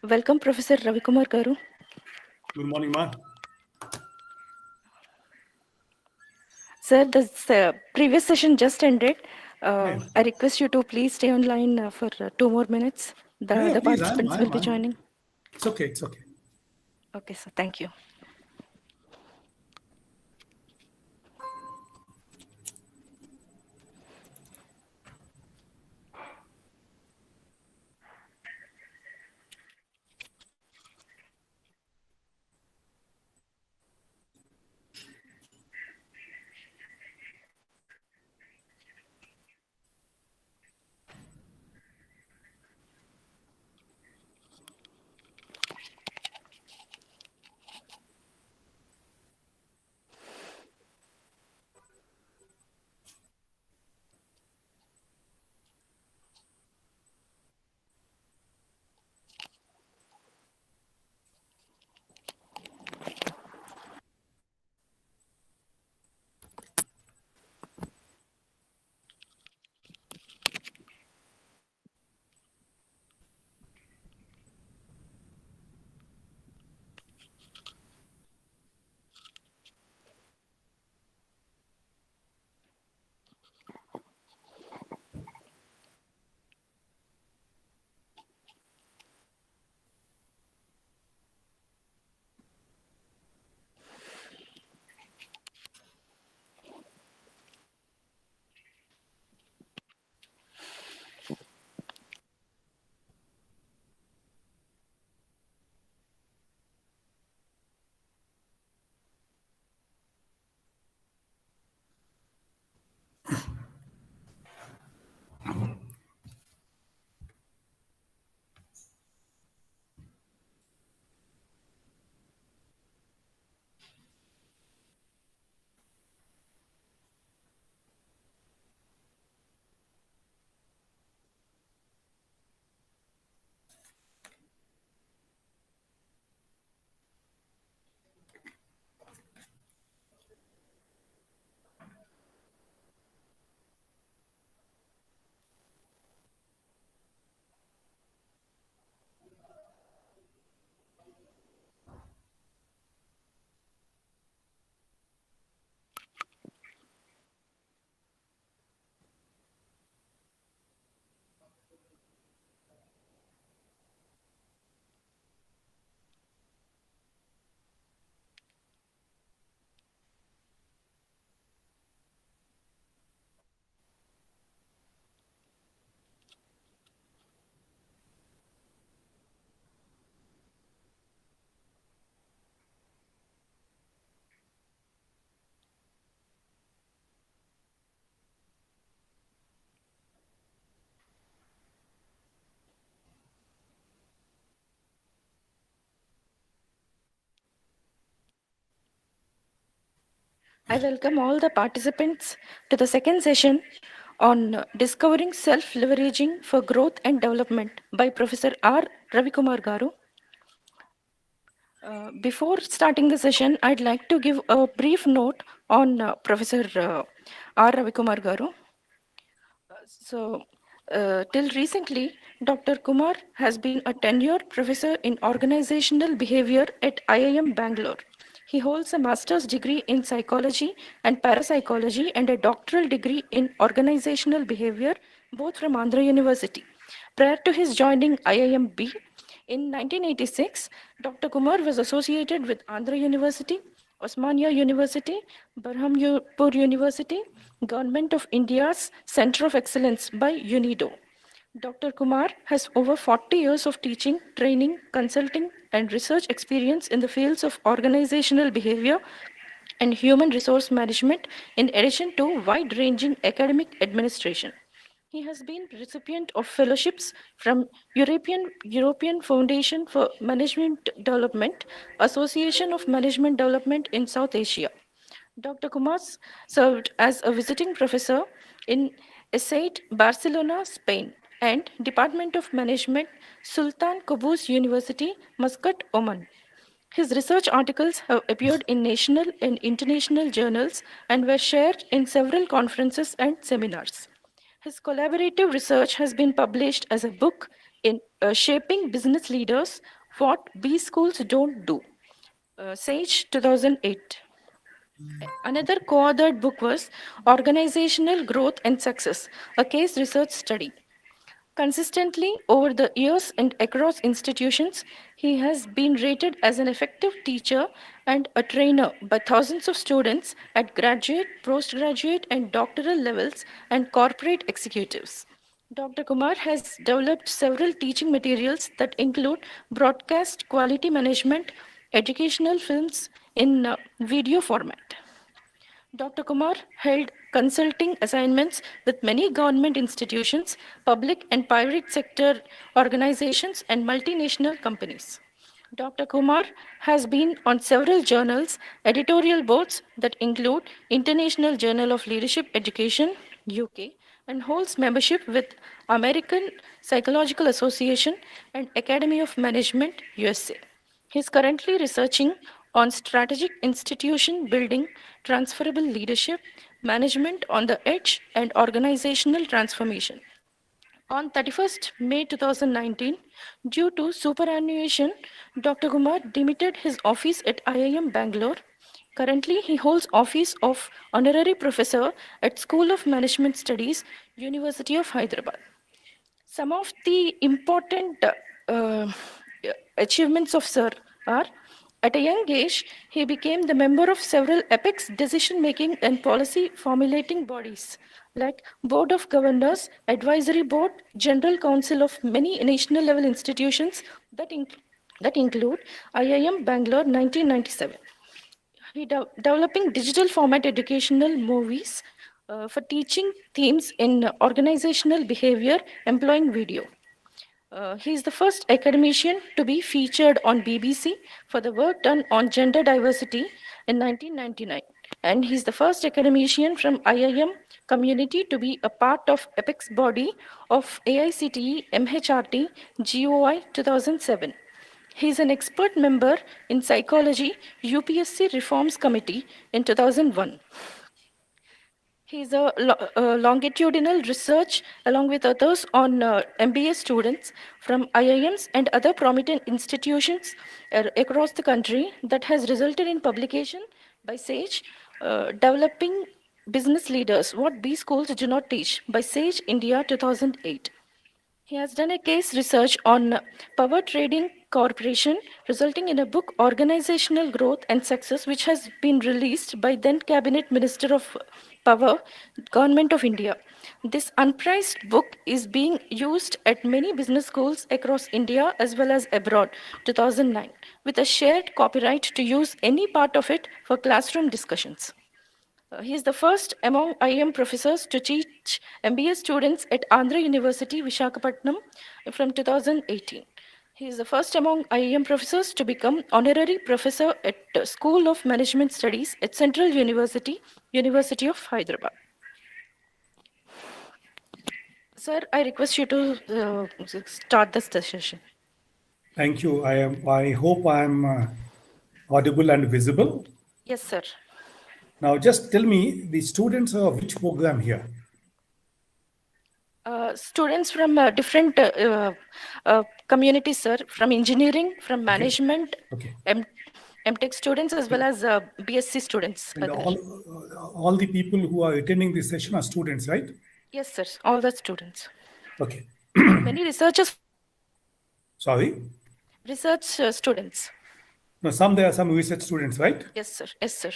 Welcome, Professor Ravikumar Garu. Good morning, ma'am. Sir, the previous session just ended. I request you to please stay online for 2 more minutes. The please, participants will be joining. It's okay. Okay, sir. Thank you. I welcome all the participants to the second session on discovering self-leveraging for growth and development by Professor R. Ravikumar Garu. Before starting the session, I'd like to give a brief note on Professor R. Ravikumar Garu. Till recently, Dr. Kumar has been a tenured professor in organizational behavior at IIM Bangalore. He holds a master's degree in psychology and parapsychology and a doctoral degree in organizational behavior, both from Andhra University. Prior to his joining IIMB in 1986, Dr. Kumar was associated with Andhra University, Osmania University, Berhampur University, Government of India's Center of Excellence by UNIDO. Dr. Kumar has over 40 years of teaching, training, consulting, and research experience in the fields of organizational behavior and human resource management, in addition to wide-ranging academic administration. He has been recipient of fellowships from European Foundation for Management Development, Association of Management Development in South Asia. Dr. Kumar served as a visiting professor in ESAID, Barcelona, Spain, and Department of Management, Sultan Qaboos University, Muscat, Oman. His research articles have appeared in national and international journals and were shared in several conferences and seminars. His collaborative research has been published as a book in Shaping Business Leaders, What B Schools Don't Do, Sage 2008. Another co-authored book was Organizational Growth and Success, a case research study. Consistently over the years and across institutions, he has been rated as an effective teacher and a trainer by thousands of students at graduate, postgraduate, and doctoral levels and corporate executives. Dr. Kumar has developed several teaching materials that include broadcast quality management, educational films in video format. Dr. Kumar held consulting assignments with many government institutions, public and private sector organizations, and multinational companies. Dr. Kumar has been on several journals, editorial boards that include International Journal of Leadership Education, UK, and holds membership with American Psychological Association and Academy of Management, USA. He is currently researching on strategic institution building, transferable leadership, management on the edge, and organizational transformation. On 31st May 2019, due to superannuation, Dr. Kumar demitted his office at IIM Bangalore. Currently, he holds office of Honorary Professor at School of Management Studies, University of Hyderabad. Some of the important uh, achievements of Sir are, at a young age, he became the member of several apex decision-making and policy formulating bodies, like Board of Governors, Advisory Board, General Council of many national level institutions that include IIM Bangalore 1997. He developing digital format educational movies for teaching themes in organizational behavior employing video. He is the first academician to be featured on BBC for the work done on gender diversity in 1999. And he's the first academician from IIM community to be a part of apex body of AICTE MHRT GOI 2007. He is an expert member in psychology UPSC Reforms Committee in 2001. He is a longitudinal research along with others on MBA students from IIMs and other prominent institutions across the country that has resulted in publication by SAGE, Developing Business Leaders, What B Schools Do Not Teach by SAGE India 2008. He has done a case research on power trading corporation, resulting in a book, Organizational Growth and Success, which has been released by then Cabinet Minister of Power, Government of India. This unpriced book is being used at many business schools across India as well as abroad, 2009, with a shared copyright to use any part of it for classroom discussions. He is the first among IIM professors to teach MBA students at Andhra University, Visakhapatnam from 2018. He is the first among IIM professors to become honorary professor at School of Management Studies at Central University, University of Hyderabad. Sir, I request you to start the session. Thank you. I hope I am audible and visible. Yes, sir. Now, just tell me the students of which program here? Students from different communities, sir, from engineering, from management, Okay. MTech students, as well as BSc students. And all the people who are attending this session are students, right? Yes, sir, all the students. Okay. Many researchers. Sorry? Research students. No, there are some research students, right? Yes, sir. Yes, sir.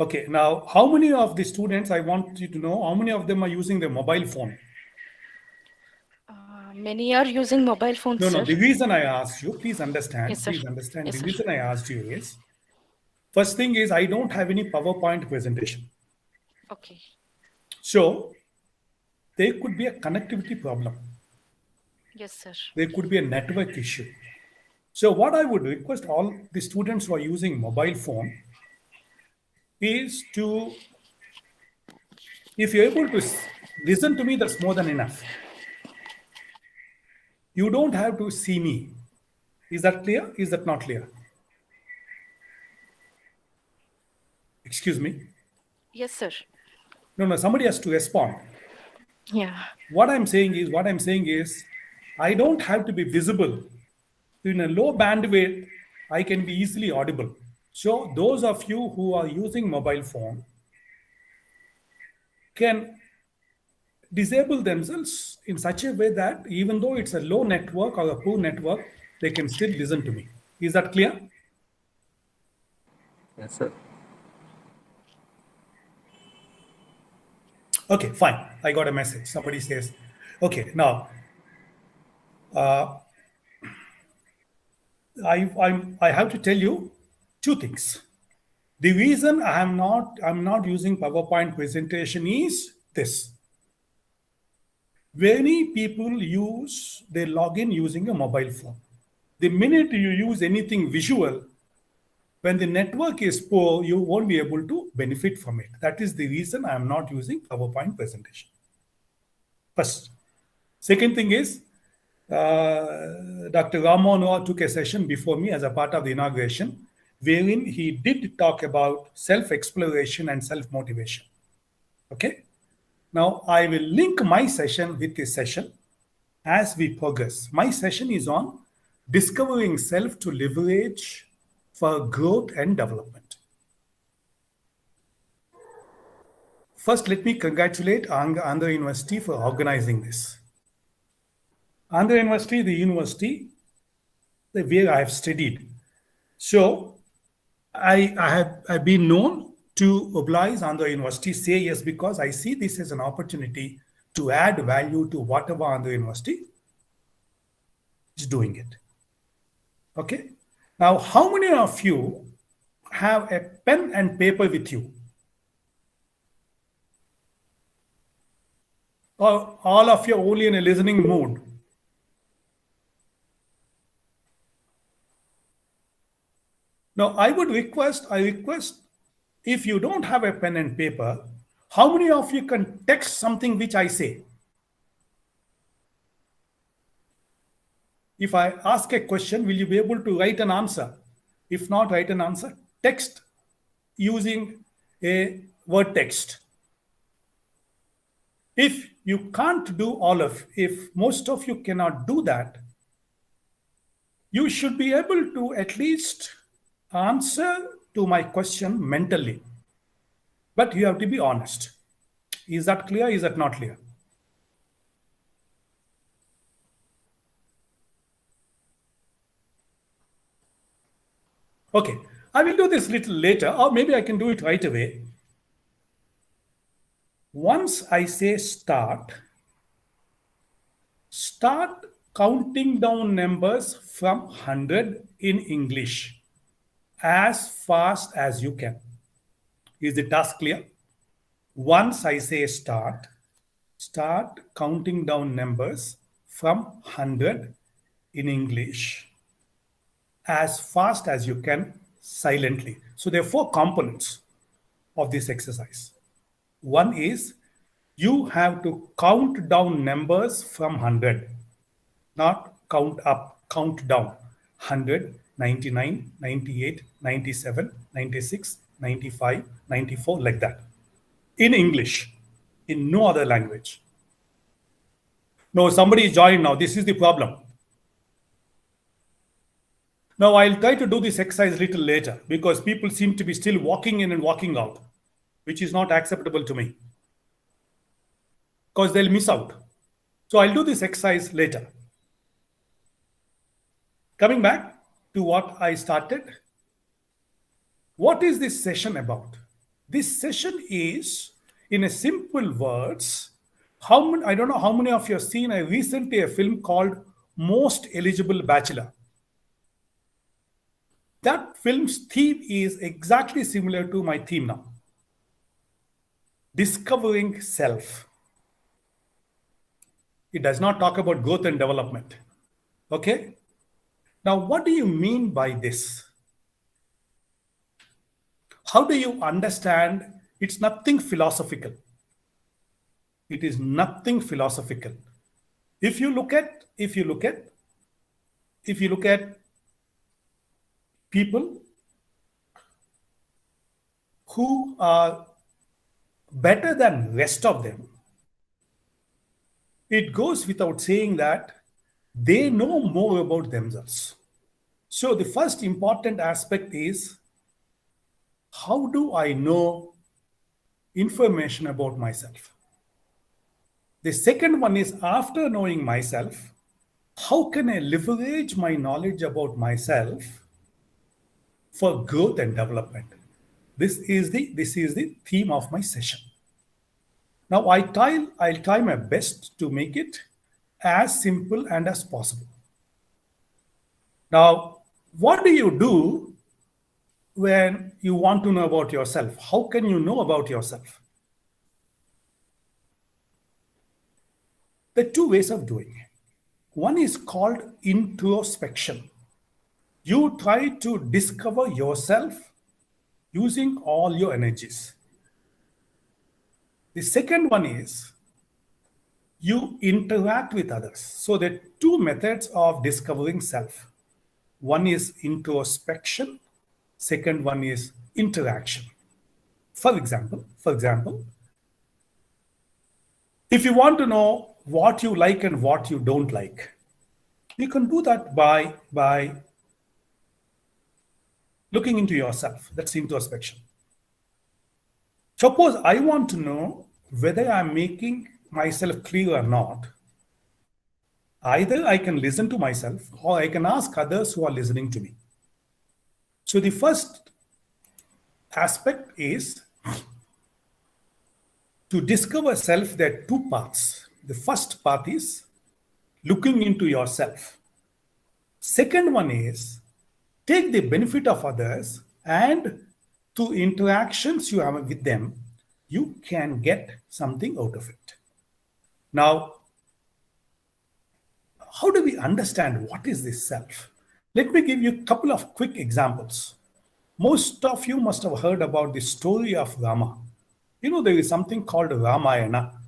Okay. Now, how many of the students, I want you to know, how many of them are using their mobile phone? Many are using mobile phones, No, sir. the reason I asked you, please understand. Yes, sir. Please understand. Yes, the sir. reason I asked you is, first thing is I don't have any PowerPoint presentation. Okay. So there could be a connectivity problem. Yes, sir. There could be a network issue. So what I would request all the students who are using mobile phone is to, if you're able to listen to me, that's more than enough. You don't have to see me. Is that clear? Is that not clear? Excuse me? Yes, sir. No, somebody has to respond. Yeah. What I'm saying is, I don't have to be visible. In a low bandwidth, I can be easily audible. So those of you who are using mobile phone can disable themselves in such a way that even though it's a low network or a poor network, they can still listen to me. Is that clear? Yes, sir. Okay, fine. I got a message. Somebody says, okay, now I have to tell you two things. The reason I'm not using PowerPoint presentation is this. Many people they log in using a mobile phone. The minute you use anything visual, when the network is poor, you won't be able to benefit from it. That is the reason I'm not using PowerPoint presentation. First. Second thing is, Dr. Ramono took a session before me as a part of the inauguration, wherein he did talk about self-exploration and self-motivation. Okay? Now, I will link my session with this session as we progress. My session is on discovering self to leverage for growth and development. First, let me congratulate Andhra University for organizing this. Andhra University, the university where I have studied. So, I've been known to oblige Andhra University, say yes, because I see this as an opportunity to add value to whatever Andhra University is doing it. Okay? Now, how many of you have a pen and paper with you? Or all of you are only in a listening mood? Now, I request, if you don't have a pen and paper, how many of you can text something which I say? If I ask a question, will you be able to write an answer? If not write an answer, text using a word text. If you can't do if most of you cannot do that, you should be able to at least answer to my question mentally. But you have to be honest. Is that clear? Is that not clear? Okay, I will do this little later, or maybe I can do it right away. Once I say start counting down numbers from 100 in English as fast as you can. Is the task clear? Once I say start counting down numbers from 100 in English as fast as you can silently. So there are 4 components of this exercise. One is you have to count down numbers from 100, not count up, count down. 100, 99, 98, 97, 96, 95, 94, like that. In English, in no other language. No, somebody joined now. This is the problem. Now, I'll try to do this exercise a little later because people seem to be still walking in and walking out, which is not acceptable to me because they'll miss out. So I'll do this exercise later. Coming back to what I started, what is this session about? This session is, in a simple words, I don't know how many of you have seen recently a film called Most Eligible Bachelor. That film's theme is exactly similar to my theme now. Discovering self. It does not talk about growth and development. Okay? Now, what do you mean by this? How do you understand? It's nothing philosophical. It is nothing philosophical. If you look at people who are better than rest of them, it goes without saying that they know more about themselves. So the first important aspect is, how do I know information about myself? The second one is, after knowing myself, how can I leverage my knowledge about myself for growth and development? This is the theme of my session. Now I'll try my best to make it as simple and as possible. Now, what do you do when you want to know about yourself? How can you know about yourself? There are two ways of doing it. One is called introspection. You try to discover yourself using all your energies. The second one is you interact with others. So there are two methods of discovering self. One is introspection. Second one is interaction. For example, if you want to know what you like and what you don't like, you can do that by looking into yourself. That's introspection. Suppose I want to know whether I'm making myself clear or not. Either I can listen to myself or I can ask others who are listening to me. So the first aspect is to discover self. There are two paths. The first path is looking into yourself. Second one is take the benefit of others, and through interactions you have with them, you can get something out of it. Now, how do we understand what is this self? Let me give you a couple of quick examples. Most of you must have heard about the story of Rama. You know, there is something called Ramayana.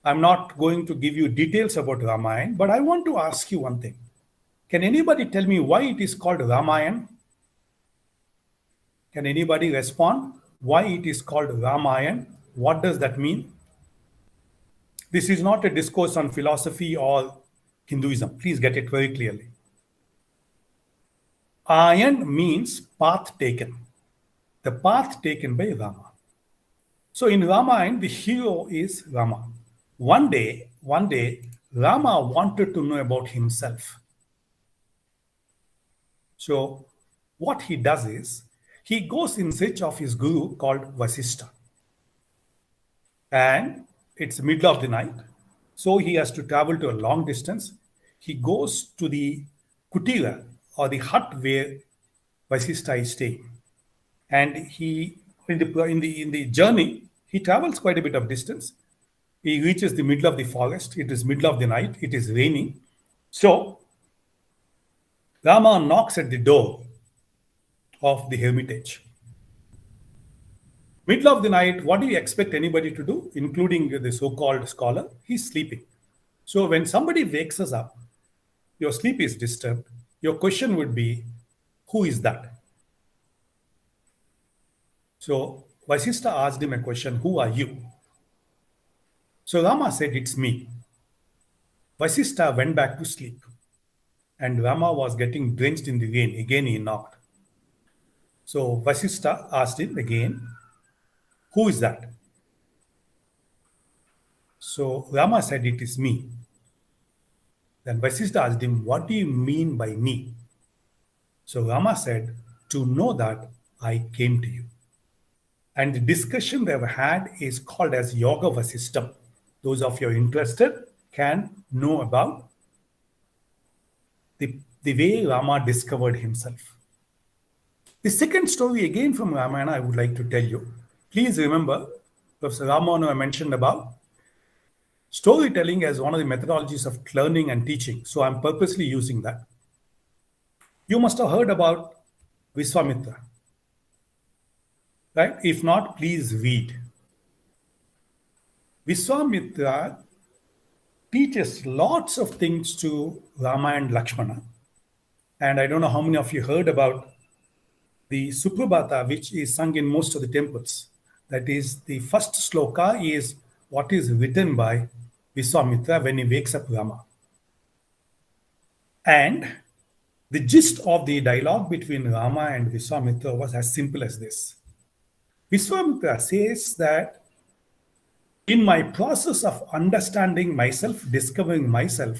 I'm not going to give you details about Ramayana, but I want to ask you one thing. Can anybody tell me why it is called Ramayana? Can anybody respond? Why it is called Ramayana? What does that mean? This is not a discourse on philosophy or Hinduism. Please get it very clearly. Ayan means path taken. The path taken by Rama. So in Ramayana, the hero is Rama. One day, Rama wanted to know about himself. So what he does is, he goes in search of his guru called Vasishtha. And it's middle of the night. So he has to travel to a long distance. He goes to the kutira, or the hut where Vasishtha is staying. And he, in the journey, he travels quite a bit of distance. He reaches the middle of the forest. It is middle of the night. It is raining. So Rama knocks at the door of the hermitage. Middle of the night, what do you expect anybody to do, including the so-called scholar? He's sleeping. So when somebody wakes us up, your sleep is disturbed, your question would be, who is that? So Vasishtha asked him a question, who are you? So Rama said, it's me. Vasishtha went back to sleep. And Rama was getting drenched in the rain. Again he knocked. So Vasishtha asked him again, who is that? So Rama said, it is me. Then Vasishtha asked him, what do you mean by me? So Rama said, to know that I came to you. And the discussion they've had is called as Yoga Vasishtha. Those of you interested can know about the way Rama discovered himself. The second story, again from Ramayana, I would like to tell you. Please remember, Professor Ramana mentioned about storytelling as one of the methodologies of learning and teaching. So I'm purposely using that. You must have heard about Viswamitra, right? If not, please read. Viswamitra teaches lots of things to Rama and Lakshmana. And I don't know how many of you heard about the Suprabhata, which is sung in most of the temples. That is, the first sloka is what is written by Viswamitra when he wakes up Rama. And the gist of the dialogue between Rama and Viswamitra was as simple as this. Viswamitra says that In my process of understanding myself, discovering myself,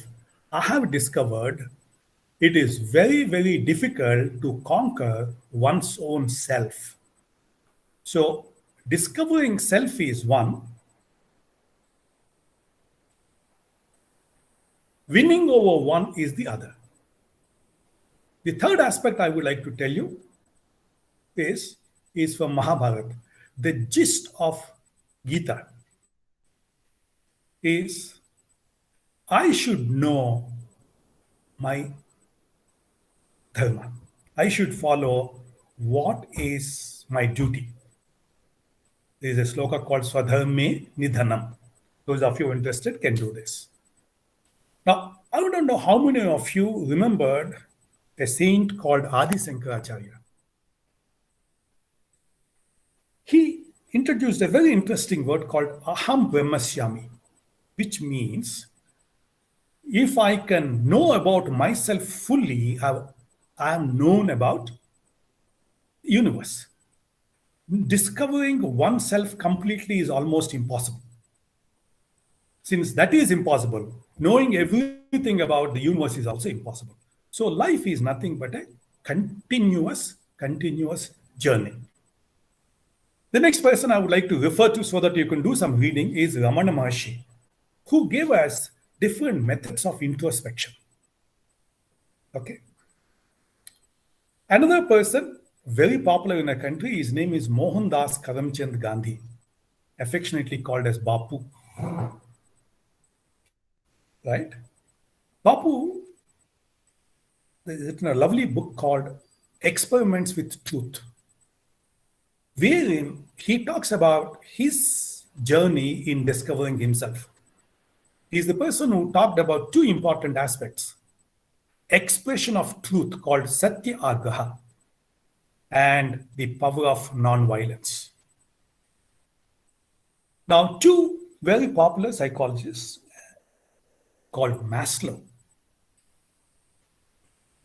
I have discovered it is very, very difficult to conquer one's own self. So, discovering self is one, winning over one is the other. The third aspect I would like to tell you is from Mahabharata. The gist of Gita is I should know my dharma. I should follow what is my duty. There is a sloka called Swadharme Nidhanam. Those of you interested can do this. Now, I don't know how many of you remembered a saint called Adi Sankaracharya. He introduced a very interesting word called Aham Brahmasyami, which means if I can know about myself fully, I am known about the universe. Discovering oneself completely is almost impossible. Since that is impossible, knowing everything about the universe is also impossible. So life is nothing but a continuous journey. The next person I would like to refer to so that you can do some reading is Ramana Maharshi, who gave us different methods of introspection. Okay. Another person very popular in our country, his name is Mohandas Karamchand Gandhi, affectionately called as Bapu. Right? Bapu has written a lovely book called Experiments with Truth, wherein he talks about his journey in discovering himself. He's the person who talked about two important aspects: expression of truth called Satya Agraha and the power of non-violence. Now, two very popular psychologists called Maslow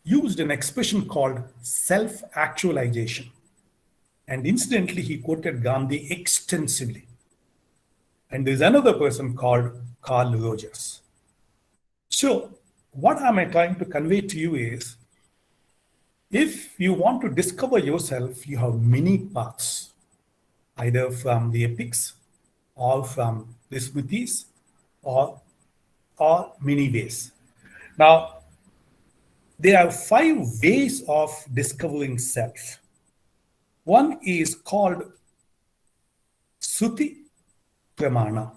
used an expression called self-actualization. And incidentally, he quoted Gandhi extensively. And there's another person called Carl Rogers. So, what am I trying to convey to you is, if you want to discover yourself, you have many paths, either from the epics or from the Smritis or many ways. Now, there are 5 ways of discovering self. One is called Suti Pramana.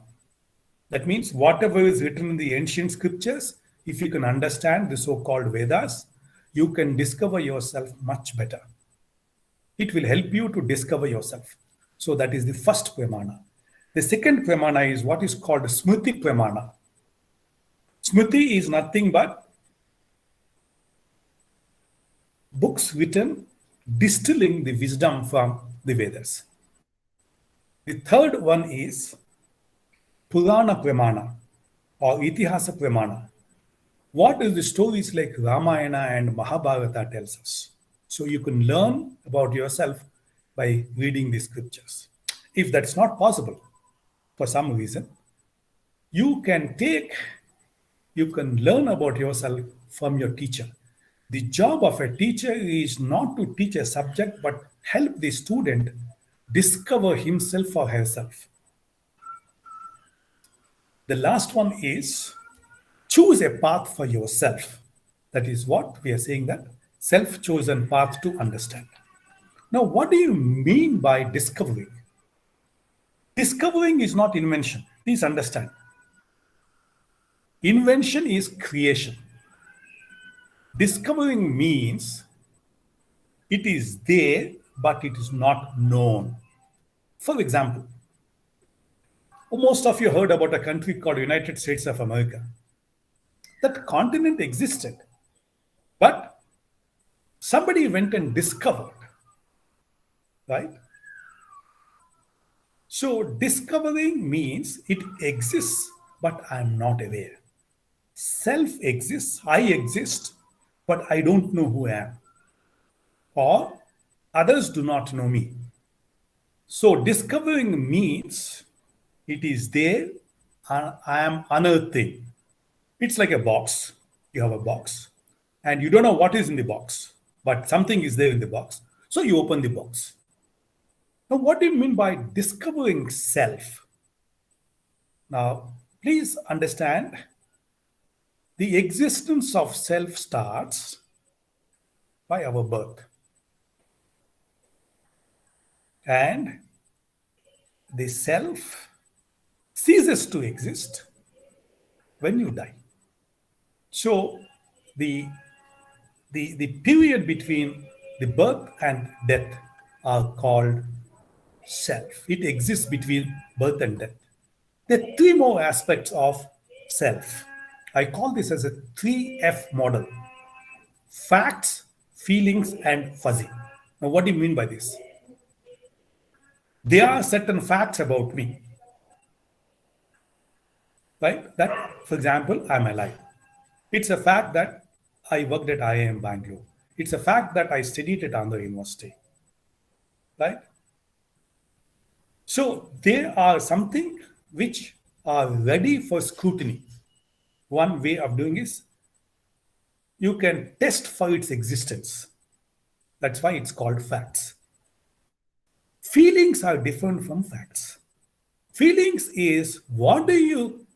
That means whatever is written in the ancient scriptures, if you can understand the so-called Vedas, you can discover yourself much better. It will help you to discover yourself. So that is the first Pramana. The second Pramana is what is called Smriti Pramana. Smriti is nothing but books written distilling the wisdom from the Vedas. The third one is Purana Pramana or Itihasa Pramana. What is the stories like Ramayana and Mahabharata tells us? So you can learn about yourself by reading the scriptures. If that's not possible for some reason, you can learn about yourself from your teacher. The job of a teacher is not to teach a subject, but help the student discover himself or herself. The last one is choose a path for yourself. That is what we are saying, that self-chosen path to understand. Now, what do you mean by discovering? Discovering is not invention. Please understand. Invention is creation. Discovering means it is there, but it is not known. For example, most of you heard about a country called United States of America. That continent existed, but somebody went and discovered, right? So discovering means it exists, but I'm not aware. Self exists, I exist, but I don't know who I am. Or others do not know me. So discovering means It is there, and I am unearthing. It's like a box. You have a box, and you don't know what is in the box, but something is there in the box. So you open the box. Now, what do you mean by discovering self? Now, please understand the existence of self starts by our birth. And the self ceases to exist when you die. So the the period between the birth and death are called self. It exists between birth and death. There are three more aspects of self. I call this as a 3F model: facts, feelings, and fuzzy. Now, what do you mean by this? There are certain facts about me, right? That, for example, I'm alive. It's a fact that I worked at IIM Bangalore. It's a fact that I studied at Andhra University, right? So there are something which are ready for scrutiny. One way of doing is you can test for its existence. That's why it's called facts. Feelings are different from facts. Feelings is what do you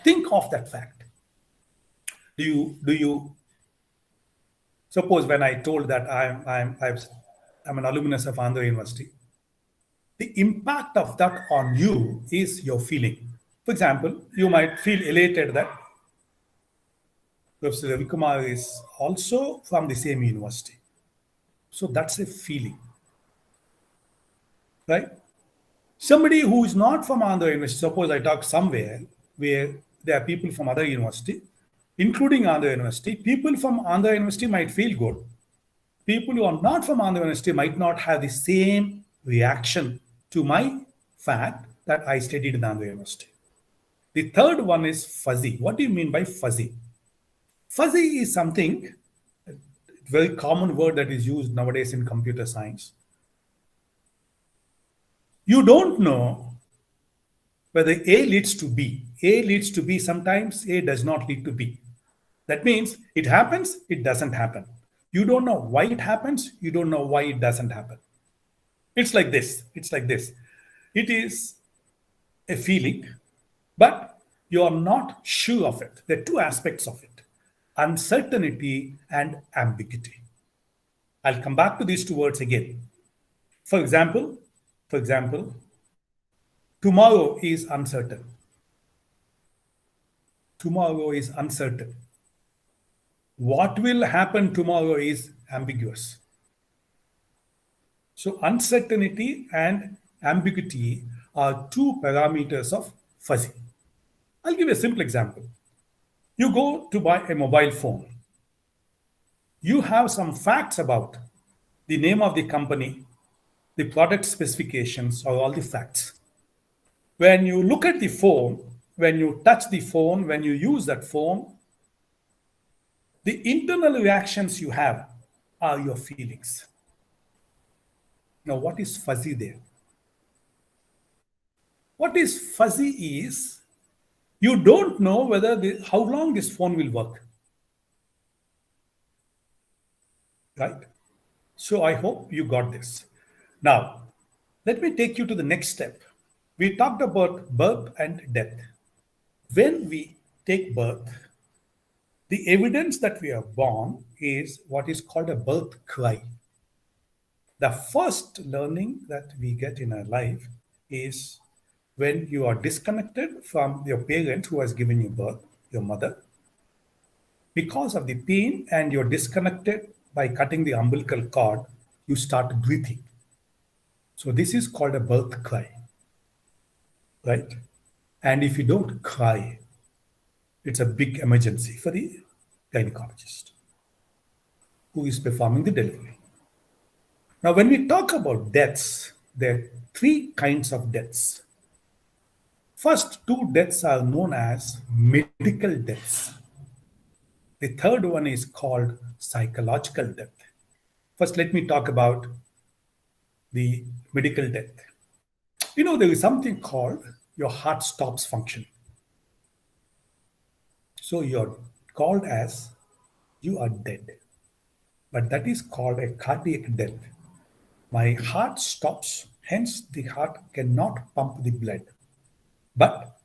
think of that fact? Do you suppose when I told that I'm an alumnus of Andhra University, the impact of that on you is your feeling. For example, you might feel elated that Professor Ravi Kumar is also from the same university. So that's a feeling, right? Somebody who is not from Andhra University, suppose I talk somewhere where there are people from other university, including Andhra University, people from Andhra University might feel good. People who are not from Andhra University might not have the same reaction to my fact that I studied in Andhra University. The third one is fuzzy. What do you mean by fuzzy? Fuzzy is something, a very common word that is used nowadays in computer science. You don't know whether A leads to B. A leads to B sometimes, A does not lead to B. That means it happens, it doesn't happen. You don't know why it happens, you don't know why it doesn't happen. It's like this. It's like this. It is a feeling, but you are not sure of it. There are two aspects of it: uncertainty and ambiguity. I'll come back to these two words again. For example, tomorrow is uncertain. Tomorrow is uncertain. What will happen tomorrow is ambiguous. So uncertainty and ambiguity are two parameters of fuzzy. I'll give you a simple example. You go to buy a mobile phone. You have some facts about the name of the company, the product specifications, or all the facts. When you look at the phone, when you touch the phone, when you use that phone, the internal reactions you have are your feelings. Now, what is fuzzy there? What is fuzzy is you don't know how long this phone will work. Right? So I hope you got this. Now, let me take you to the next step. We talked about birth and death. When we take birth, the evidence that we are born is what is called a birth cry. The first learning that we get in our life is when you are disconnected from your parent who has given you birth, your mother. Because of the pain and you're disconnected by cutting the umbilical cord, you start breathing. So this is called a birth cry, right? And if you don't cry, it's a big emergency for the gynecologist who is performing the delivery. Now, when we talk about deaths, there are three kinds of deaths. First two deaths are known as medical deaths. The third one is called psychological death. First, let me talk about the medical death. There is something called your heart stops functioning. So you're called as you are dead. But that is called a cardiac death. My heart stops, hence the heart cannot pump the blood. But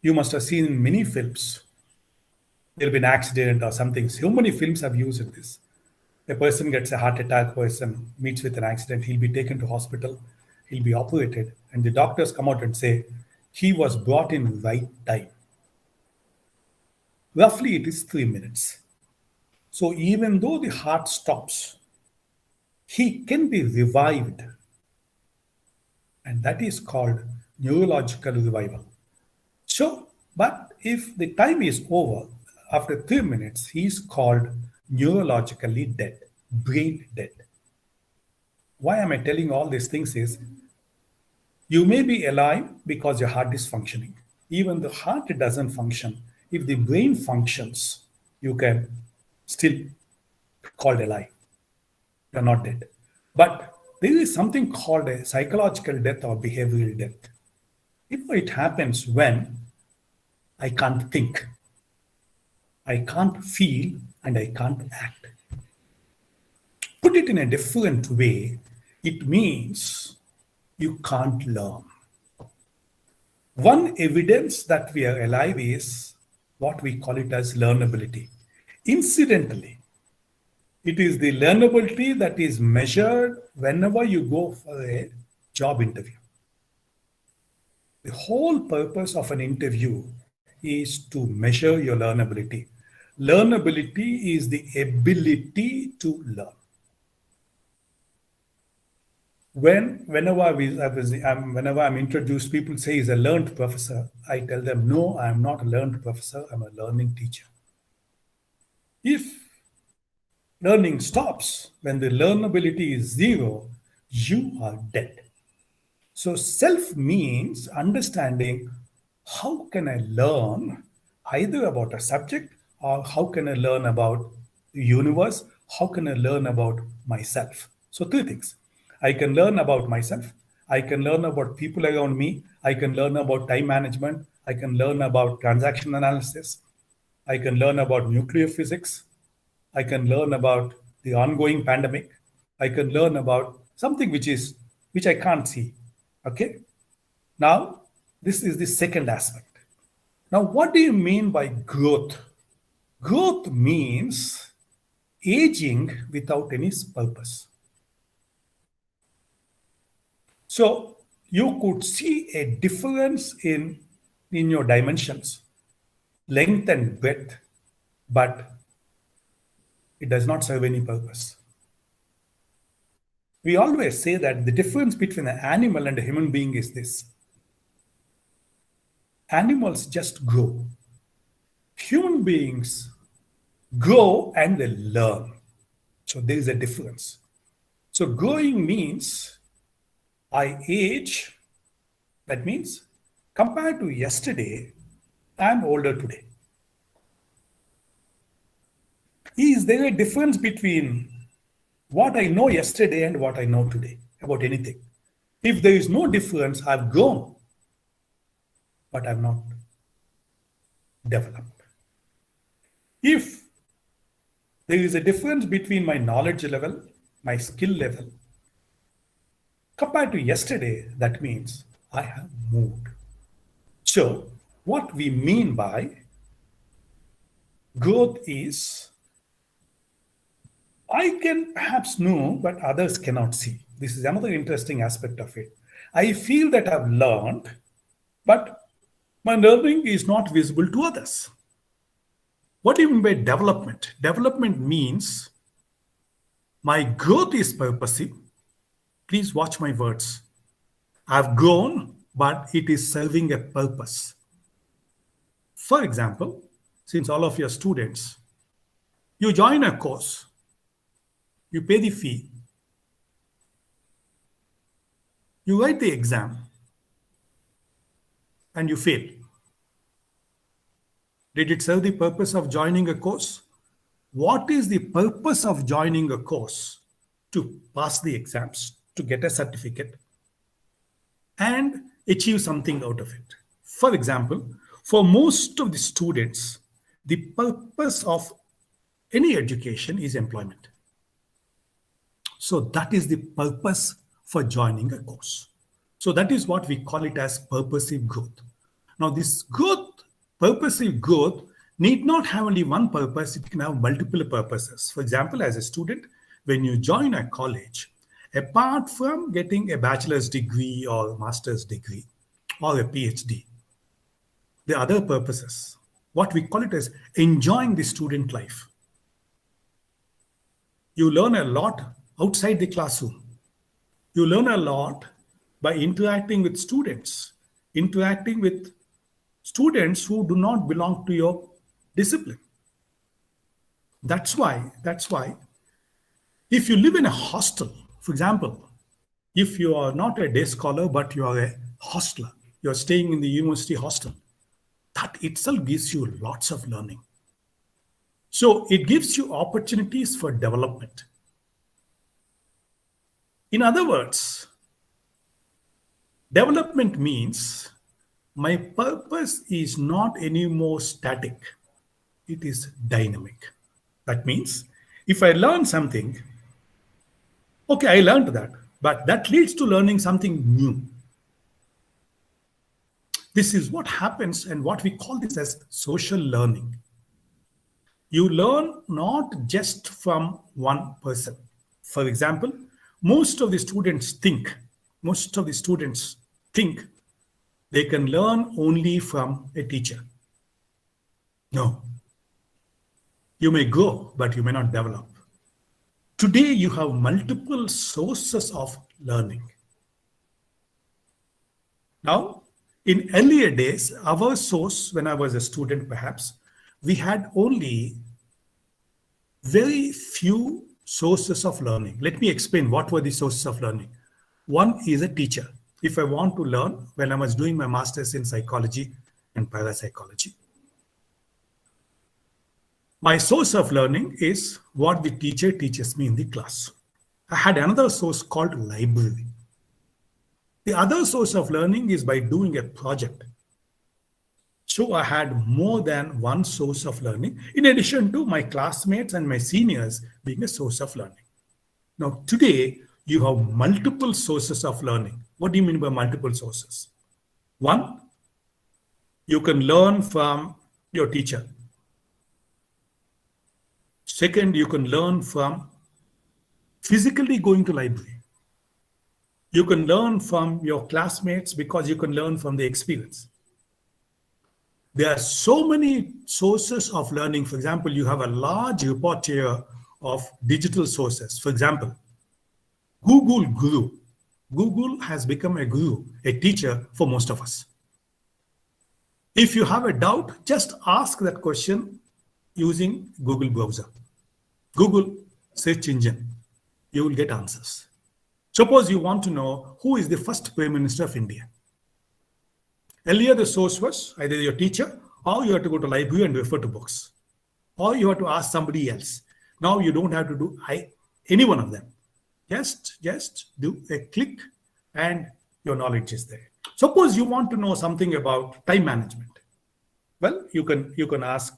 you must have seen many films. There'll be an accident or something. So many films have used this. A person gets a heart attack, person meets with an accident, he'll be taken to hospital, he'll be operated, and the doctors come out and say, he was brought in right time. Roughly it is 3 minutes. So even though the heart stops, he can be revived. And that is called neurological revival. So, but if the time is over, after 3 minutes, he is called neurologically dead, brain dead. Why am I telling all these things is, you may be alive because your heart is functioning. Even the heart doesn't function. If the brain functions, you can still be called alive. You're not dead. But there is something called a psychological death or behavioral death. It happens when I can't think, I can't feel, and I can't act. Put it in a different way, it means you can't learn. One evidence that we are alive is what we call it as learnability. Incidentally, it is the learnability that is measured whenever you go for a job interview. The whole purpose of an interview is to measure your learnability. Learnability is the ability to learn. Whenever I'm introduced, people say he's a learned professor. I tell them, no, I'm not a learned professor. I'm a learning teacher. If learning stops, when the learnability is zero, you are dead. So self means understanding how can I learn either about a subject or how can I learn about the universe, how can I learn about myself. So 3 things. I can learn about myself, I can learn about people around me, I can learn about time management, I can learn about transaction analysis, I can learn about nuclear physics, I can learn about the ongoing pandemic, I can learn about something which I can't see. Okay? Now, this is the second aspect. Now, what do you mean by growth? Growth means aging without any purpose. So you could see a difference in your dimensions, length and breadth, but it does not serve any purpose. We always say that the difference between an animal and a human being is this. Animals just grow. Human beings grow and they learn. So there is a difference. So growing means I age. That means compared to yesterday, I'm older today. Is there a difference between what I know yesterday and what I know today about anything? If there is no difference, I've grown, but I've not developed. If there is a difference between my knowledge level, my skill level, compared to yesterday, that means I have moved. So what we mean by growth is I can perhaps know, but others cannot see. This is another interesting aspect of it. I feel that I've learned, but my learning is not visible to others. What do you mean by development? Development means my growth is purposive. Please watch my words. I've grown, but it is serving a purpose. For example, since all of you are students, you join a course, you pay the fee, you write the exam, and you fail. Did it serve the purpose of joining a course? What is the purpose of joining a course? To pass the exams, to get a certificate. and achieve something out of it. For example, for most of the students, the purpose of any education is employment. So that is the purpose for joining a course. So that is what we call it as purposive growth. Now this growth, purposive growth, need not have only one purpose, it can have multiple purposes. For example, as a student, when you join a college, apart from getting a bachelor's degree or master's degree or a PhD, the other purposes, what we call it as enjoying the student life. You learn a lot outside the classroom. You learn a lot by interacting with students who do not belong to your discipline. That's why, if you live in a hostel, for example, if you are not a day scholar, but you are a hostler, you're staying in the university hostel, that itself gives you lots of learning. So it gives you opportunities for development. In other words, development means my purpose is not anymore static, it is dynamic. That means if I learn something, okay, I learned that, but that leads to learning something new. This is what happens and what we call this as social learning. You learn not just from one person. For example, most of the students think they can learn only from a teacher. No. You may grow, but you may not develop. Today, you have multiple sources of learning. Now, in earlier days, our source, when I was a student perhaps, we had only very few sources of learning. Let me explain what were the sources of learning. One is a teacher. If I want to learn, when I was doing my master's in psychology and parapsychology, my source of learning is what the teacher teaches me in the class. I had another source called library. The other source of learning is by doing a project. So I had more than one source of learning, in addition to my classmates and my seniors being a source of learning. Now, today, you have multiple sources of learning. What do you mean by multiple sources? One, you can learn from your teacher. Second, you can learn from physically going to library. You can learn from your classmates because you can learn from the experience. There are so many sources of learning. For example, you have a large repertoire of digital sources. For example, Google Guru. Google has become a guru, a teacher for most of us. If you have a doubt, just ask that question using Google browser. Google search engine. You will get answers. Suppose you want to know who is the first Prime Minister of India. Earlier, the source was either your teacher, or you have to go to library and refer to books, or you have to ask somebody else. Now you don't have to do any one of them. Just do a click and your knowledge is there. Suppose you want to know something about time management. Well, you can ask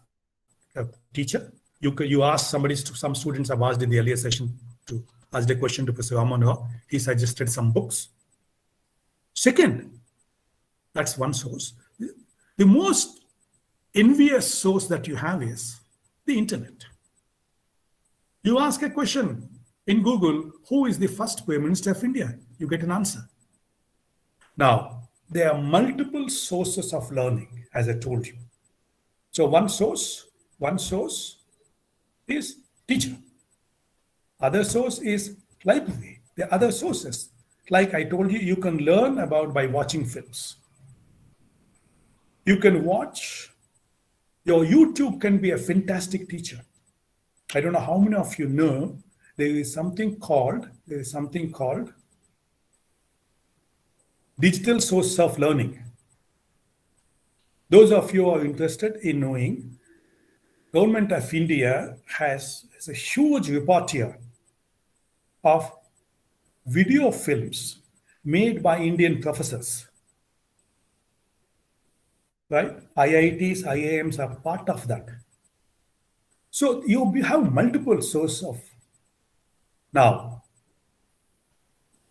a teacher. You ask somebody. Some students have asked in the earlier session to ask a question to Professor Raman Rao. He suggested some books. Second, that's one source. The most envious source that you have is the internet. You ask a question in Google, who is the first Prime Minister of India? You get an answer. Now, there are multiple sources of learning, as I told you. So one source is teacher. Other source is library. There are other sources. Like I told you, you can learn about by watching films. You can watch, your YouTube can be a fantastic teacher. I don't know how many of you know, there is something called digital source of learning. Those of you who are interested in knowing, Government of India has a huge repertoire of video films made by Indian professors. Right? IITs, IIMs are part of that. So you have multiple sources of. Now,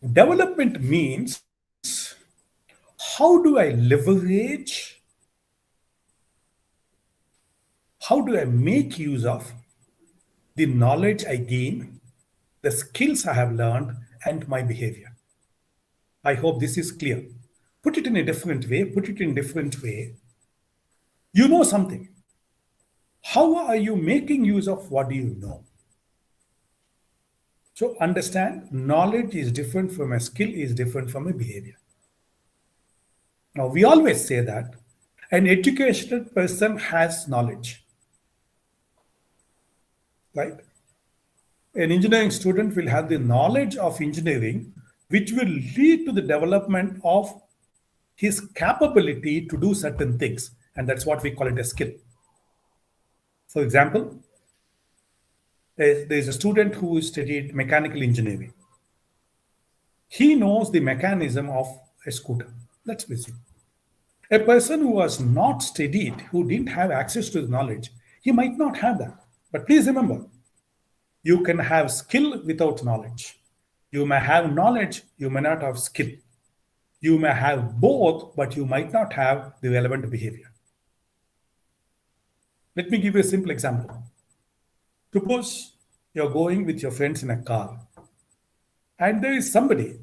development means how do I leverage, how do I make use of the knowledge I gain, the skills I have learned, and my behavior. I hope this is clear. Put it in a different way. You know something. How are you making use of what do you know? So understand, knowledge is different from a skill, is different from a behavior. Now, we always say that an educated person has knowledge, right? An engineering student will have the knowledge of engineering, which will lead to the development of his capability to do certain things. And that's what we call it a skill. For example, there's a student who studied mechanical engineering. He knows the mechanism of a scooter. Let's presume. A person who was not studied, who didn't have access to the knowledge, he might not have that. But please remember, you can have skill without knowledge. You may have knowledge, you may not have skill. You may have both, but you might not have the relevant behavior. Let me give you a simple example. Suppose you're going with your friends in a car, and there is somebody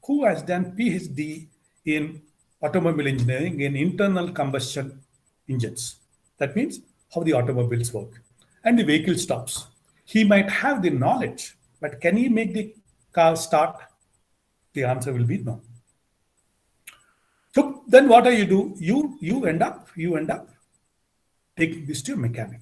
who has done PhD in automobile engineering in internal combustion engines. That means how the automobiles work. And the vehicle stops. He might have the knowledge, but can he make the car start? The answer will be no. So then what do? You end up taking this to a mechanic.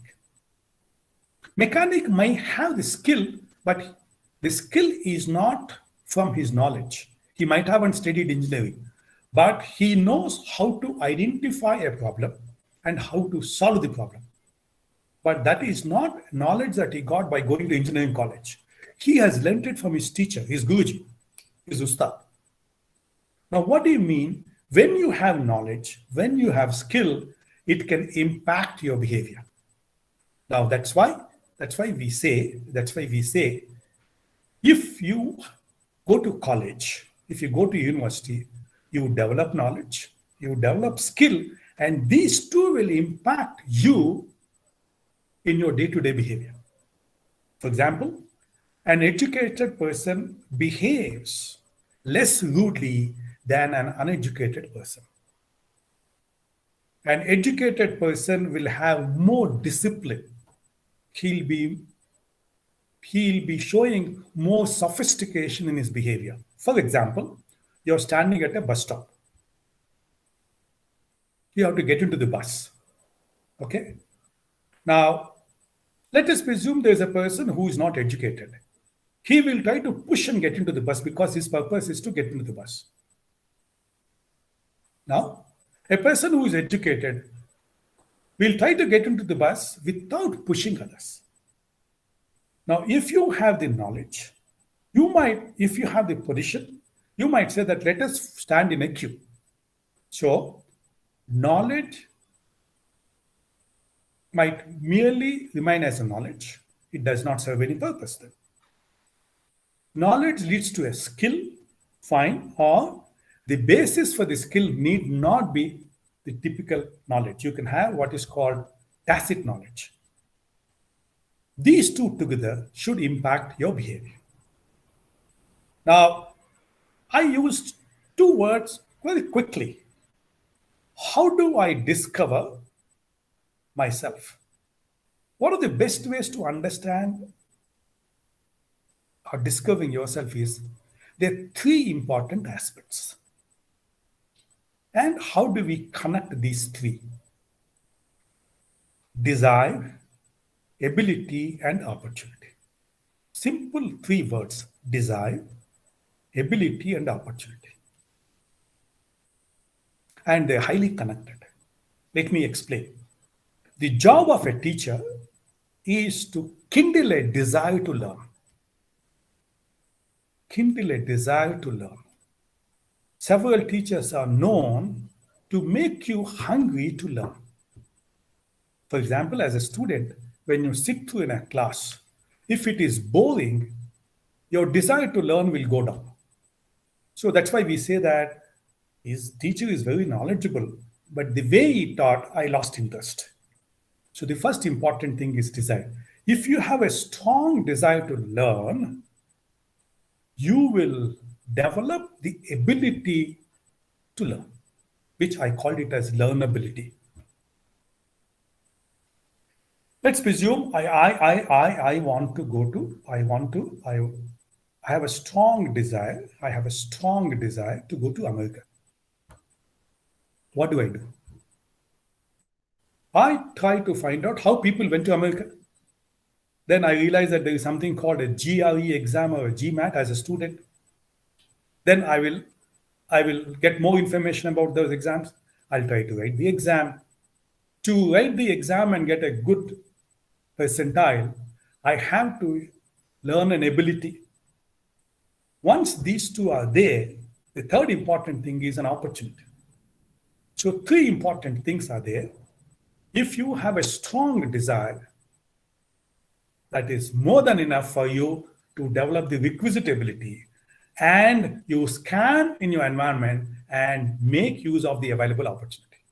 Mechanic might have the skill, but the skill is not from his knowledge. He might have studied engineering, but he knows how to identify a problem and how to solve the problem. But that is not knowledge that he got by going to engineering college. He has learned it from his teacher, his Guruji, his Ustad. Now, what do you mean? When you have knowledge, when you have skill, it can impact your behavior. Now, that's why we say, if you go to college, if you go to university, you develop knowledge, you develop skill, and these two will impact you in your day-to-day behavior. For example, an educated person behaves less rudely than an uneducated person. An educated person will have more discipline. He'll be showing more sophistication in his behavior. For example, you're standing at a bus stop. You have to get into the bus. Okay? Now, let us presume there's a person who is not educated. He will try to push and get into the bus because his purpose is to get into the bus. Now, a person who is educated will try to get into the bus without pushing others. Now, if you have the knowledge, if you have the position, you might say that let us stand in a queue. So, knowledge might merely remain as a knowledge. It does not serve any purpose then. Knowledge leads to a skill, fine, or the basis for the skill need not be the typical knowledge. You can have what is called tacit knowledge. These two together should impact your behavior. Now, I used two words very quickly. How do I discover myself? One of the best ways to understand or discovering yourself is there are three important aspects. And how do we connect these three? Desire, ability, and opportunity. Simple three words: desire, ability, and opportunity. And they're highly connected. Let me explain. The job of a teacher is to kindle a desire to learn. Kindle a desire to learn. several teachers are known to make you hungry to learn. For example, as a student, when you sit through in a class, if it is boring, your desire to learn will go down. So that's why we say that his teacher is very knowledgeable, but the way he taught, I lost interest. So the first important thing is desire. If you have a strong desire to learn, you will develop the ability to learn, which I called it as learnability. Let's presume I want to go to, I have a strong desire, to go to America. What do? I try to find out how people went to America. Then I realize that there is something called a GRE exam or a GMAT as a student. Then I will get more information about those exams. I'll try to write the exam. To write the exam and get a good percentile, I have to learn an ability. Once these two are there, the third important thing is an opportunity. So three important things are there. If you have a strong desire, that is more than enough for you to develop the requisite ability, and you scan in your environment and make use of the available opportunity.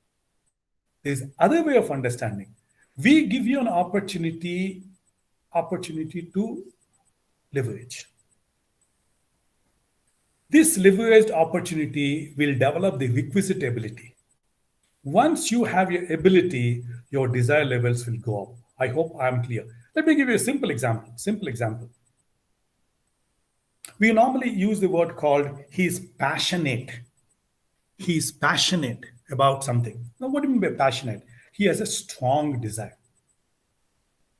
There's other way of understanding. We give you an opportunity to leverage. This leveraged opportunity will develop the requisite ability. Once you have your ability, your desire levels will go up. I hope I'm clear. Let me give you a simple example. We normally use the word called he's passionate. He's passionate about something. Now, what do you mean by passionate? He has a strong desire.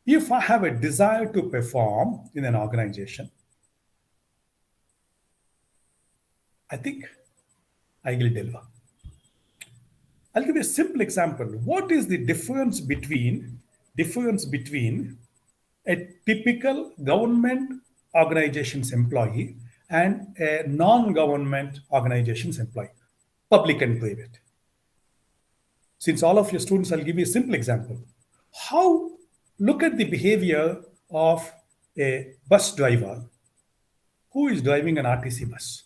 If I have a desire to perform in an organization, I think I will deliver. I'll give you a simple example. What is the difference between a typical government organization's employee and a non-government organization's employee, public and private? Since all of your students, I'll give you a simple example. Look at the behavior of a bus driver who is driving an RTC bus.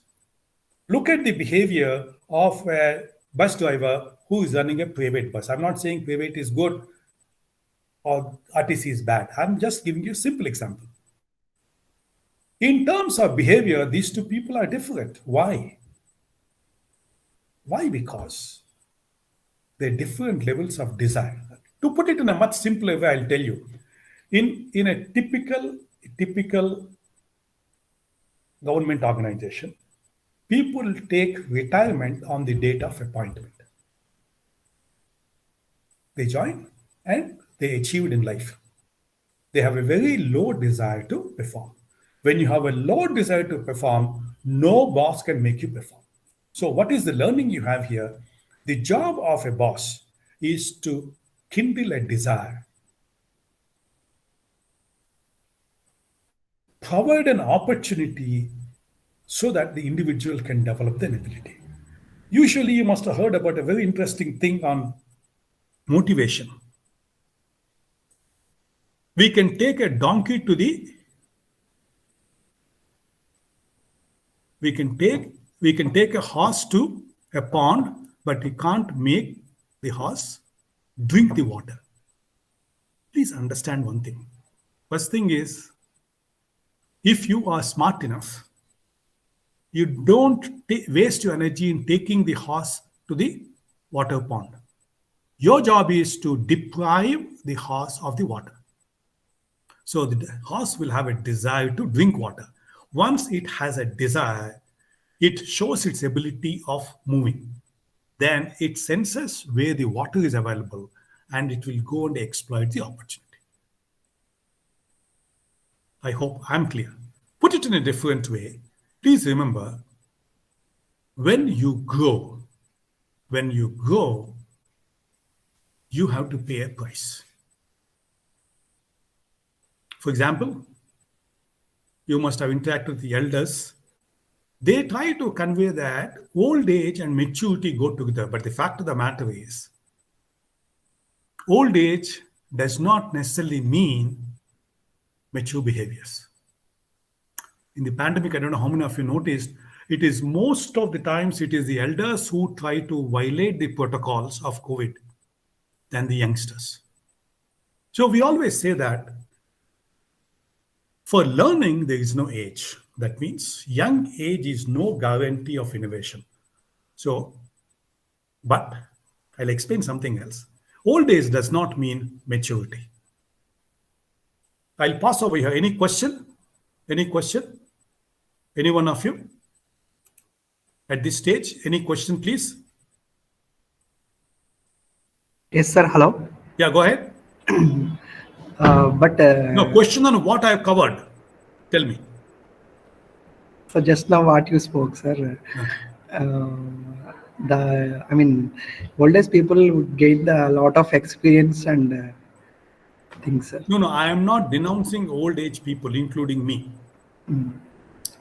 Look at the behavior of a bus driver who is running a private bus. I'm not saying private is good or RTC is bad. I'm just giving you a simple example. In terms of behavior, these two people are different. Why? Because they're different levels of desire. To put it in a much simpler way, I'll tell you. In a typical government organization, people take retirement on the date of appointment. They join and they achieved in life. They have a very low desire to perform. When you have a low desire to perform, no boss can make you perform. So what is the learning you have here? The job of a boss is to kindle a desire, provide an opportunity so that the individual can develop an ability. Usually you must have heard about a very interesting thing on motivation. We can take a donkey to the we can take a horse to a pond, but we can't make the horse drink the water. Please understand one thing. First thing is, if you are smart enough, you don't waste your energy in taking the horse to the water pond. Your job is to deprive the horse of the water. So the horse will have a desire to drink water. Once it has a desire, it shows its ability of moving. Then it senses where the water is available and it will go and exploit the opportunity. I hope I'm clear. Put it in a different way. Please remember, when you grow, you have to pay a price. For example, you must have interacted with the elders They try to convey that old age and maturity go together. But the fact of the matter is, old age does not necessarily mean mature behaviors. In the pandemic, I don't know how many of you noticed, it is most of the times it is the elders who try to violate the protocols of COVID than the youngsters. So we always say that for learning, there is no age. That means young age is no guarantee of innovation. So, but I'll explain something else. Old age does not mean maturity. I'll pass over here. Any question? Any question? Any one of you? At this stage, any question, please? Yes, sir. Hello. Yeah, go ahead. No, question on what I've covered. Tell me. So just now what you spoke, sir. Old age people would gain a lot of experience and things, sir. No, I am not denouncing old age people, including me.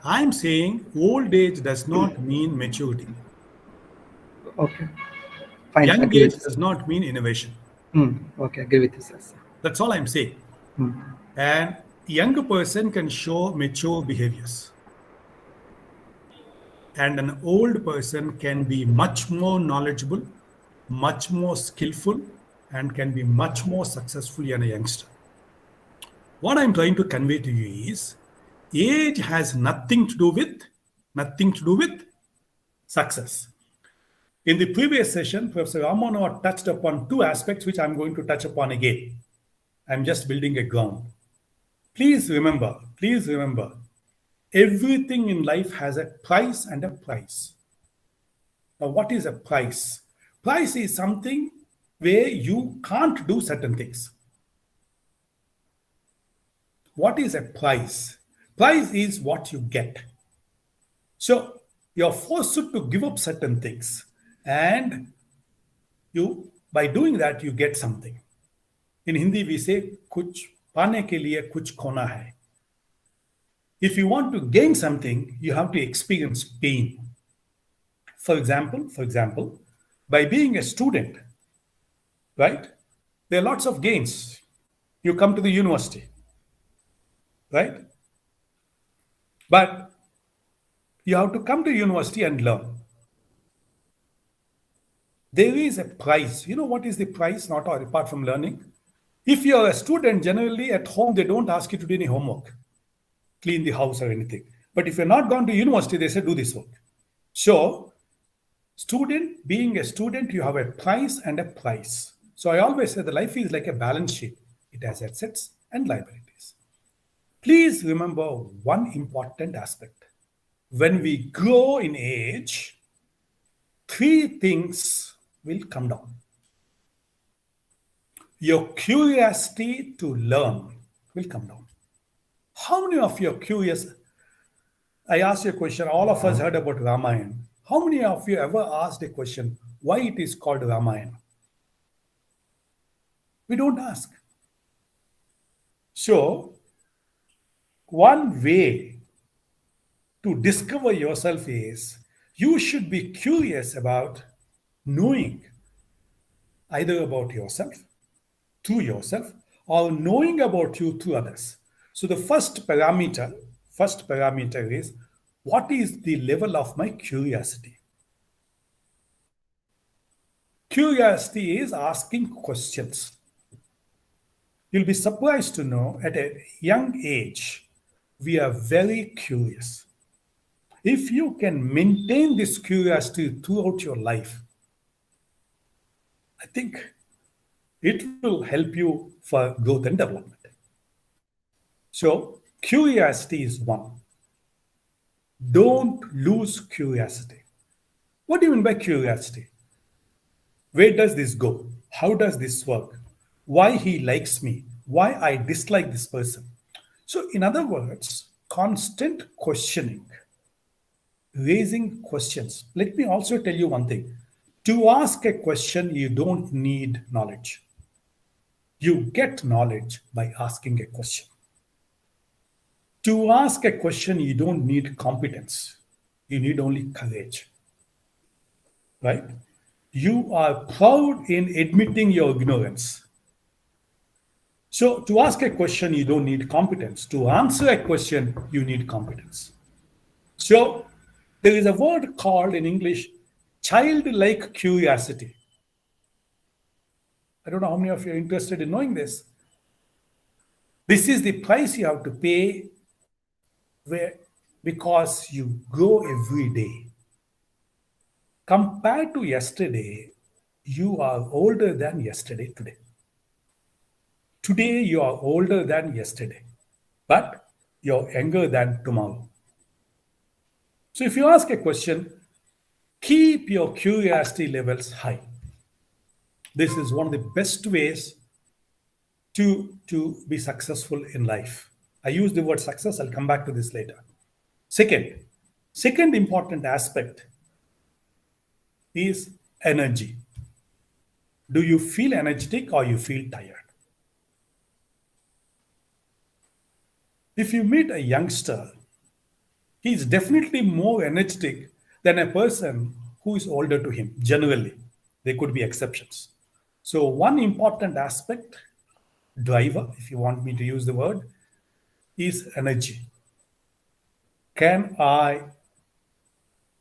I'm saying old age does not mean maturity. Okay. Fine. Young age does not mean innovation. Okay, agree with you, sir. That's all I'm saying. And younger person can show mature behaviors. And an old person can be much more knowledgeable, much more skillful, and can be much more successful than a youngster. What I'm trying to convey to you is age has nothing to do with success. In the previous session, Professor Ramanova touched upon two aspects which I'm going to touch upon again. I'm just building a ground. Please remember, everything in life has a price and a price. Now, what is a price? Price is something where you can't do certain things. What is a price? Price is what you get. So you're forced to give up certain things, and by doing that you get something. In Hindi we say kuch पाने के लिए कुछ खोना है. If you want to gain something, you have to experience pain. For example, by being a student, right? There are lots of gains. You come to the university, right? But you have to come to university and learn. There is a price. You know what is the price, not apart from learning? If you are a student, generally at home, they don't ask you to do any homework, clean the house or anything. But if you're not gone to university, they say, do this work. So, being a student, you have a price and a price. So I always say the life is like a balance sheet. It has assets and liabilities. Please remember one important aspect. When we grow in age, three things will come down. Your curiosity to learn will come down. How many of you are curious? I asked you a question. All of us heard about Ramayana. How many of you ever asked a question, why it is called Ramayana? We don't ask. So, one way to discover yourself is you should be curious about knowing either about yourself, through yourself, or knowing about you through others. So the first parameter is, what is the level of my curiosity? Curiosity is asking questions. You'll be surprised to know at a young age, we are very curious. If you can maintain this curiosity throughout your life, I think it will help you for growth and development. So, curiosity is one. Don't lose curiosity. What do you mean by curiosity? Where does this go? How does this work? Why he likes me? Why I dislike this person? So, in other words, constant questioning, raising questions. Let me also tell you one thing. To ask a question, you don't need knowledge. You get knowledge by asking a question. To ask a question, you don't need competence. You need only courage, right? You are proud in admitting your ignorance. So to ask a question, you don't need competence. To answer a question, you need competence. So there is a word called in English childlike curiosity. I don't know how many of you are interested in knowing this. This is the price you have to pay because you grow every day. Compared to yesterday, you are older than yesterday today. Today, you are older than yesterday, but you're younger than tomorrow. So if you ask a question, keep your curiosity levels high. This is one of the best ways to be successful in life. I use the word success, I'll come back to this later. Second important aspect is energy. Do you feel energetic or you feel tired? If you meet a youngster, he is definitely more energetic than a person who is older to him, generally. There could be exceptions. So one important aspect, driver, if you want me to use the word, is energy. Can I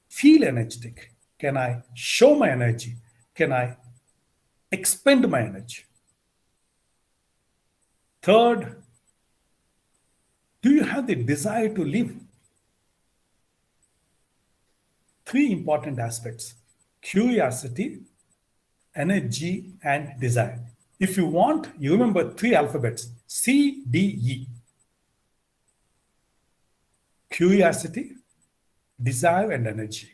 feel energetic? Can I show my energy? Can I expend my energy? Third, do you have the desire to live? Three important aspects: curiosity, energy, and desire. If you want, you remember three alphabets: C, D, E. Curiosity, desire, and energy.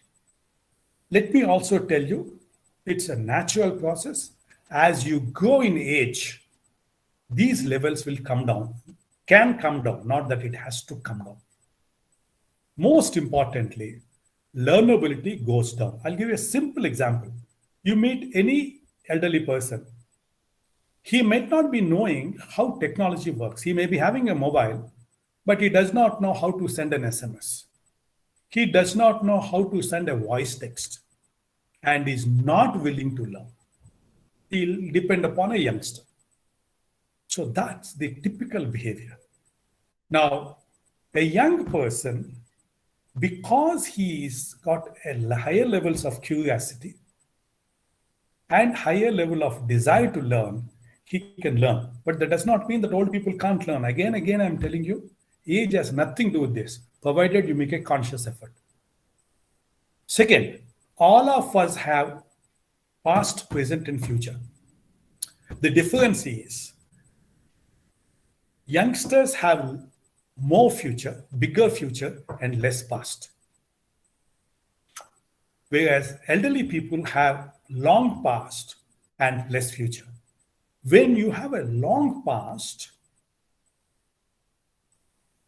Let me also tell you, it's a natural process. As you grow in age, these levels will come down, can come down, not that it has to come down. Most importantly, learnability goes down. I'll give you a simple example. You meet any elderly person, he might not be knowing how technology works. He may be having a mobile, but he does not know how to send an SMS. He does not know how to send a voice text and is not willing to learn. He'll depend upon a youngster. So that's the typical behavior. Now, a young person, because he's got a higher levels of curiosity and higher level of desire to learn, he can learn. But that does not mean that old people can't learn. Again, I'm telling you, age has nothing to do with this, provided you make a conscious effort. Second, all of us have past, present, and future. The difference is youngsters have more future, bigger future, and less past. Whereas elderly people have long past and less future. When you have a long past,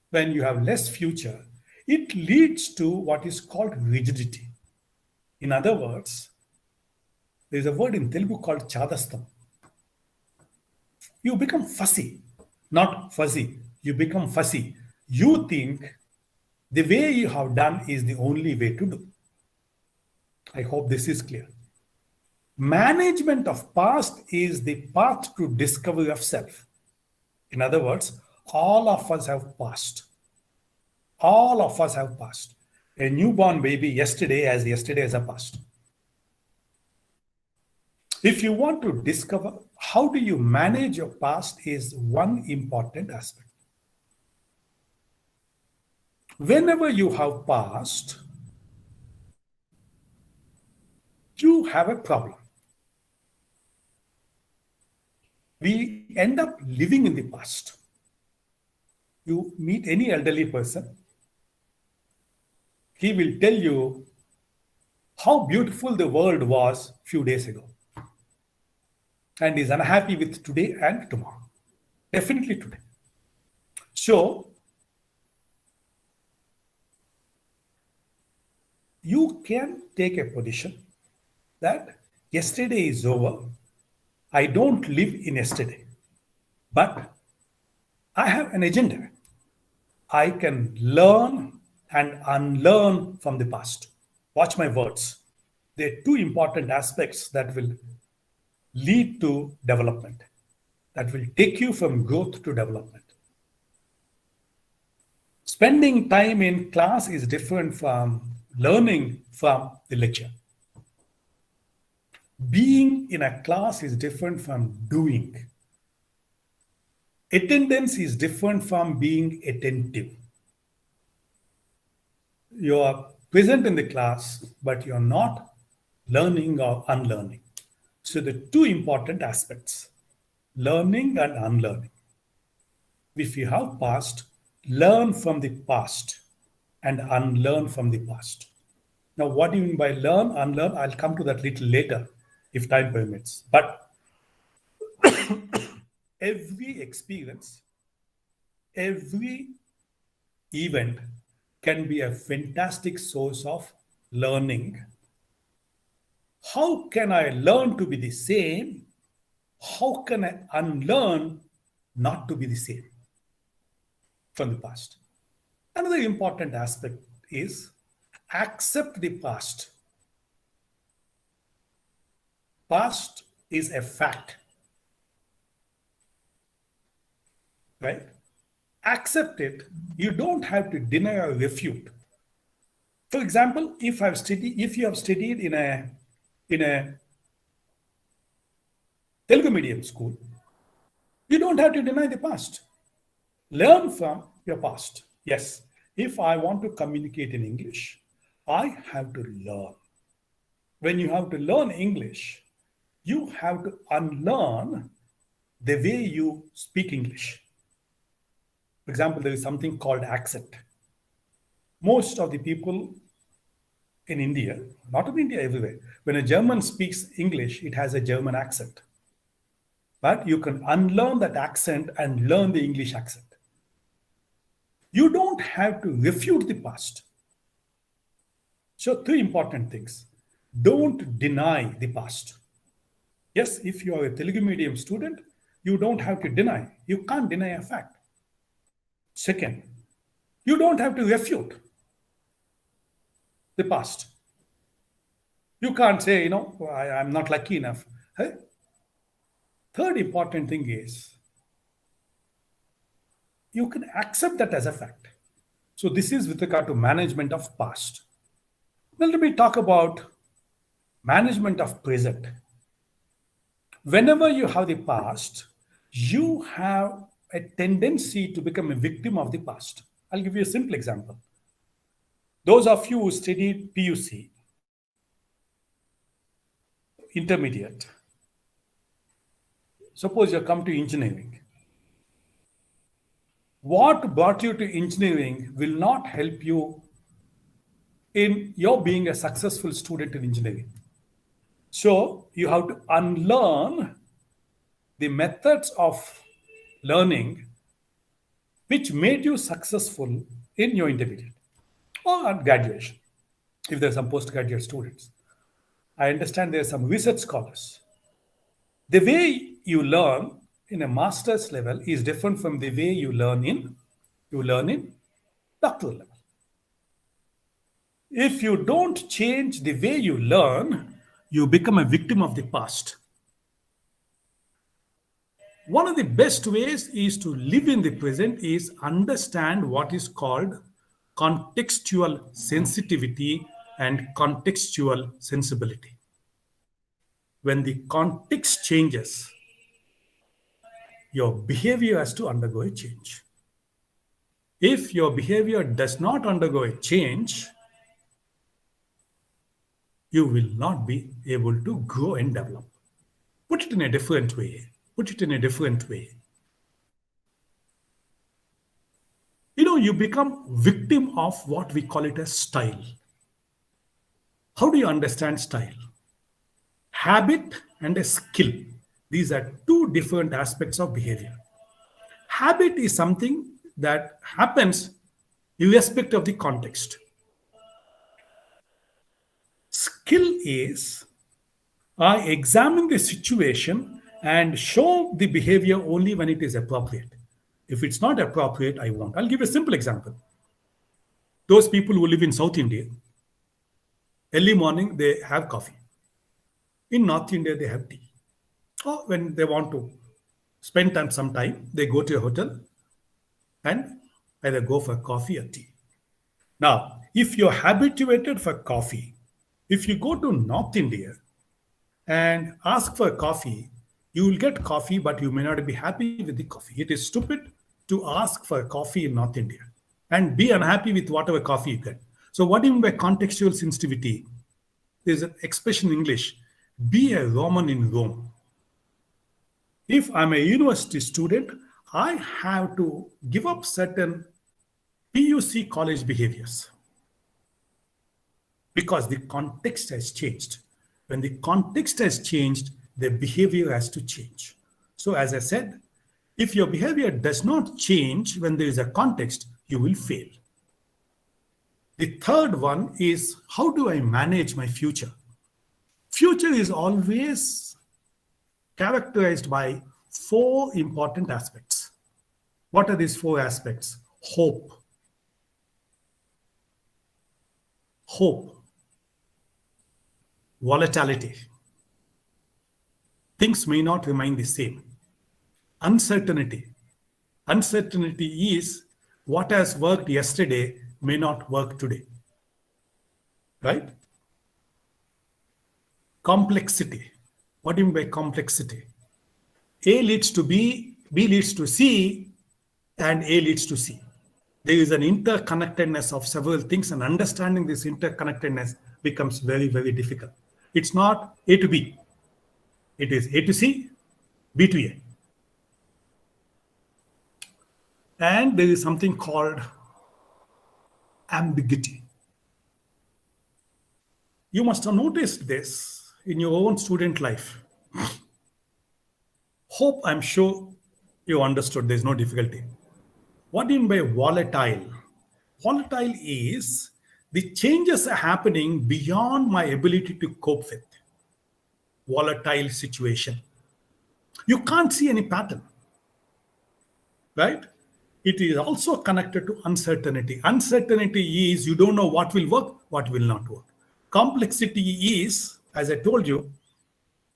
when you have less future, it leads to what is called rigidity. In other words, there's a word in Telugu called chadastam. You become fussy, not fuzzy. You become fussy. You think the way you have done is the only way to do. I hope this is clear. Management of past is the path to discovery of self. In other words, all of us have past. All of us have past. A newborn baby yesterday has a past. If you want to discover how do you manage your past is one important aspect. Whenever you have past, you have a problem. We end up living in the past. You meet any elderly person, he will tell you how beautiful the world was a few days ago. And is unhappy with today and tomorrow. Definitely today. So, you can take a position that yesterday is over. I don't live in yesterday, but I have an agenda. I can learn and unlearn from the past. Watch my words. There are two important aspects that will lead to development, that will take you from growth to development. Spending time in class is different from learning from the lecture. Being in a class is different from doing. Attendance is different from being attentive. You are present in the class, but you are not learning or unlearning. So the two important aspects, learning and unlearning. If you have past, learn from the past and unlearn from the past. Now, what do you mean by learn, unlearn? I'll come to that little later if time permits. But every experience, every event can be a fantastic source of learning. How can I learn to be the same? How can I unlearn not to be the same from the past? Another important aspect is accept the past. Past is a fact, right? Accept it. You don't have to deny or refute. For example, if you have studied in a Telugu medium school, you don't have to deny the past. Learn from your past. Yes, if I want to communicate in English, I have to learn. When you have to learn English, you have to unlearn the way you speak English. For example, there is something called accent. Most of the people in India, not in India, everywhere, when a German speaks English, it has a German accent. But you can unlearn that accent and learn the English accent. You don't have to refute the past. So, three important things. Don't deny the past. Yes, if you are a Telugu medium student, you don't have to deny. You can't deny a fact. Second, you don't have to refute the past. You can't say, I'm not lucky enough. Hey? Third important thing is you can accept that as a fact. So this is with regard to management of past. Now let me talk about management of present. Whenever you have the past, you have a tendency to become a victim of the past. I'll give you a simple example. Those of you who studied PUC, intermediate, suppose you come to engineering. What brought you to engineering will not help you in your being a successful student in engineering. So you have to unlearn the methods of learning which made you successful in your intermediate or at graduation, if there are some postgraduate students. I understand there are some research scholars. The way you learn in a master's level is different from the way you learn in doctoral level. If you don't change the way you learn, you become a victim of the past. One of the best ways is to live in the present is understand what is called contextual sensitivity and contextual sensibility. When the context changes, your behavior has to undergo a change. If your behavior does not undergo a change, you will not be able to grow and develop. Put it in a different way. You become victim of what we call it as style. How do you understand style? Habit and a skill. These are two different aspects of behavior. Habit is something that happens irrespective of the context. Skill is I examine the situation and show the behavior only when it is appropriate. If it's not appropriate, I won't. I'll give you a simple example. Those people who live in South India, early morning they have coffee. In North India, they have tea. Or when they want to spend some time, they go to a hotel and either go for coffee or tea. Now, if you're habituated for coffee, if you go to North India and ask for coffee, you will get coffee, but you may not be happy with the coffee. It is stupid to ask for coffee in North India and be unhappy with whatever coffee you get. So, what do you mean by contextual sensitivity? There's an expression in English, be a Roman in Rome. If I'm a university student, I have to give up certain PUC college behaviors because the context has changed. When the context has changed, the behavior has to change. So, as I said, if your behavior does not change when there is a context, you will fail. The third one is, how do I manage my future? Future is always characterized by 4 important aspects. What are these 4 aspects? Hope. Volatility. Things may not remain the same. Uncertainty. Uncertainty is what has worked yesterday may not work today. Right? Complexity. What do you mean by complexity? A leads to B, B leads to C, and A leads to C. There is an interconnectedness of several things, and understanding this interconnectedness becomes very, very difficult. It's not A to B. It is A to C, B to A. And there is something called ambiguity. You must have noticed this in your own student life. Hope, I'm sure you understood. There's no difficulty. What do you mean by volatile? Volatile is the changes are happening beyond my ability to cope with. Volatile situation. You can't see any pattern, right? It is also connected to uncertainty. Uncertainty is you don't know what will work, what will not work. Complexity is, as I told you,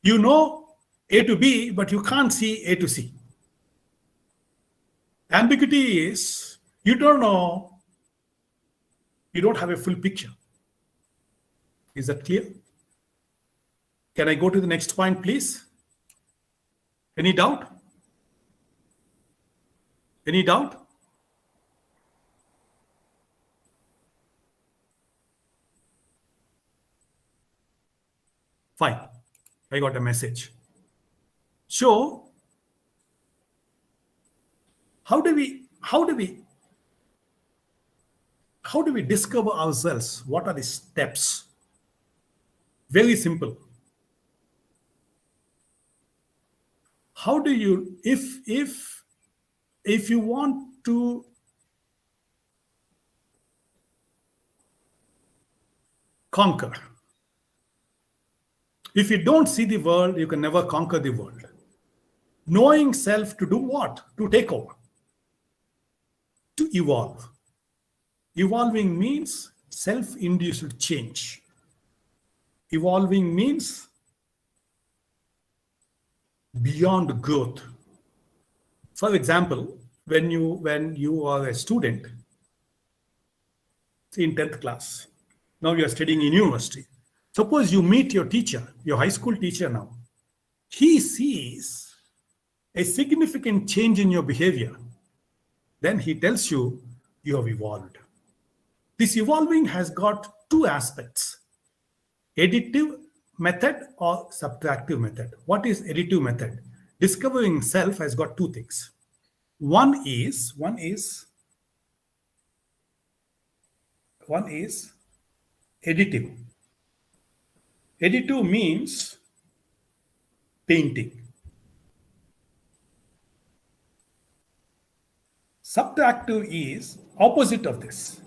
you know A to B, but you can't see A to C. Ambiguity is you don't know, you don't have a full picture. Is that clear? Can I go to the next point, please? Any doubt? Any doubt? Fine. I got a message. So, how do we discover ourselves? What are the steps? Very simple. How do you, if you want to conquer, if you don't see the world, you can never conquer the world. Knowing self to do what? To take over. To evolve. Evolving means self-induced change. Evolving means beyond growth. For example, when you are a student in 10th class, now you are studying in university. Suppose you meet your teacher, your high school teacher now. He sees a significant change in your behavior. Then he tells you, you have evolved. This evolving has got 2 aspects. Additive method or subtractive method. What is additive method? Discovering self has got 2 things. One is additive. Additive means painting. Subtractive is opposite of this.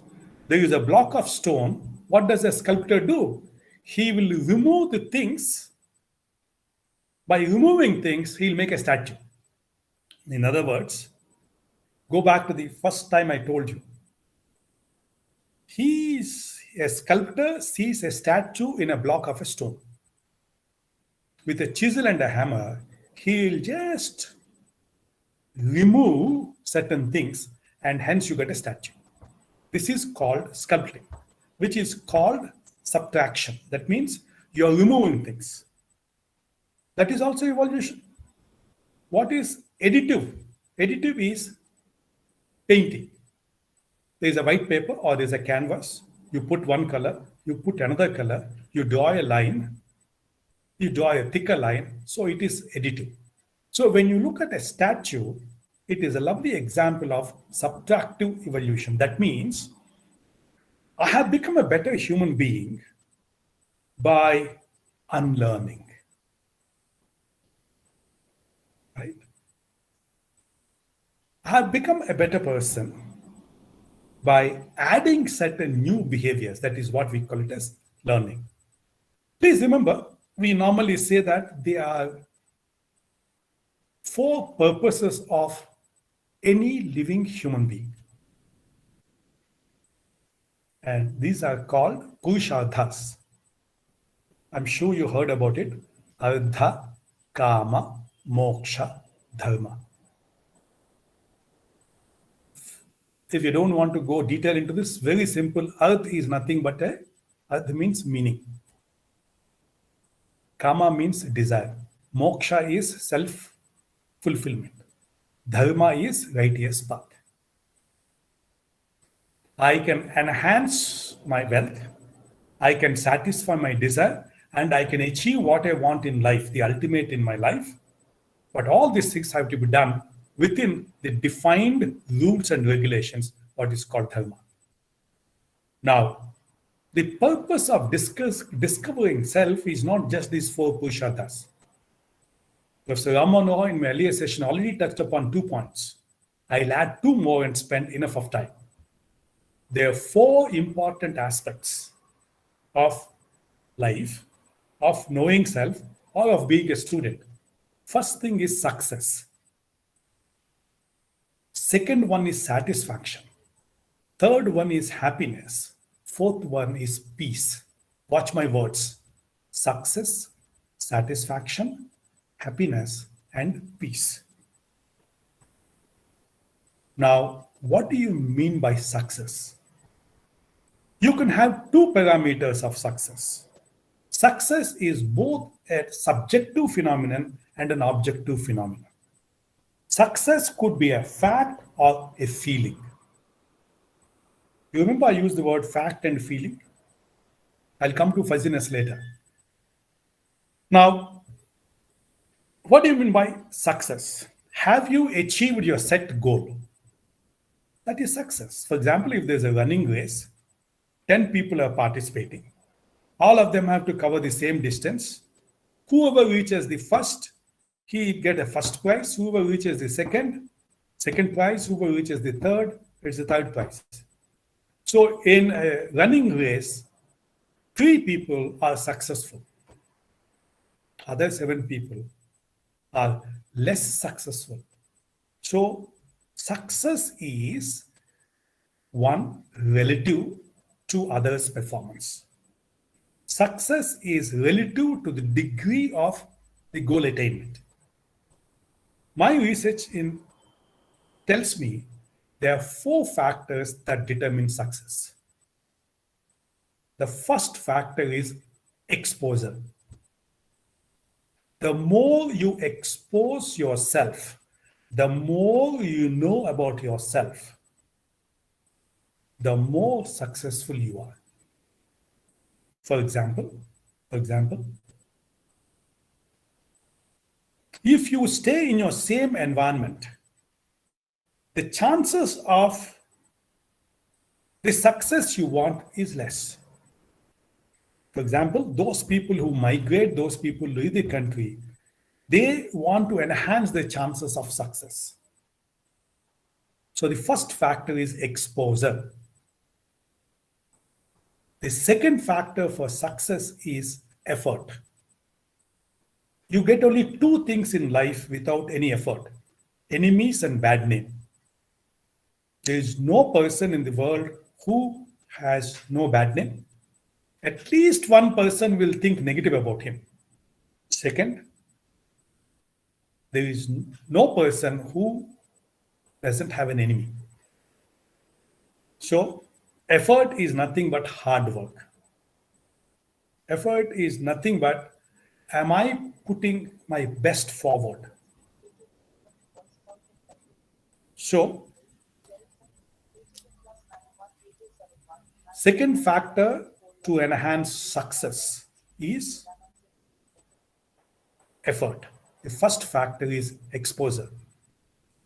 There is a block of stone. What does a sculptor do? He will remove the things. By removing things, he'll make a statue. In other words, go back to the first time I told you. A sculptor sees a statue in a block of a stone. With a chisel and a hammer, he'll just remove certain things and hence you get a statue. This is called sculpting, which is called subtraction. That means you're removing things. That is also evolution. What is additive? Additive is painting. There's a white paper or there's a canvas. You put one color, you put another color, you draw a line, you draw a thicker line. So it is additive. So when you look at a statue, it is a lovely example of subtractive evolution. That means I have become a better human being by unlearning. Right? I have become a better person by adding certain new behaviors. That is what we call it as learning. Please remember, we normally say that there are 4 purposes of any living human being. And these are called Purusharthas. I'm sure you heard about it. Artha, Kama, Moksha, Dharma. If you don't want to go detail into this, very simple. Arth is nothing but Arth means meaning. Kama means desire. Moksha is self-fulfillment. Dharma is righteous path. I can enhance my wealth, I can satisfy my desire, and I can achieve what I want in life, the ultimate in my life. But all these things have to be done within the defined rules and regulations, what is called dharma. Now, the purpose of discovering self is not just these 4 Purusharthas. Professor Ramanoha in my earlier session already touched upon 2 points. I'll add 2 more and spend enough of time. There are 4 important aspects of life, of knowing self, or of being a student. First thing is success. Second one is satisfaction. Third one is happiness. Fourth one is peace. Watch my words. Success, satisfaction, happiness, and peace. Now, what do you mean by success? You can have 2 parameters of success. Success is both a subjective phenomenon and an objective phenomenon. Success could be a fact or a feeling. You remember I used the word fact and feeling? I'll come to fuzziness later. Now, what do you mean by success? Have you achieved your set goal? That is success. For example, if there's a running race, 10 people are participating. All of them have to cover the same distance. Whoever reaches the first, he get a first prize. Whoever reaches the second prize. Whoever reaches the third, it's the third prize. So in a running race, 3 people are successful. Other 7 people are less successful. So success is one relative to others' performance. Success is relative to the degree of the goal attainment. My research tells me there are 4 factors that determine success. The first factor is exposure. The more you expose yourself, the more you know about yourself, the more successful you are. For example, if you stay in your same environment, the chances of the success you want is less. For example, those people who migrate, those people who leave the country, they want to enhance their chances of success. So the first factor is exposure. The second factor for success is effort. You get only 2 things in life without any effort: enemies and bad name. There is no person in the world who has no bad name. At least one person will think negative about him. Second, there is no person who doesn't have an enemy. So, effort is nothing but hard work. Effort is nothing but, am I putting my best forward? So, second factor to enhance success is effort. The first factor is exposure.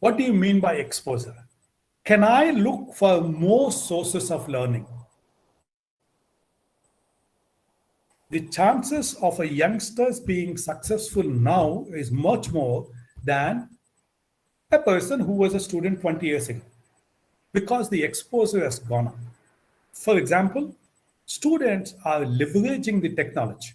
What do you mean by exposure? Can I look for more sources of learning? The chances of a youngsters being successful now is much more than a person who was a student 20 years ago, because the exposure has gone up. For example, students are leveraging the technology.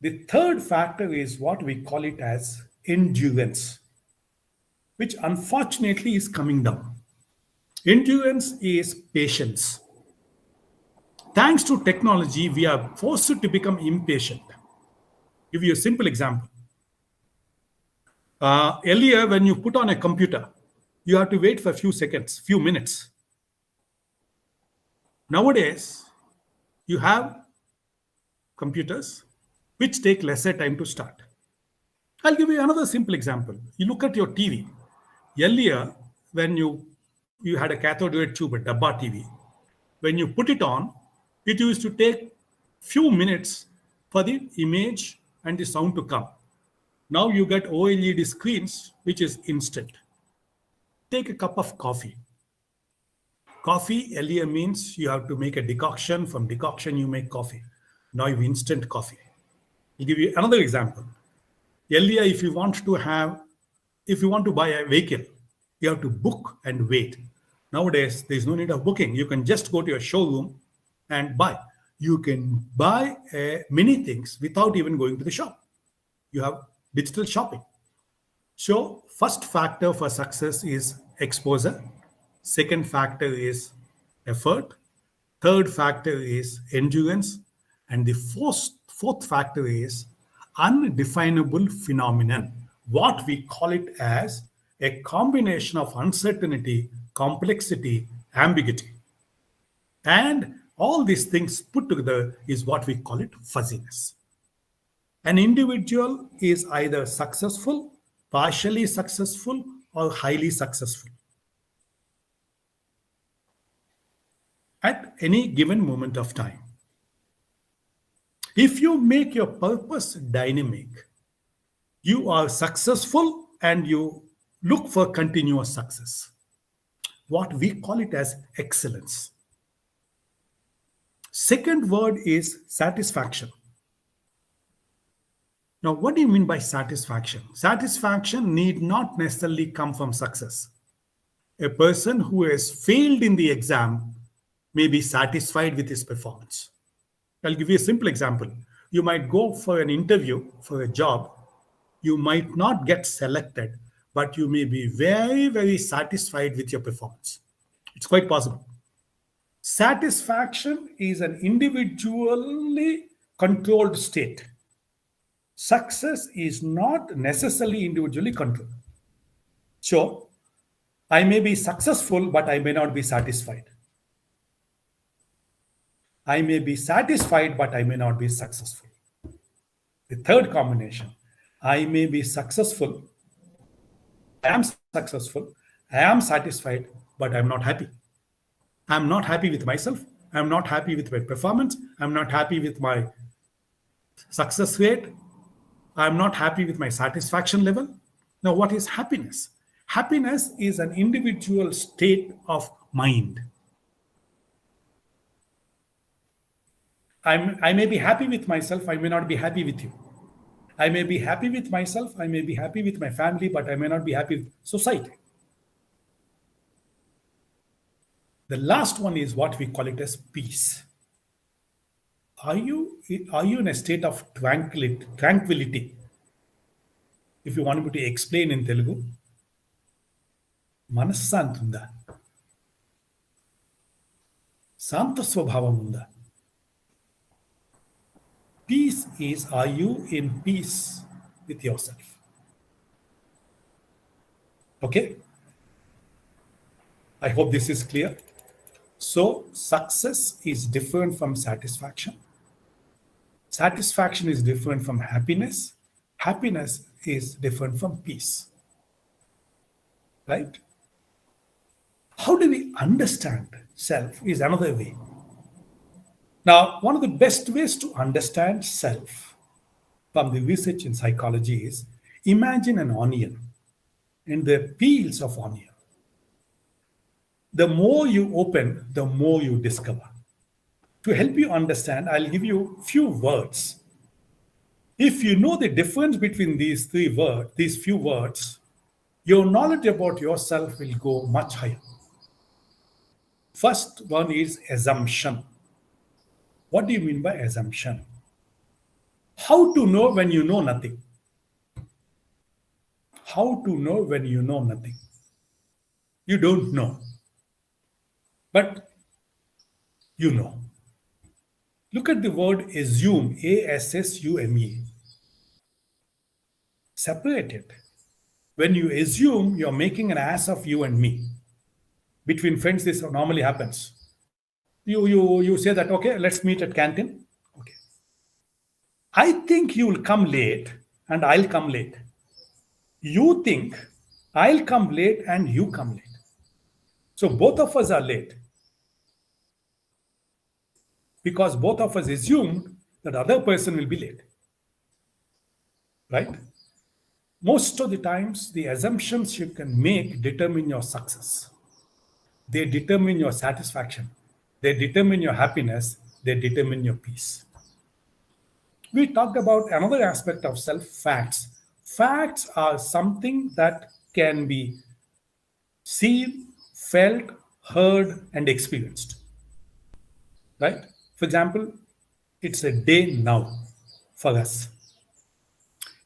The third factor is what we call it as endurance, which unfortunately is coming down. Endurance is patience. Thanks to technology, we are forced to become impatient. Give you a simple example. Earlier, when you put on a computer, you have to wait for a few seconds, few minutes. Nowadays, you have computers which take lesser time to start. I'll give you another simple example. You look at your TV. Earlier, when you had a cathode ray tube, a Dabba TV, when you put it on, it used to take few minutes for the image and the sound to come. Now you get OLED screens, which is instant. Take a cup of coffee. Coffee earlier means you have to make a decoction. From decoction, you make coffee. Now you have instant coffee. I'll give you another example. Earlier, if you want to buy a vehicle, you have to book and wait. Nowadays, there is no need of booking. You can just go to your showroom and buy. You can buy many things without even going to the shop. You have digital shopping. So, first factor for success is exposure. Second factor is effort. Third factor is endurance. And the fourth factor is undefinable phenomenon. What we call it as a combination of uncertainty, complexity, ambiguity. And all these things put together is what we call it fuzziness. An individual is either successful, partially successful, or highly successful at any given moment of time. If you make your purpose dynamic, you are successful and you look for continuous success. What we call it as excellence. Second word is satisfaction. Now, what do you mean by satisfaction? Satisfaction need not necessarily come from success. A person who has failed in the exam may be satisfied with his performance. I'll give you a simple example. You might go for an interview for a job. You might not get selected, but you may be very, very satisfied with your performance. It's quite possible. Satisfaction is an individually controlled state. Success is not necessarily individually controlled. So, I may be successful, but I may not be satisfied. I may be satisfied, but I may not be successful. The third combination, I may be successful, I am successful, I am satisfied, but I'm not happy. I'm not happy with myself. I'm not happy with my performance. I'm not happy with my success rate. I'm not happy with my satisfaction level. Now, what is happiness? Happiness is an individual state of mind. I may be happy with myself. I may not be happy with you. I may be happy with myself. I may be happy with my family, but I may not be happy with society. The last one is what we call it as peace. Are you in a state of tranquility? If you want me to explain in Telugu, మనశ్శాంతి ఉందా? శాంత స్వభావం ఉందా? Peace is, are you in peace with yourself? Okay? I hope this is clear. So, success is different from satisfaction. Satisfaction is different from happiness. Happiness is different from peace. Right? How do we understand self is another way. Now, one of the best ways to understand self from the research in psychology is imagine an onion and the peels of onion. The more you open, the more you discover. To help you understand, I'll give you few words. If you know the difference between these few words, your knowledge about yourself will go much higher. First one is assumption. What do you mean by assumption? How to know when you know nothing? How to know when you know nothing? You don't know, but you know. Look at the word assume, A-S-S-U-M-E. Separate it. When you assume, you're making an ass of you and me. Between friends, this normally happens. You say that, okay, let's meet at canteen. Okay. I think you will come late and I'll come late. You think I'll come late and you come late. So both of us are late because both of us assumed that the other person will be late. Right? Most of the times, the assumptions you can make determine your success. They determine your satisfaction. They determine your happiness. They determine your peace. We talked about another aspect of self, facts. Facts are something that can be seen, felt, heard, and experienced. Right? For example, it's a day now for us.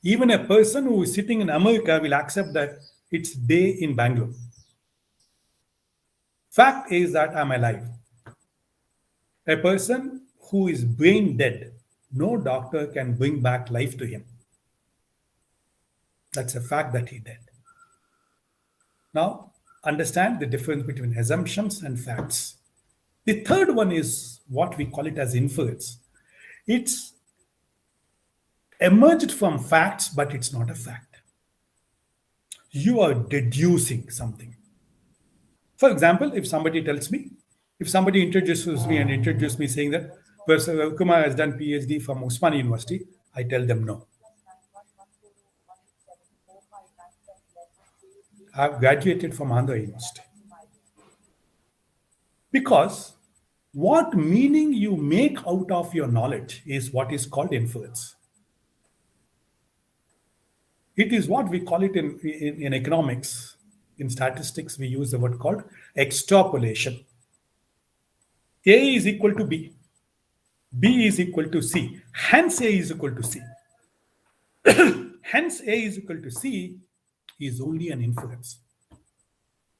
Even a person who is sitting in America will accept that it's day in Bangalore. Fact is that I'm alive. A person who is brain dead, no doctor can bring back life to him. That's a fact that he did. Now, understand the difference between assumptions and facts. The third one is what we call it as inference. It's emerged from facts, but it's not a fact. You are deducing something. For example, if somebody introduces me saying that Professor Kumar has done PhD from Usmani University, I tell them no. I've graduated from Andhra University. Because what meaning you make out of your knowledge is what is called inference. It is what we call it in economics. In statistics, we use the word called extrapolation. A is equal to B. B is equal to C. Hence, A is equal to C. Hence, A is equal to C is only an inference.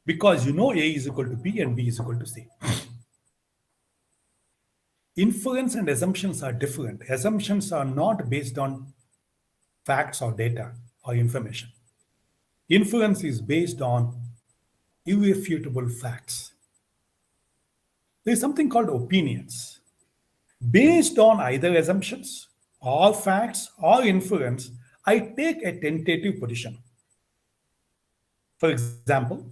Because you know A is equal to B and B is equal to C. Inference and assumptions are different. Assumptions are not based on facts or data or information. Inference is based on irrefutable facts. There is something called opinions. Based on either assumptions or facts or inference, I take a tentative position. For example,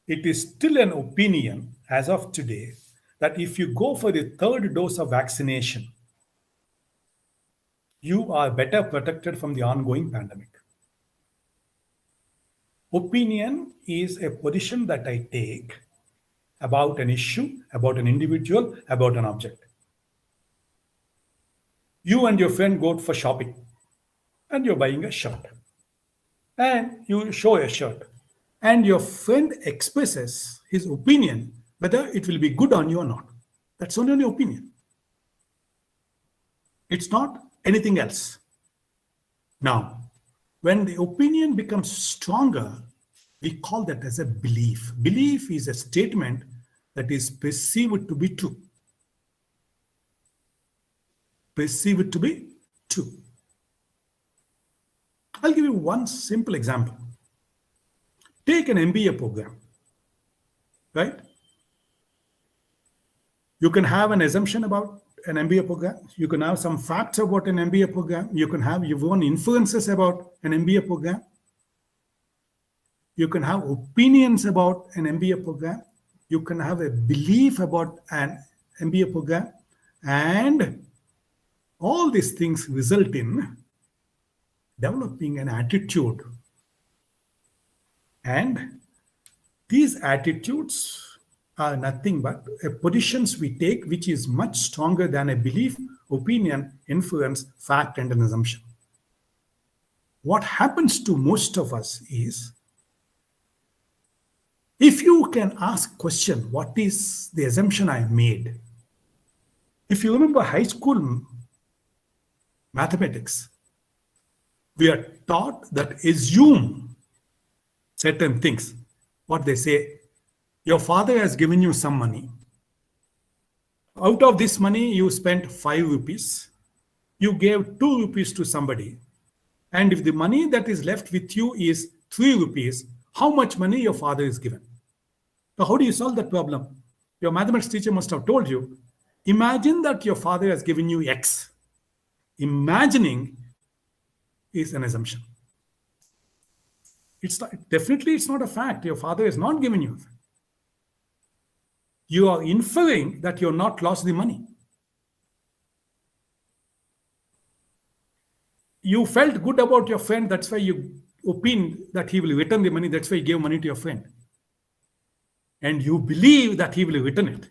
it is still an opinion as of today that if you go for the third dose of vaccination, you are better protected from the ongoing pandemic. Opinion is a position that I take about an issue, about an individual, about an object. You and your friend go for shopping and you're buying a shirt. And you show a shirt. And your friend expresses his opinion whether it will be good on you or not. That's only an opinion. It's not anything else. Now, when the opinion becomes stronger, we call that as a belief. Belief is a statement that is perceived to be true. Perceived to be true. I'll give you one simple example. Take an MBA program, right? You can have an assumption about an MBA program. You can have some facts about an MBA program. You can have your own inferences about an MBA program. You can have opinions about an MBA program. You can have a belief about an MBA program. And all these things result in developing an attitude. And these attitudes are nothing but positions we take which is much stronger than a belief, opinion, inference, fact, and an assumption. What happens to most of us is, if you can ask question, what is the assumption I made? If you remember high school mathematics, we are taught that assume certain things. What they say, your father has given you some money. Out of this money, you spent 5 rupees. You gave 2 rupees to somebody. And if the money that is left with you is 3 rupees, how much money your father is given? Now, how do you solve that problem? Your mathematics teacher must have told you, imagine that your father has given you X. Imagining is an assumption. Definitely it's not a fact. Your father has not given you. You are inferring that you're not lost the money. You felt good about your friend, that's why you opined that he will return the money, that's why you gave money to your friend. And you believe that he will return it.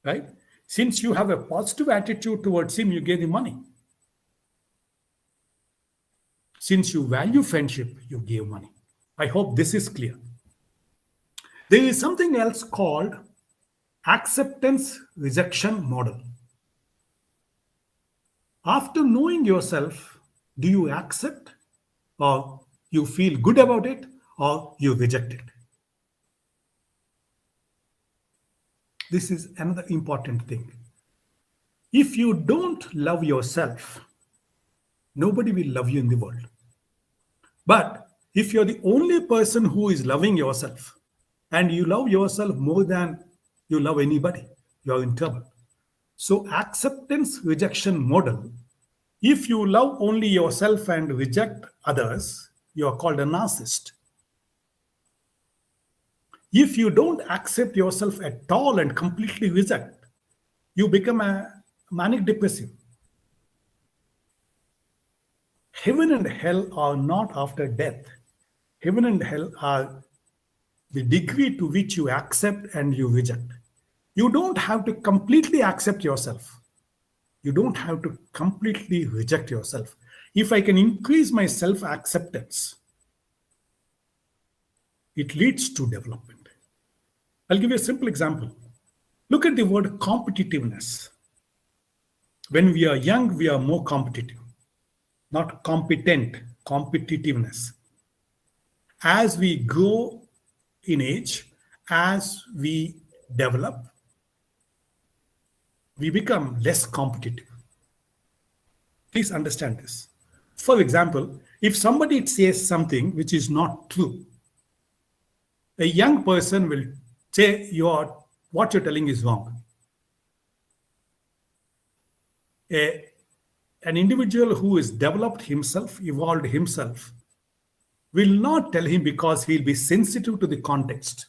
Right? Since you have a positive attitude towards him, you gave the money. Since you value friendship, you gave money. I hope this is clear. There is something else called acceptance rejection model. After knowing yourself, do you accept, or you feel good about it, or you reject it? This is another important thing. If you don't love yourself, nobody will love you in the world. But if you're the only person who is loving yourself, and you love yourself more than you love anybody, you're in trouble. So acceptance rejection model, if you love only yourself and reject others, you are called a narcissist. If you don't accept yourself at all and completely reject, you become a manic depressive. Heaven and hell are not after death. Heaven and hell are the degree to which you accept and you reject. You don't have to completely accept yourself. You don't have to completely reject yourself. If I can increase my self-acceptance, it leads to development. I'll give you a simple example. Look at the word competitiveness. When we are young, we are more competitive. Not competent, competitiveness. As we grow in age, as we develop, we become less competitive. Please understand this. For example, if somebody says something which is not true, a young person will say what you're telling is wrong. An individual who has developed himself, evolved himself, will not tell him because he'll be sensitive to the context.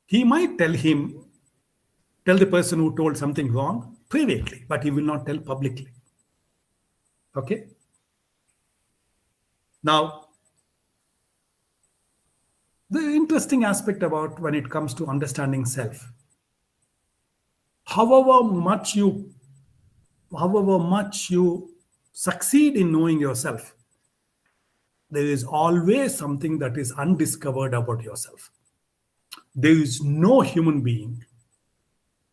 He might tell the person who told something wrong privately, but he will not tell publicly. Okay? Now, the interesting aspect about when it comes to understanding self, however much you succeed in knowing yourself, there is always something that is undiscovered about yourself. There is no human being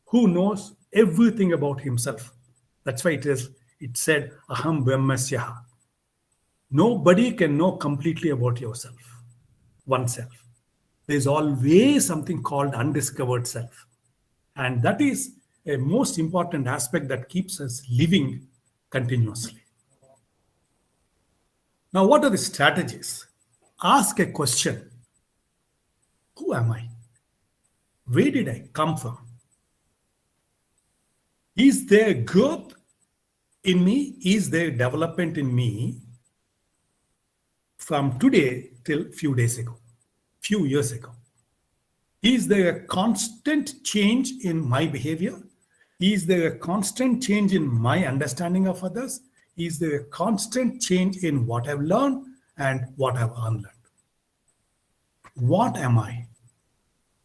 who knows everything about himself. That's why it said, Aham Brahmasya. Nobody can know completely about yourself, oneself. there's always something called undiscovered self. And that is a most important aspect that keeps us living continuously. Now, what are the strategies? Ask a question. Who am I? Where did I come from? Is there growth in me? Is there development in me from today till few days ago, few years ago? Is there a constant change in my behavior? Is there a constant change in my understanding of others? Is there a constant change in what I've learned and what I've unlearned? What am I?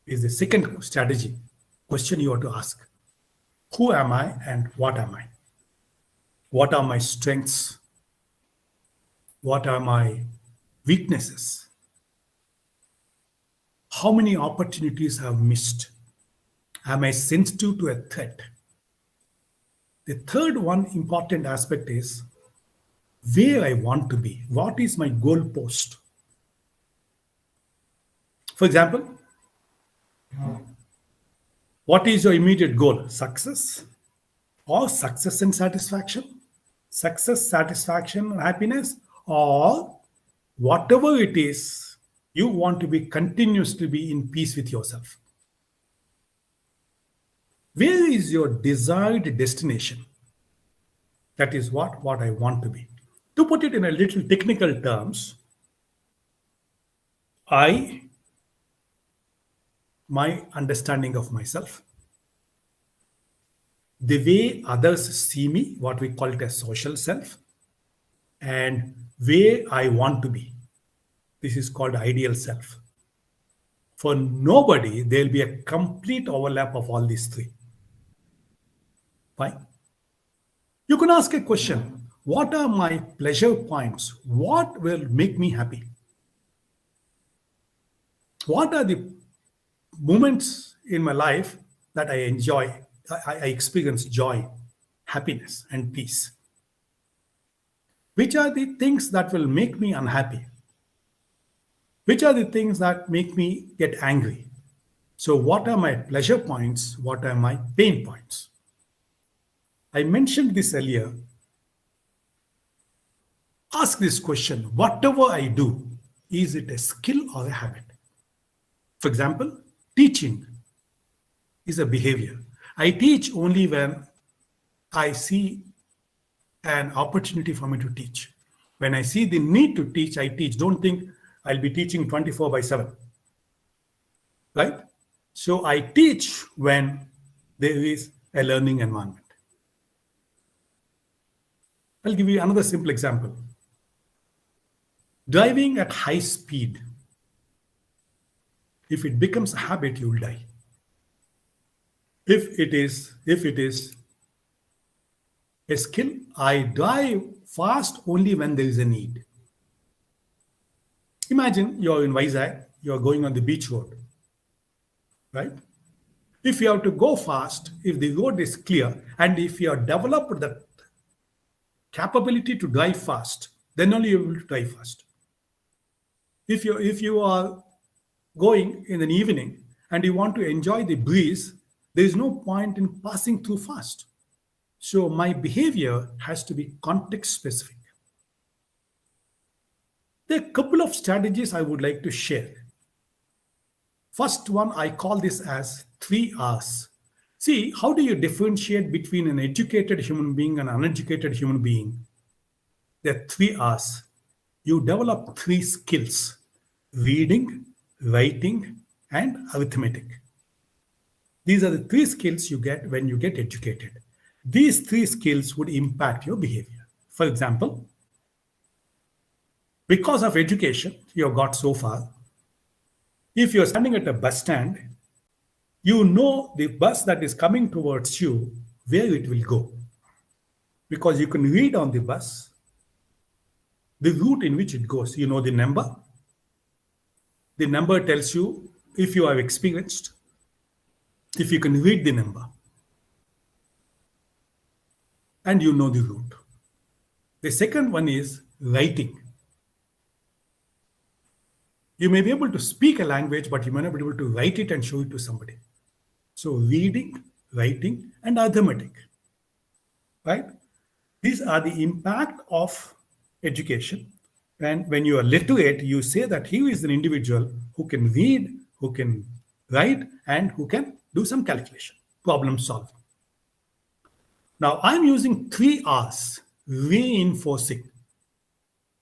Is the second strategy question you have to ask. Who am I and what am I? What are my strengths? What are my weaknesses? How many opportunities have missed? Am I sensitive to a threat? The third one important aspect is where I want to be. What is my goal post? For example, what is your immediate goal? Success or success and satisfaction? Success, satisfaction, and happiness, or whatever it is, you want to be continuously be in peace with yourself. Where is your desired destination? That is what I want to be. To put it in a little technical terms, my understanding of myself, the way others see me, what we call it as social self, and where I want to be. This is called ideal self. For nobody, there'll be a complete overlap of all these three. Fine. You can ask a question. What are my pleasure points? What will make me happy? What are the moments in my life that I enjoy? I experience joy, happiness, and peace. Which are the things that will make me unhappy? Which are the things that make me get angry? So, what are my pleasure points? What are my pain points? I mentioned this earlier. Ask this question: whatever I do, is it a skill or a habit? For example, teaching is a behavior. I teach only when I see an opportunity for me to teach. When I see the need to teach, I teach. Don't think I'll be teaching 24/7. Right? So I teach when there is a learning environment. I'll give you another simple example. Driving at high speed. If it becomes a habit, you will die. If it is a skill, I drive fast only when there is a need. Imagine you're in Vizag, you're going on the beach road, right? If you have to go fast, if the road is clear, and if you have developed the capability to drive fast, then only you will drive fast. If you are going in an evening and you want to enjoy the breeze, there is no point in passing through fast. So my behavior has to be context specific. There are a couple of strategies I would like to share. First one, I call this as 3 R's. See, how do you differentiate between an educated human being and an uneducated human being? There are 3 R's. You develop 3 skills: reading, writing, and arithmetic. These are the 3 skills you get when you get educated. These 3 skills would impact your behavior. For example, because of education you have got so far, if you're standing at a bus stand, you know the bus that is coming towards you, where it will go. Because you can read on the bus the route in which it goes. You know the number. The number tells you if you have experienced, if you can read the number, and you know the route. The second one is writing. You may be able to speak a language, but you may not be able to write it and show it to somebody. So reading, writing, and arithmetic, right? These are the impact of education. And when you are literate, you say that he is an individual who can read, who can write, and who can do some calculation, problem solving. Now, I'm using 3 R's: reinforcing,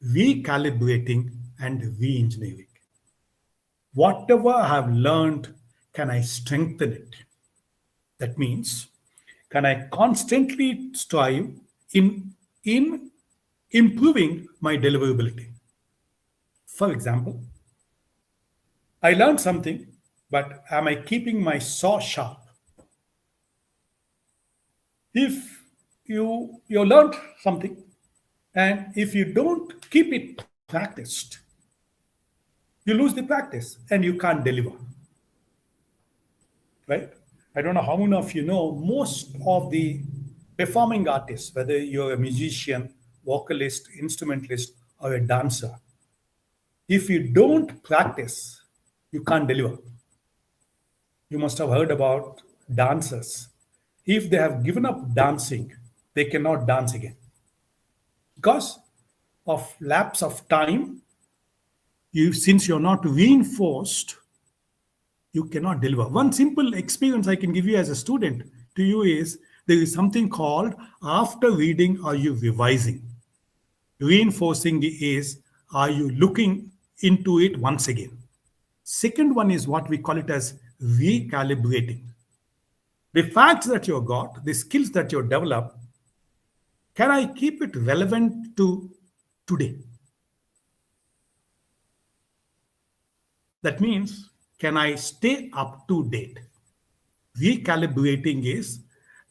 recalibrating, and re-engineering. Whatever I have learned, can I strengthen it? That means, can I constantly strive in improving my deliverability? For example, I learned something, but am I keeping my saw sharp? If you learned something, and if you don't keep it practiced, you lose the practice and you can't deliver. Right? I don't know how many of you know, most of the performing artists, whether you're a musician, vocalist, instrumentalist, or a dancer, if you don't practice, you can't deliver. You must have heard about dancers. If they have given up dancing, they cannot dance again. Because of lapse of time, since you're not reinforced, you cannot deliver. One simple experience I can give you as a student to you is, there is something called, after reading, are you revising? Reinforcing is, are you looking into it once again? Second one is what we call it as recalibrating. The facts that you got, the skills that you develop, can I keep it relevant to today? That means, can I stay up to date? Recalibrating is,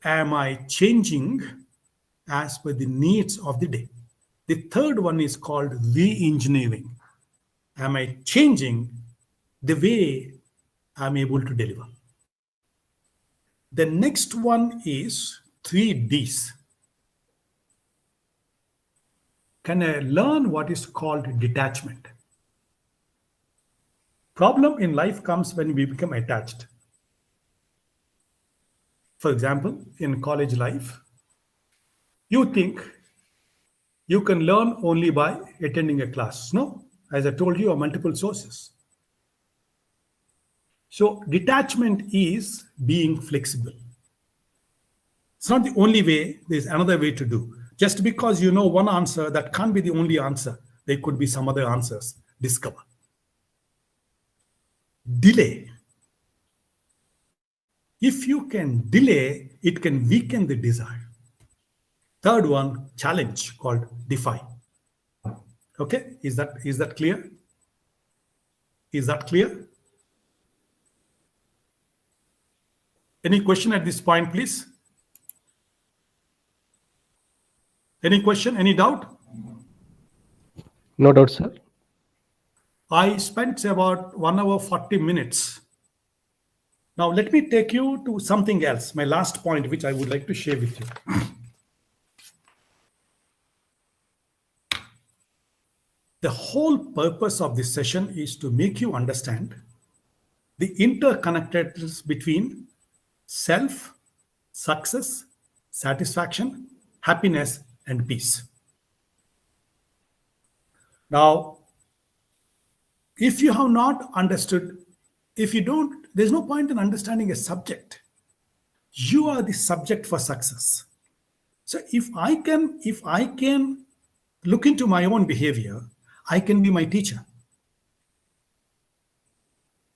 am I changing as per the needs of the day? The third one is called re-engineering. Am I changing the way I'm able to deliver? The next one is 3 Ds. Can I learn what is called detachment? Problem in life comes when we become attached. For example, in college life, you think you can learn only by attending a class. No, as I told you, are multiple sources. So detachment is being flexible. It's not the only way. There's another way to do. Just because you know one answer, that can't be the only answer. There could be some other answers. Discover. Delay. If you can delay, it can weaken the desire. Third one, challenge, called defy. Okay, is that clear? Is that clear? Any question at this point, please? Any question, any doubt? No doubt, sir. I spent about 1 hour 40 minutes. Now let me take you to something else, my last point, which I would like to share with you. The whole purpose of this session is to make you understand the interconnectedness between self, success, satisfaction, happiness, and peace. Now, if you have not understood, if you don't, there's no point in understanding a subject. You are the subject for success. So if I can look into my own behavior, I can be my teacher.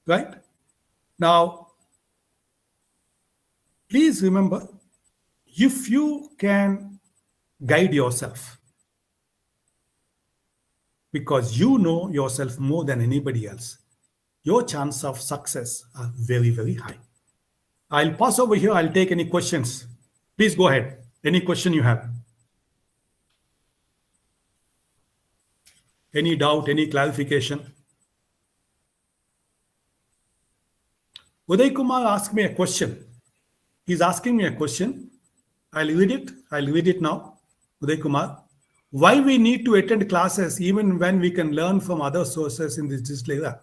Right? Now, please remember, if you can guide yourself, because you know yourself more than anybody else, your chance of success are very, very high. I'll pause over here. I'll take any questions. Please go ahead. Any question you have? Any doubt, any clarification? Uday Kumar asked me a question. He's asking me a question. I'll read it. I'll read it now. Uday Kumar, Why we need to attend classes even when we can learn from other sources in this digital era?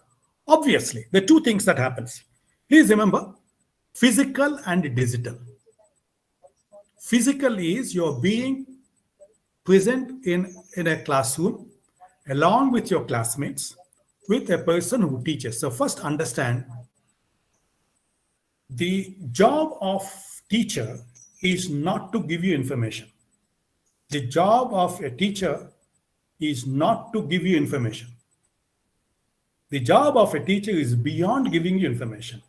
Obviously, the two things that happens. Please remember, physical and digital. Physical is you're being present in a classroom along with your classmates with a person who teaches. So first understand the job of teacher is not to give you information. The job of a teacher is not to give you information. The job of a teacher is beyond giving you information.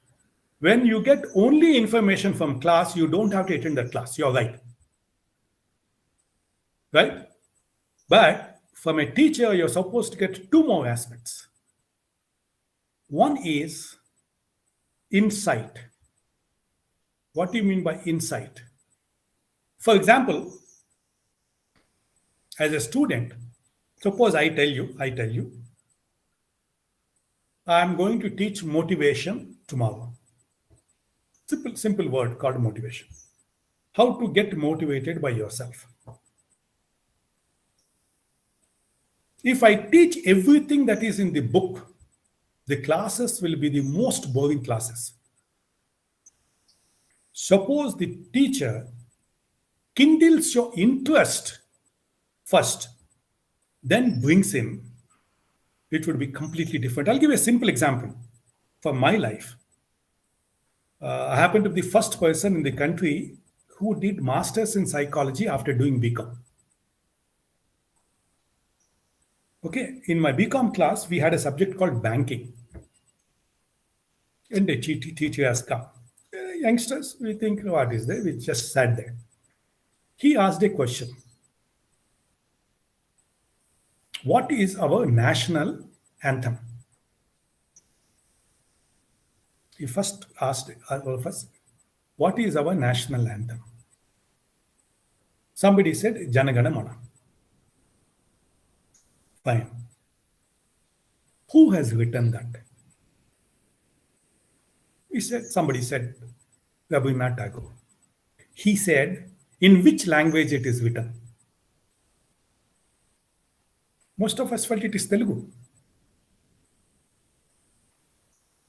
When you get only information from class, you don't have to attend that class. You're right. Right? But from a teacher, you're supposed to get two more aspects. One is insight. What do you mean by insight? For example, as a student, suppose I tell you, I'm going to teach motivation tomorrow. Simple word called motivation. How to get motivated by yourself. If I teach everything that is in the book, the classes will be the most boring classes. Suppose the teacher kindles your interest first, then brings in, it would be completely different. I'll give you a simple example from my life. I happen to be the first person in the country who did masters in psychology after doing BCom. Okay, in my BCom class, we had a subject called banking. And the teacher has come. Youngsters, we think, what is there? We just sat there. He asked a question. What is our national anthem? He first asked all of us, what is our national anthem? Somebody said, Janagana Mana. Fine. Who has written that? Somebody said, Rabindranath Tagore. He said, in which language it is written? Most of us felt it is Telugu.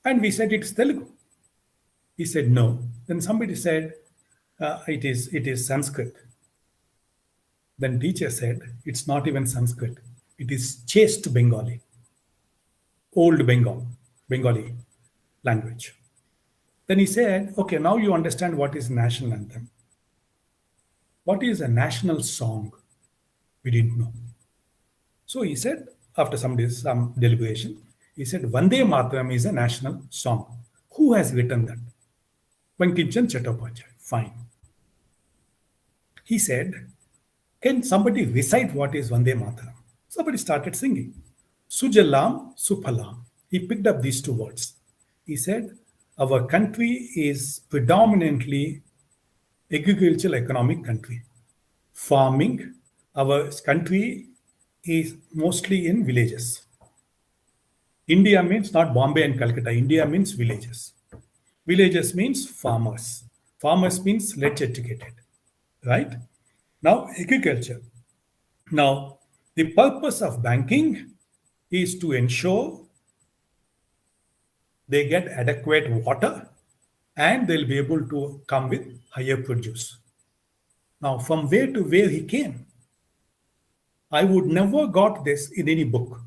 And we said it is Telugu. He said no. Then somebody said it is Sanskrit. Then teacher said it's not even Sanskrit. It is chaste Bengali. Old Bengali language. Then he said, okay, now you understand what is national anthem. What is a national song? We didn't know. So he said, after some deliberation, he said, Vande Mataram is a national song. Who has written that? Bankim-Chand Chattopadhyay. Fine. He said, can somebody recite what is Vande Mataram? Somebody started singing. Sujalam, Suphalam. He picked up these two words. He said, our country is predominantly agricultural economic country. Farming, our country is mostly in villages. India means not Bombay and Calcutta. India means villages. Villages means farmers. Farmers means less educated. Right? Now, agriculture. Now, the purpose of banking is to ensure they get adequate water and they'll be able to come with higher produce. Now, from where to where he came, I would never got this in any book.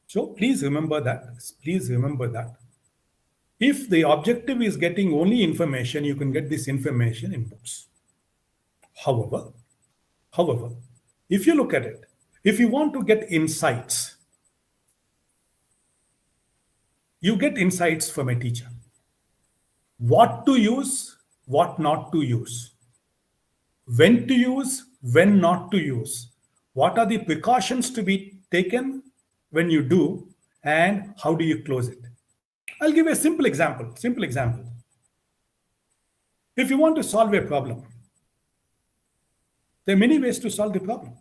So please remember that. Please remember that. If the objective is getting only information, you can get this information in books. However, if you look at it, if you want to get insights, you get insights from a teacher. What to use, what not to use. When to use, when not to use. What are the precautions to be taken when you do, and how do you close it? I'll give you a simple example. If you want to solve a problem, there are many ways to solve the problem.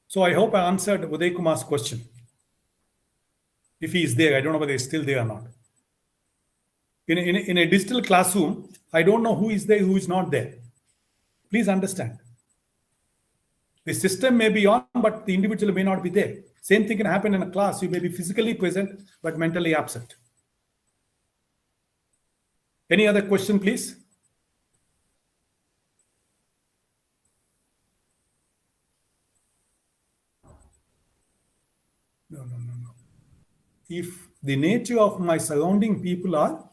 So I hope I answered Uday Kumar's question. If he is there, I don't know whether he's still there or not. In a digital classroom, I don't know who is there, who is not there. Please understand. The system may be on, but the individual may not be there. Same thing can happen in a class. You may be physically present, but mentally absent. Any other question, please? No. If the nature of my surrounding people are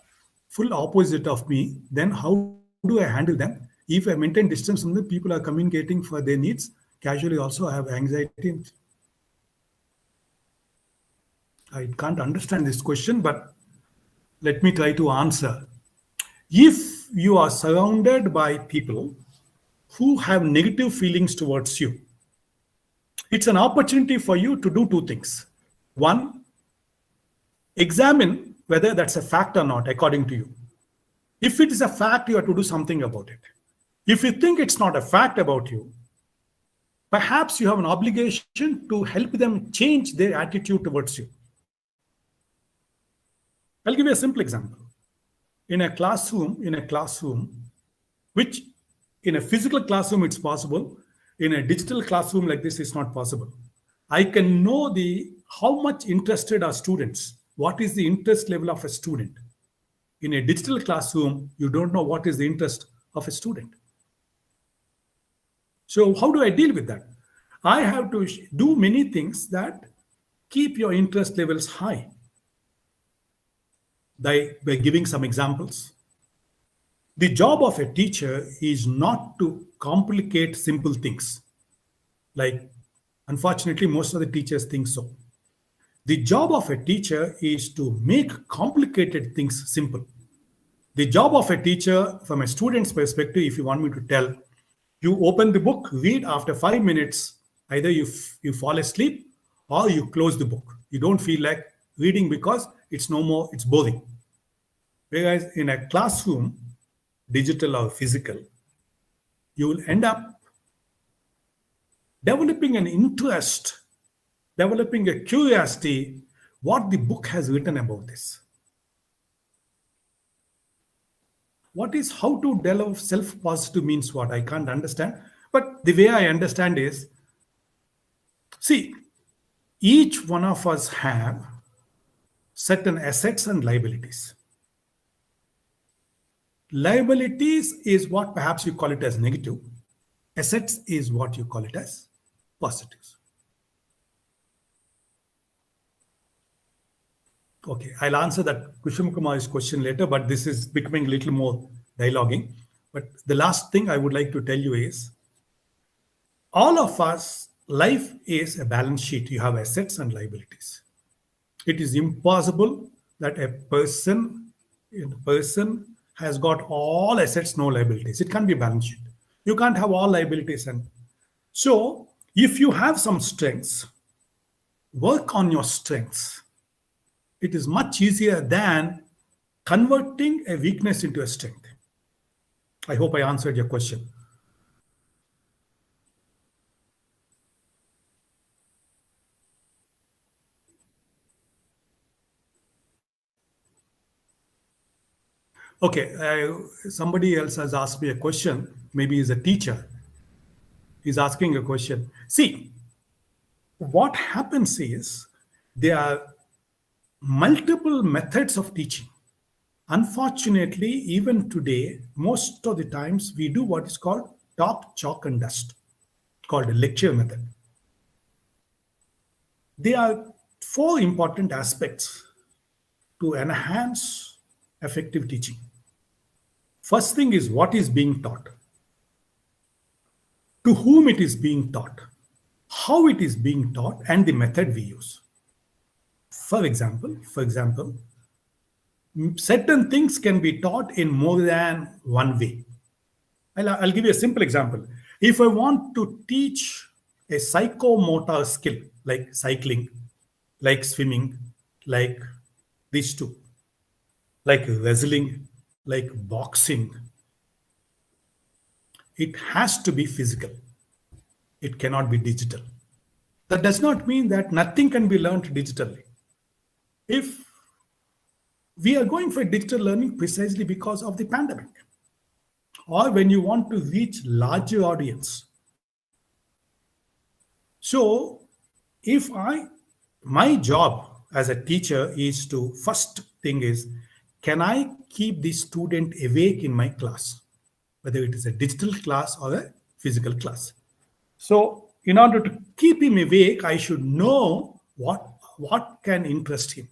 full opposite of me, then how do I handle them? If I maintain distance from them, people are communicating for their needs. Casually also I have anxiety. I can't understand this question, but let me try to answer. If you are surrounded by people who have negative feelings towards you, it's an opportunity for you to do two things. One, examine whether that's a fact or not according to you. If it is a fact, you have to do something about it. If you think it's not a fact about you, perhaps you have an obligation to help them change their attitude towards you. I'll give you a simple example. In a classroom, which in a physical classroom it's possible, in a digital classroom like this it's not possible. I can know how much interested are students. What is the interest level of a student? In a digital classroom, you don't know what is the interest of a student. So how do I deal with that? I have to do many things that keep your interest levels high. By giving some examples. The job of a teacher is not to complicate simple things. Like, unfortunately, most of the teachers think so. The job of a teacher is to make complicated things simple. The job of a teacher, from a student's perspective, if you want me to tell, you open the book, read, after 5 minutes, either you fall asleep or you close the book. You don't feel like reading because it's boring. Whereas in a classroom, digital or physical, you will end up developing an interest, developing a curiosity, what the book has written about this. How to develop self-positive means what? I can't understand. But the way I understand is, see, each one of us have certain assets and liabilities. Liabilities is what perhaps you call it as negative. Assets is what you call it as positives. Okay, I'll answer that Kusham Kumar's question later, but this is becoming a little more dialoguing. But the last thing I would like to tell you is, all of us, life is a balance sheet. You have assets and liabilities. It is impossible that a person has got all assets, no liabilities. It can't be a balance sheet. You can't have all liabilities. And so if you have some strengths, work on your strengths. It is much easier than converting a weakness into a strength. I hope I answered your question. Okay, somebody else has asked me a question. Maybe he's a teacher. He's asking a question. See, what happens is there are multiple methods of teaching. Unfortunately, even today, most of the times we do what is called talk, chalk, and dust, called a lecture method. There are 4 important aspects to enhance effective teaching. First thing is what is being taught, to whom it is being taught, how it is being taught, and the method we use. For example, certain things can be taught in more than one way. I'll give you a simple example. If I want to teach a psychomotor skill, like cycling, like swimming, like these two, like wrestling, like boxing, it has to be physical. It cannot be digital. That does not mean that nothing can be learned digitally. If we are going for digital learning precisely because of the pandemic, or when you want to reach larger audience, So if my job as a teacher is to, first thing is, can I keep the student awake in my class, whether it is a digital class or a physical class. So in order to keep him awake, I should know what can interest him.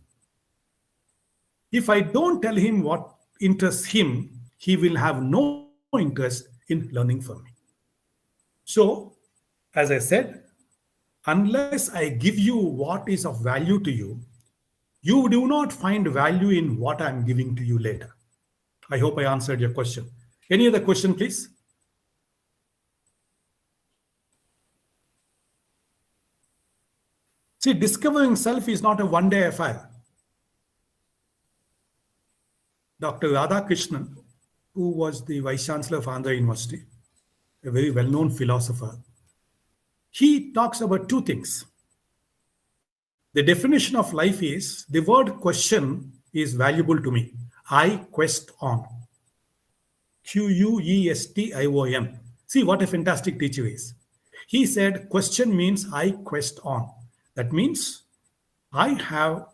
If I don't tell him what interests him, he will have no interest in learning from me. So, as I said, unless I give you what is of value to you, you do not find value in what I'm giving to you later. I hope I answered your question. Any other question, please? See, discovering self is not a one-day affair. Dr. Radhakrishnan, who was the Vice Chancellor of Andhra University, a very well-known philosopher, he talks about two things. The definition of life is, the word question is valuable to me. I quest on. Question. See what a fantastic teacher is. He said, question means I quest on. That means I have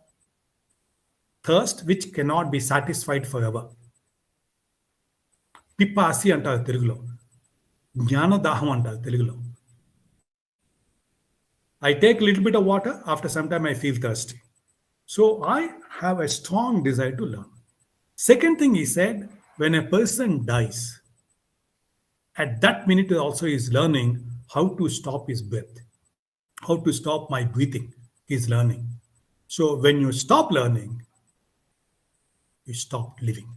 thirst which cannot be satisfied forever. Pippasi antaru Telugulo. Jnana daham antaru Telugulo. I take a little bit of water, after some time I feel thirsty. So I have a strong desire to learn. Second thing he said, when a person dies, at that minute also he is learning how to stop his breath, how to stop my breathing, he is learning. So when you stop learning, you stop living.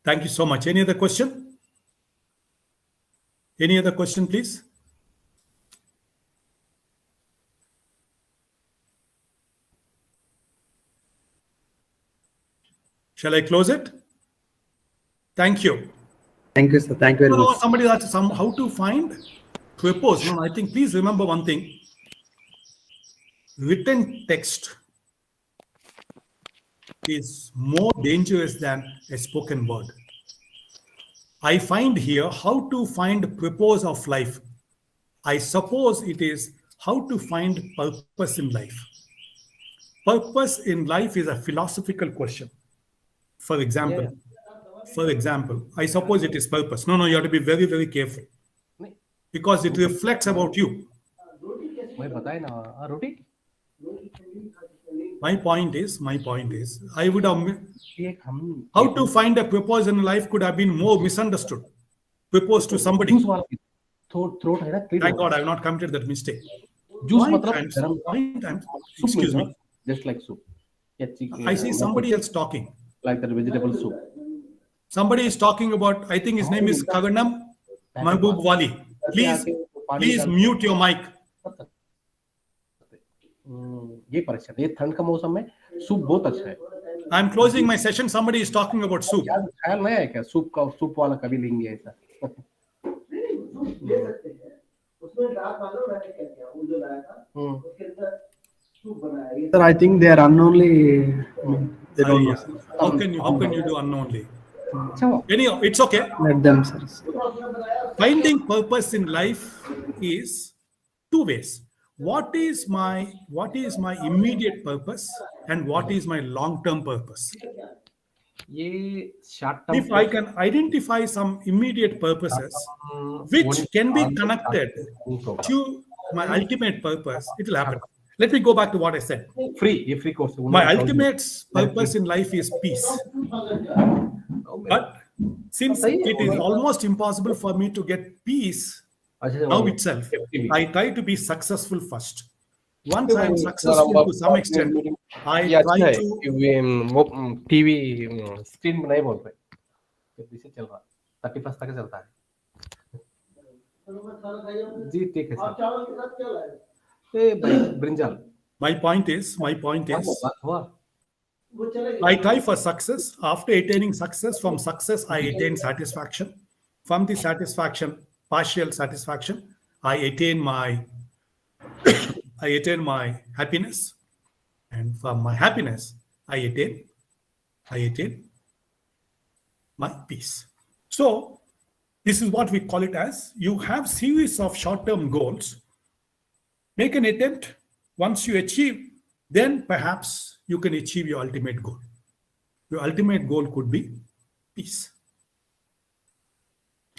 Thank you so much. Any other question? Any other question, please? Shall I close it? Thank you. Thank you, sir. Thank you very much. Somebody asked how to find purpose. No, I think please remember one thing. Written text is more dangerous than a spoken word. I find here how to find purpose of life. I suppose it is how to find purpose in life. Purpose in life is a philosophical question. For example, I suppose it is purpose. No, you have to be very, very careful because it reflects about you. My point is, I would have, how to find a purpose in life could have been more misunderstood. Purpose to somebody. Thank God I have not committed that mistake. Excuse me. Just like soup. I see somebody else talking. Like the vegetable soup. Somebody is talking about, I think his name is Kaganam Mahbub Wali. Please mute your mic. ये परीक्षा ये ठंड का मौसम में soup बहुत अच्छा है. I'm closing my session. Somebody is talking about soup. ख्याल नहीं है क्या सूप वाला कभी लेंगे ऐसा. Sir, I think they are unknownly. They don't know. How can you do unknownly? Anyhow, it's okay. Let them, sir. Finding purpose in life is two ways. What is my immediate purpose and what is my long-term purpose? If I can identify some immediate purposes which can be connected to my ultimate purpose, it will happen. Let me go back to what I said. Free course. My ultimate purpose in life is peace. But since it is almost impossible for me to get peace now itself, I try to be successful first. Once I am successful to some extent, I try to. TV screen में नहीं बोल रहे. पीछे चल रहा. 31 तक चलता है. जी ठीक है sir. My point is, I try for success. After attaining success, from success I attain satisfaction. From the satisfaction, partial satisfaction, I attain my happiness, and from my happiness I attain my peace. So this is what we call it as, you have series of short-term goals Make an attempt. Once you achieve, then perhaps you can achieve your ultimate goal. Your ultimate goal could be peace.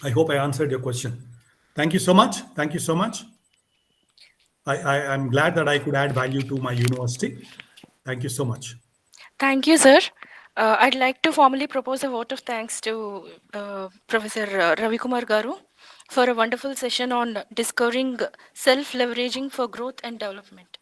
I hope I answered your question. Thank you so much. Thank you so much. I'm glad that I could add value to my university. Thank you so much. Thank you, sir. I'd like to formally propose a vote of thanks to Professor Ravi Kumar Garu for a wonderful session on discovering self-leveraging for growth and development.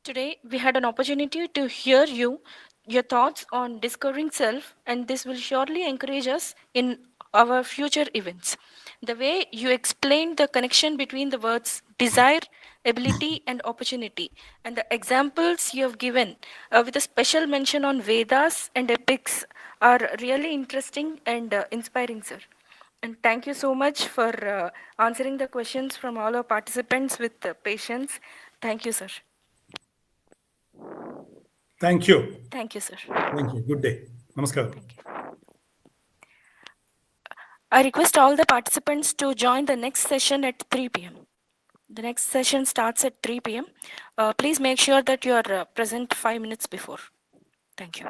Today, we had an opportunity to hear your thoughts on discovering self, and this will surely encourage us in our future events. The way you explained the connection between the words desire, ability, and opportunity, and the examples you have given with a special mention on Vedas and epics are really interesting and inspiring, sir. And thank you so much for answering the questions from all our participants with patience. Thank you, sir. Thank you. Thank you, sir. Thank you. Good day. Namaskar. Thank you. I request all the participants to join the next session at 3 p.m. The next session starts at 3 p.m. Please make sure that you are present 5 minutes before. Thank you.